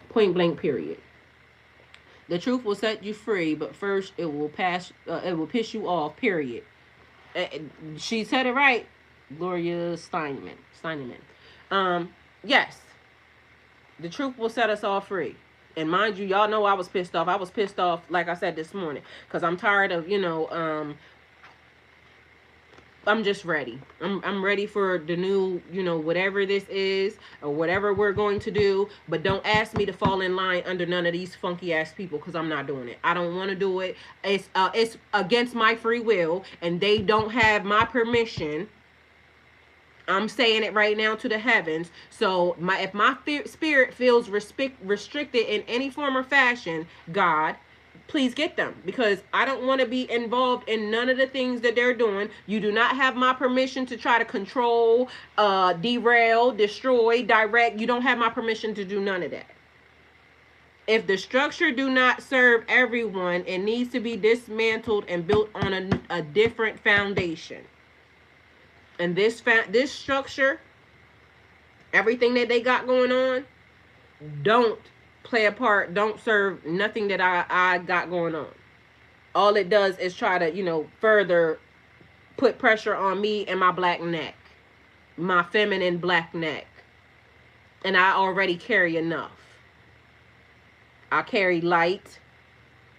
Point blank, period. The truth will set you free, but first it will piss you off, period. She said it right. Gloria Steineman. Yes. The truth will set us all free. And mind you, y'all know I was pissed off. I was pissed off, like I said this morning, because I'm tired of, I'm just ready. I'm ready for the new, whatever this is or whatever we're going to do. But don't ask me to fall in line under none of these funky ass people, because I'm not doing it. I don't want to do it. It's against my free will, and they don't have my permission. I'm saying it right now to the heavens. So if my spirit feels restricted in any form or fashion, God, please get them, because I don't want to be involved in none of the things that they're doing. You do not have my permission to try to control, derail, destroy, direct. You don't have my permission to do none of that. If the structure do not serve everyone, it needs to be dismantled and built on a different foundation. And this structure, everything that they got going on, don't play a part, don't serve nothing that I got going on. All it does is try to, further put pressure on me and my black neck, my feminine black neck. And I already carry enough. I carry light.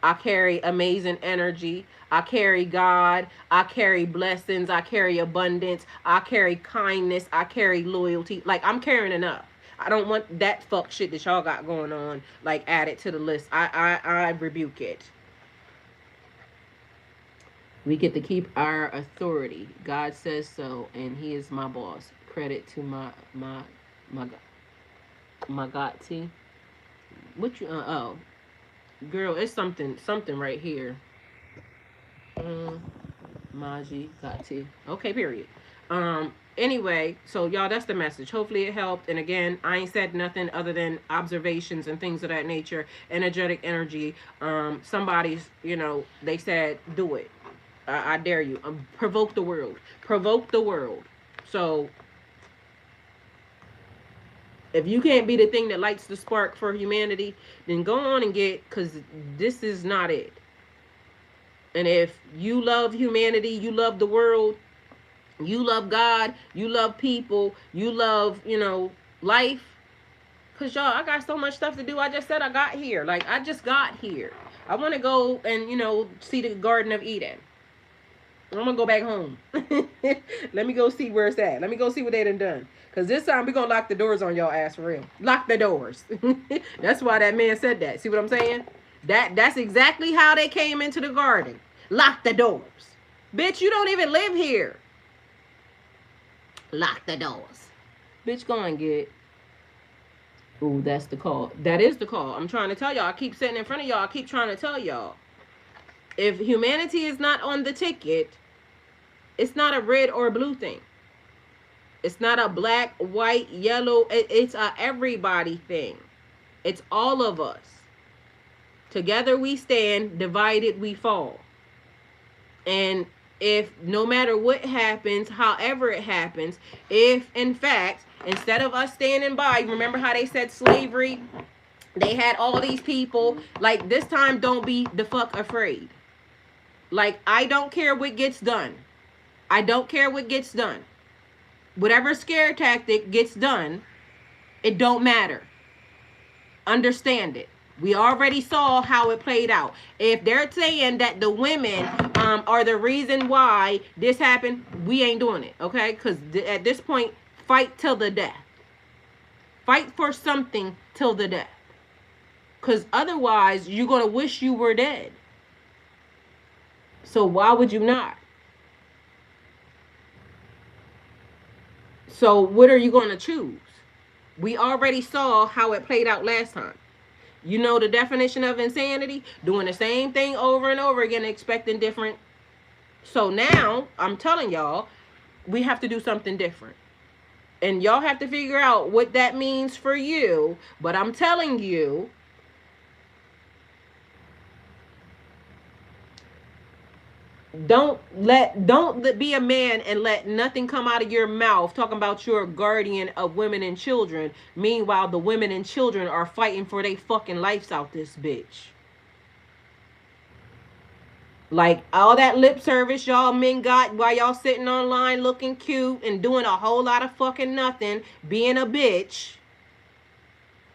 I carry amazing energy. I carry God. I carry blessings. I carry abundance. I carry kindness. I carry loyalty. Like, I'm carrying enough. I don't want that fuck shit that y'all got going on, like, added to the list. I rebuke it. We get to keep our authority. God says so, and He is my boss. Credit to my Gotti. What you? Oh, girl, it's something right here. Maji Gotti. Okay, period. Anyway, so y'all, that's the message. Hopefully it helped. And again, I ain't said nothing other than observations and things of that nature. Energetic energy. Somebody's, they said, do it. I dare you. Provoke the world. Provoke the world. So If you can't be the thing that lights the spark for humanity, then go on and get, because this is not it. And if you love humanity, you love the world, you love God, you love people, you love, life. Because, y'all, I got so much stuff to do. I just said I got here. Like, I just got here. I want to go and, see the Garden of Eden. I'm going to go back home. Let me go see where it's at. Let me go see what they done. Because this time we're going to lock the doors on y'all ass for real. Lock the doors. That's why that man said that. See what I'm saying? That's exactly how they came into the garden. Lock the doors. Bitch, you don't even live here. Lock the doors. Bitch, go and get. Ooh, that's the call. That is the call. I'm trying to tell y'all. I keep sitting in front of y'all. I keep trying to tell y'all. If humanity is not on the ticket, it's not a red or blue thing. It's not a black, white, yellow. It's a everybody thing. It's all of us. Together we stand, divided we fall. And if no matter what happens, however it happens, if in fact, instead of us standing by, remember how they said slavery, they had all these people, like this time, don't be the fuck afraid. Like, I don't care what gets done. I don't care what gets done. Whatever scare tactic gets done, it don't matter. Understand it. We already saw how it played out. If they're saying that the women are the reason why this happened, we ain't doing it, okay? Because at this point, fight till the death. Fight for something till the death. Because otherwise, you're going to wish you were dead. So why would you not? So what are you going to choose? We already saw how it played out last time. You know the definition of insanity? Doing the same thing over and over again, expecting different. So now, I'm telling y'all, we have to do something different. And y'all have to figure out what that means for you. But I'm telling you, don't be a man and let nothing come out of your mouth talking about you're a guardian of women and children. Meanwhile, the women and children are fighting for their fucking lives out this bitch. Like, all that lip service y'all men got while y'all sitting online looking cute and doing a whole lot of fucking nothing, being a bitch,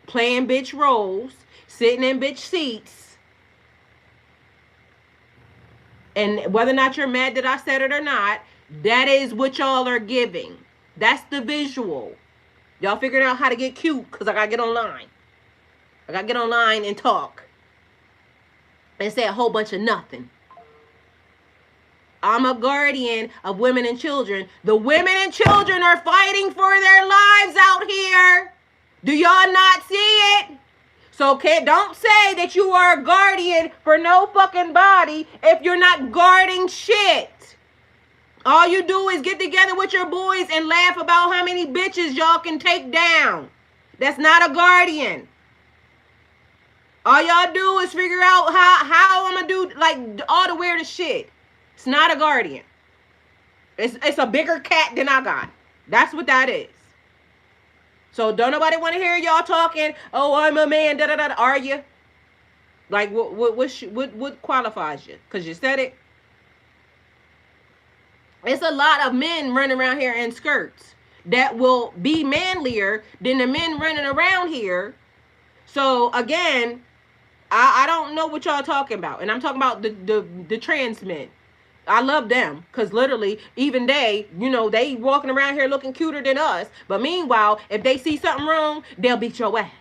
playing bitch roles, sitting in bitch seats. And whether or not you're mad that I said it or not, that is what y'all are giving. That's the visual. Y'all figuring out how to get cute because I got to get online. I got to get online and talk. And say a whole bunch of nothing. I'm a guardian of women and children. The women and children are fighting for their lives out here. Do y'all not see it? So don't say that you are a guardian for no fucking body if you're not guarding shit. All you do is get together with your boys and laugh about how many bitches y'all can take down. That's not a guardian. All y'all do is figure out how I'm gonna do like all the weirdest shit. It's not a guardian. It's a bigger cat than I got. That's what that is. So don't nobody want to hear y'all talking, oh, I'm a man, da-da-da. Are you? Like, what qualifies you? Because you said it. It's a lot of men running around here in skirts that will be manlier than the men running around here. So, again, I don't know what y'all talking about. And I'm talking about the trans men. I love them because literally even they walking around here looking cuter than us. But meanwhile, if they see something wrong, they'll beat your ass.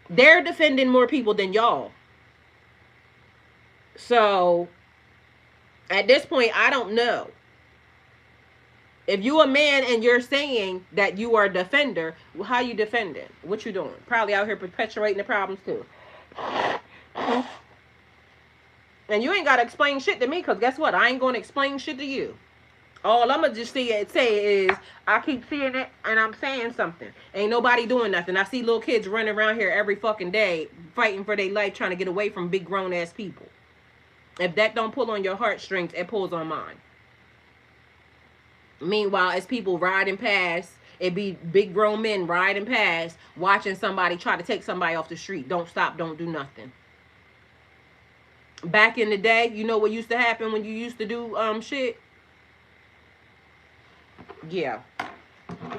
They're defending more people than y'all. So at this point, I don't know. If you a man and you're saying that you are a defender, well, how you defending? What you doing? Probably out here perpetuating the problems too. And you ain't got to explain shit to me because guess what? I ain't going to explain shit to you. All I'm going to just say is I keep seeing it and I'm saying something. Ain't nobody doing nothing. I see little kids running around here every fucking day fighting for their life trying to get away from big grown ass people. If that don't pull on your heartstrings, it pulls on mine. Meanwhile, as people riding past It be big grown men riding past, watching somebody try to take somebody off the street. Don't stop, don't do nothing. Back in the day, you know what used to happen when you used to do shit? Yeah.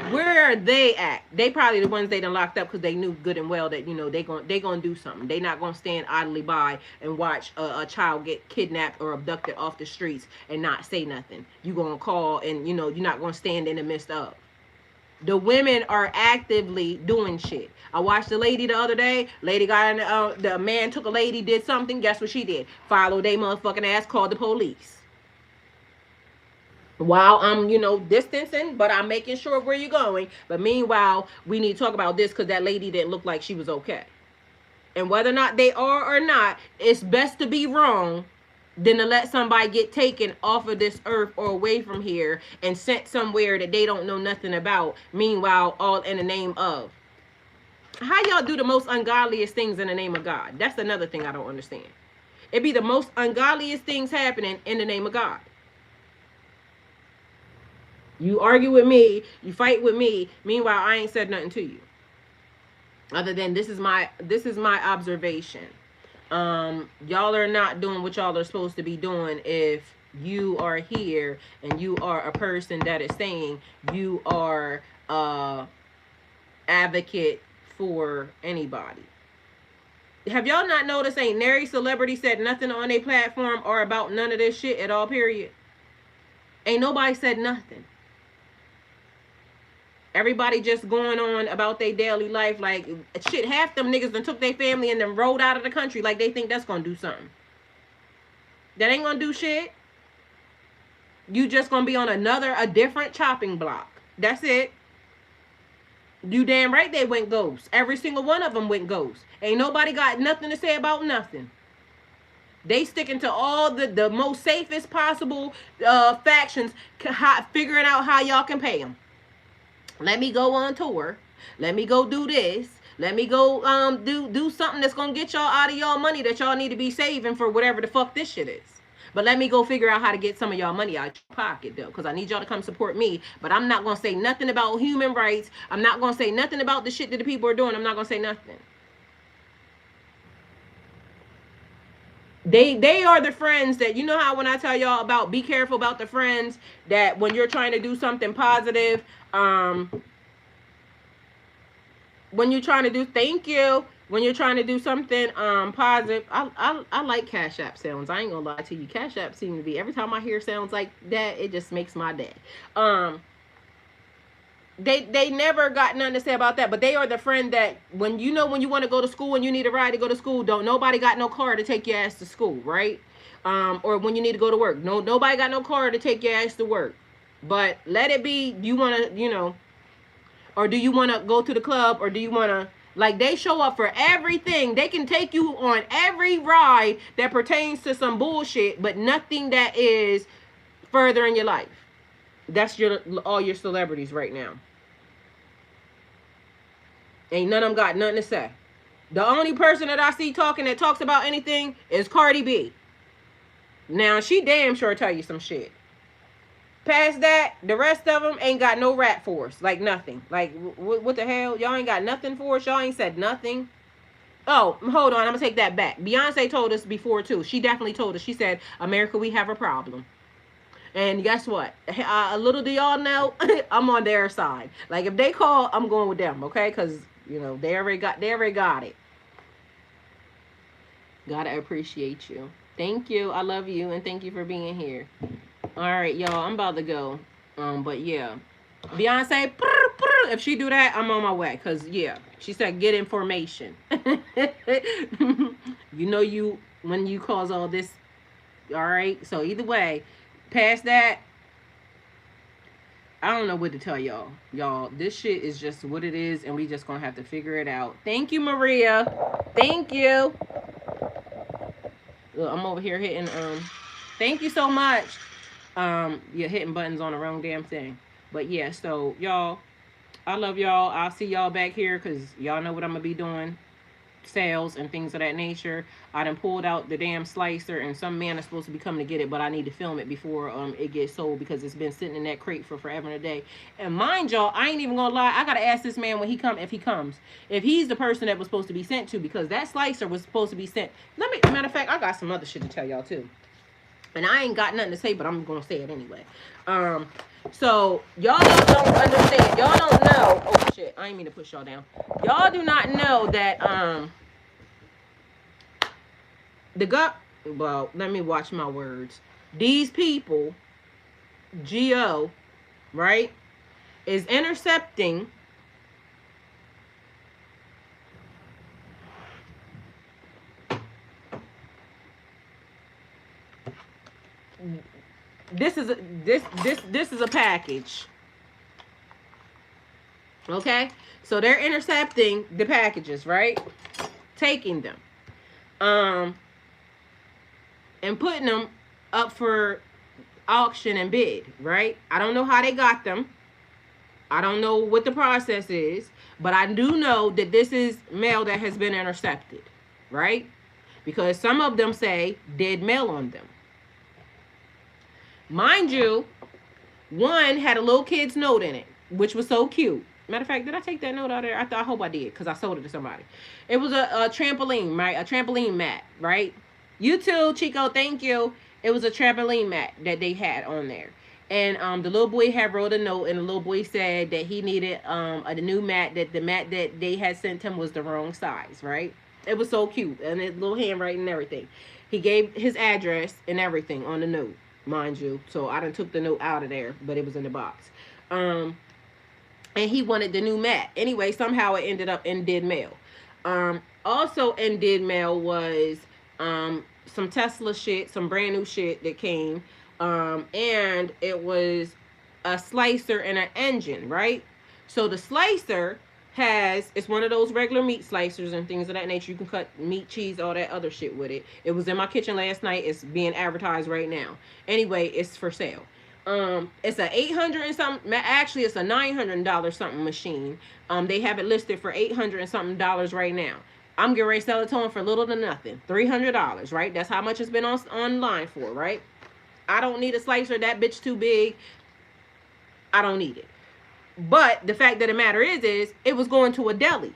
Where are they at? They probably the ones they done locked up because they knew good and well that, you know, they gonna do something. They not gonna stand idly by and watch a child get kidnapped or abducted off the streets and not say nothing. You gonna call, and you know you're not gonna stand in the midst of. The women are actively doing shit. I watched a lady the other day. Lady got in, the man took a lady, did something. Guess what she did? Followed they motherfucking ass, called the police. While I'm, you know, distancing, but I'm making sure where you're going. But meanwhile, we need to talk about this because that lady didn't look like she was okay. And whether or not they are or not, it's best to be wrong than to let somebody get taken off of this earth or away from here and sent somewhere that they don't know nothing about. Meanwhile, all in the name of. How y'all do the most ungodliest things in the name of God? That's another thing I don't understand. It be the most ungodliest things happening in the name of God. You argue with me, you fight with me. Meanwhile, I ain't said nothing to you. Other than this is my observation. Y'all are not doing what y'all are supposed to be doing if you are here and you are a person that is saying you are advocate for anybody. Have y'all not noticed ain't nary celebrity said nothing on a platform or about none of this shit at all, period? Ain't nobody said nothing. Everybody just going on about their daily life like shit. Half them niggas done took their family and then rode out of the country like they think that's gonna do something. That ain't gonna do shit. You just gonna be on a different chopping block. That's it. You damn right they went ghost. Every single one of them went ghost. Ain't nobody got nothing to say about nothing. They sticking to all the most safest possible factions, figuring out how y'all can pay them. Let me go on tour. Let me go do this. Let me go do something that's gonna get y'all out of y'all money that y'all need to be saving for whatever the fuck this shit is. But let me go figure out how to get some of y'all money out your pocket though, because I need y'all to come support me. But I'm not gonna say nothing about human rights. I'm not gonna say nothing about the shit that the people are doing. I'm not gonna say nothing. They are the friends that, you know how when I tell y'all about be careful about the friends that when you're trying to do something positive, when you're trying to do when you're trying to do something positive. I like Cash App sounds. I ain't gonna lie to you. Cash App seem to be, every time I hear sounds like that, it just makes my day. They never got nothing to say about that, but they are the friend that when you want to go to school and you need a ride to go to school, don't nobody got no car to take your ass to school, right? Or when you need to go to work, nobody got no car to take your ass to work. But let it be, you want to, or do you want to go to the club, or do you want to, like, they show up for everything. They can take you on every ride that pertains to some bullshit, but nothing that is further in your life. That's all your celebrities right now. Ain't none of them got nothing to say. The only person that I see talking that talks about anything is Cardi B. Now, she damn sure tell you some shit. Past that, the rest of them ain't got no rap force. Like, nothing. Like, what the hell? Y'all ain't got nothing for us? Y'all ain't said nothing? Oh, hold on. I'm going to take that back. Beyonce told us before, too. She definitely told us. She said, America, we have a problem. And guess what? A little do y'all know, I'm on their side. Like, if they call, I'm going with them, okay? Because, they already got it. Gotta appreciate you. Thank you. I love you, and thank you for being here. All right, y'all, I'm about to go. But yeah, Beyonce, if she do that, I'm on my way. Because, yeah, she said get information. When you cause all this, all right? So either way, past that, I don't know what to tell y'all. Y'all, this shit is just what it is, and we just gonna have to figure it out. Thank you, Maria. Thank you. Look, I'm over here hitting, thank you so much. You're hitting buttons on the wrong damn thing. But yeah, so y'all, I love y'all. I'll see y'all back here because y'all know what I'm gonna be doing. sales and things of that nature. I done pulled out the damn slicer, and some man is supposed to be coming to get it, but I need to film it before it gets sold because it's been sitting in that crate for forever and a day. And mind y'all, I ain't even gonna lie, I gotta ask this man when he come, if he comes, if he's the person that was supposed to be sent to, because that slicer was supposed to be sent. Matter of fact, I got some other shit to tell y'all too. And I ain't got nothing to say, but I'm gonna say it anyway. So y'all don't understand. Y'all don't know. Oh shit! I ain't mean to push y'all down. Y'all do not know that the gut. Well, let me watch my words. These people, GO, right, is intercepting. This is a package. Okay, so they're intercepting the packages, right? Taking them, and putting them up for auction and bid, right? I don't know how they got them. I don't know what the process is, but I do know that this is mail that has been intercepted, right? Because some of them say dead mail on them. Mind you, one had a little kid's note in it, which was so cute. Matter of fact, did I take that note out of there? I hope I did, because I sold it to somebody. It was a trampoline, right? A trampoline mat, right? You too, Chico, thank you. It was a trampoline mat that they had on there. And the little boy had wrote a note, and the little boy said that he needed a new mat, that the mat that they had sent him was the wrong size, right? It was so cute, and his little handwriting and everything. He gave his address and everything on the note, mind you. So I done took the note out of there, but it was in the box. And he wanted the new mat. Anyway, somehow it ended up in dead mail. Also in dead mail was some Tesla shit, some brand new shit that came. And it was a slicer and an engine, right? So the slicer it's one of those regular meat slicers and things of that nature. You can cut meat, cheese, all that other shit with it. It was in my kitchen last night. It's being advertised right now. Anyway, it's for sale. It's a $800 and something. Actually, it's a $900 something machine. They have it listed for $800 and something right now. I'm getting ready to sell it to them for little to nothing. $300, right? That's how much it's been online for, right? I don't need a slicer. That bitch too big. I don't need it. But the fact of the matter is it was going to a deli.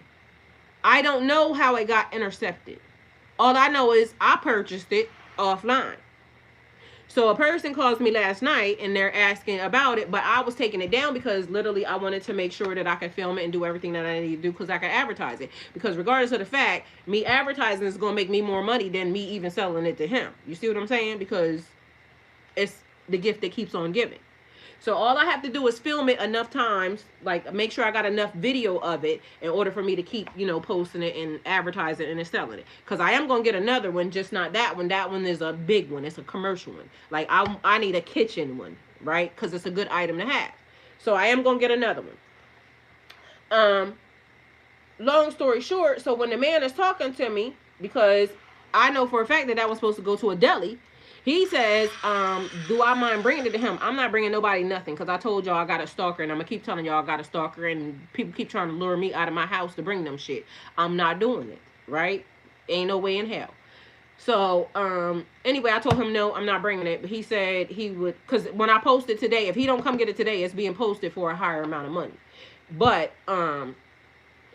I don't know how it got intercepted. All I know is I purchased it offline. So a person calls me last night and they're asking about it, but I was taking it down because literally I wanted to make sure that I could film it and do everything that I need to do because I could advertise it. Because regardless of the fact, me advertising is going to make me more money than me even selling it to him. You see what I'm saying? Because it's the gift that keeps on giving. So all I have to do is film it enough times, like make sure I got enough video of it in order for me to keep, posting it and advertising and selling it. Because I am going to get another one, just not that one. That one is a big one. It's a commercial one. Like I need a kitchen one, right? Because it's a good item to have. So I am going to get another one. Long story short, so when the man is talking to me, because I know for a fact that was supposed to go to a deli, he says, do I mind bringing it to him? I'm not bringing nobody nothing because I told y'all I got a stalker, and I'm going to keep telling y'all I got a stalker, and people keep trying to lure me out of my house to bring them shit. I'm not doing it, right? Ain't no way in hell. So, anyway, I told him, no, I'm not bringing it. But he said he would, because when I posted today, if he don't come get it today, it's being posted for a higher amount of money. But I'm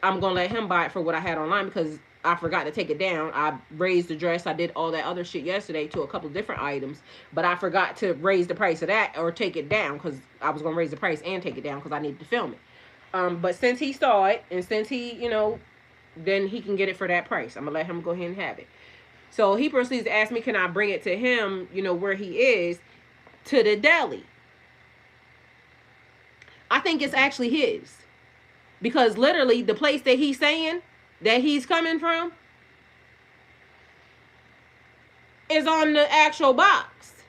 going to let him buy it for what I had online because I forgot to take it down. I raised the dress. I did all that other shit yesterday to a couple of different items, but I forgot to raise the price of that or take it down because I was going to raise the price and take it down because I needed to film it. But since he saw it and since he, then he can get it for that price. I'm going to let him go ahead and have it. So he proceeds to ask me, can I bring it to him, where he is, to the deli? I think it's actually his. Because literally the place that he's saying that he's coming from is on the actual box.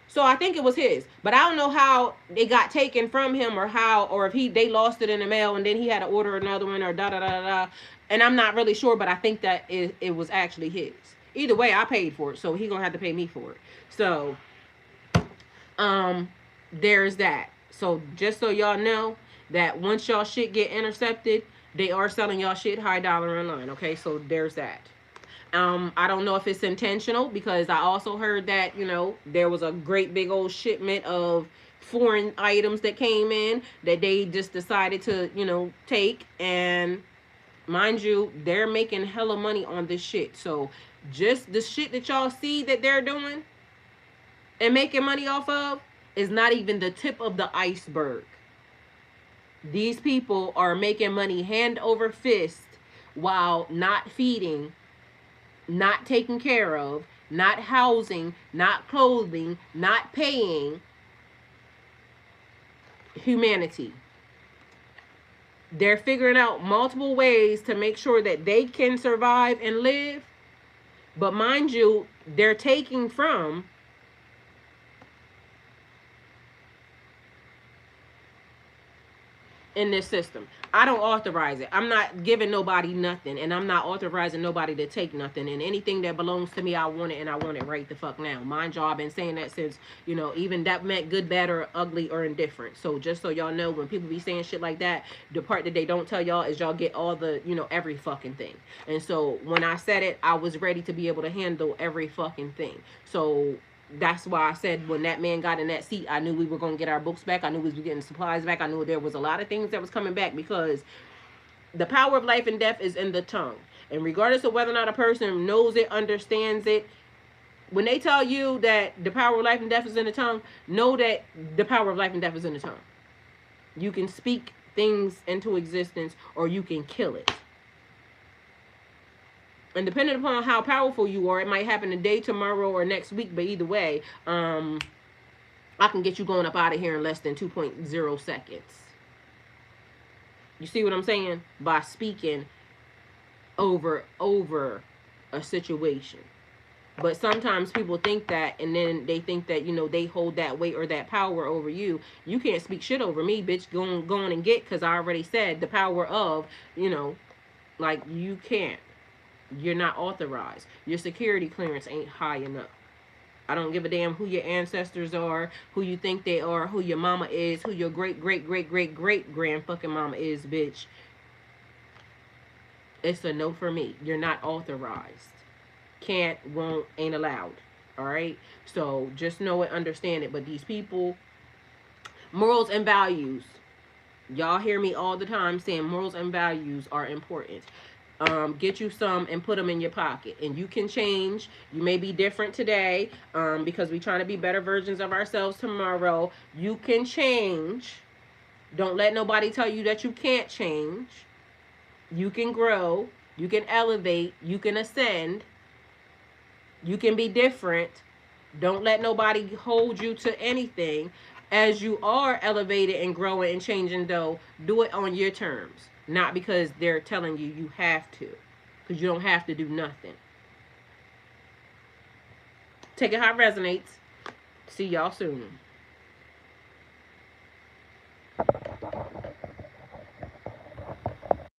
So I think it was his. But I don't know how it got taken from him or if they lost it in the mail and then he had to order another one or da-da-da-da. And I'm not really sure, but I think that it was actually his. Either way, I paid for it, so he's going to have to pay me for it. So, there's that. So just so y'all know that once y'all shit get intercepted, They are selling y'all shit high dollar online. Okay, so there's that. I don't know if it's intentional, because I also heard that, there was a great big old shipment of foreign items that came in that they just decided to, take. And mind you, they're making hella money on this shit. So just the shit that y'all see that they're doing and making money off of is not even the tip of the iceberg. These people are making money hand over fist while not feeding, not taking care of, not housing, not clothing, not paying humanity. They're figuring out multiple ways to make sure that they can survive and live. But mind you, they're taking from in this system. I don't authorize it. I'm not giving nobody nothing, and I'm not authorizing nobody to take nothing. And anything that belongs to me, I want it, and I want it right the fuck now. Mind y'all, I've been saying that since, even that meant good, bad, or ugly, or indifferent. So just so y'all know, when people be saying shit like that, the part that they don't tell y'all is y'all get all the, every fucking thing. And so when I said it, I was ready to be able to handle every fucking thing. So that's why I said when that man got in that seat, I knew we were going to get our books back. I knew we were getting supplies back. I knew there was a lot of things that was coming back, because the power of life and death is in the tongue. And regardless of whether or not a person knows it, understands it, when they tell you that the power of life and death is in the tongue, know that the power of life and death is in the tongue. You can speak things into existence, or you can kill it. And depending upon how powerful you are, it might happen today, tomorrow, or next week. But either way, I can get you going up out of here in less than 2.0 seconds. You see what I'm saying? By speaking over a situation. But sometimes people think that, and then they think that, they hold that weight or that power over you. You can't speak shit over me, bitch. Go on and get, because I already said the power of, like, you can't. You're not authorized. Your security clearance ain't high enough. I don't give a damn who your ancestors are, who you think they are, who your mama is, who your great great great great great grand fucking mama is, bitch. It's a no for me. You're not authorized. Can't, won't, ain't allowed. Alright? So just know it, understand it. But these people, morals and values. Y'all hear me all the time saying morals and values are important. Get you some and put them in your pocket, and you can change. You may be different today, because we're trying to be better versions of ourselves tomorrow. You can change. Don't let nobody tell you that you can't change. You can grow. You can elevate. You can ascend. You can be different. Don't let nobody hold you to anything. As you are elevated and growing and changing, though, do it on your terms. Not because they're telling you you have to. Because you don't have to do nothing. Take it how it resonates. See y'all soon.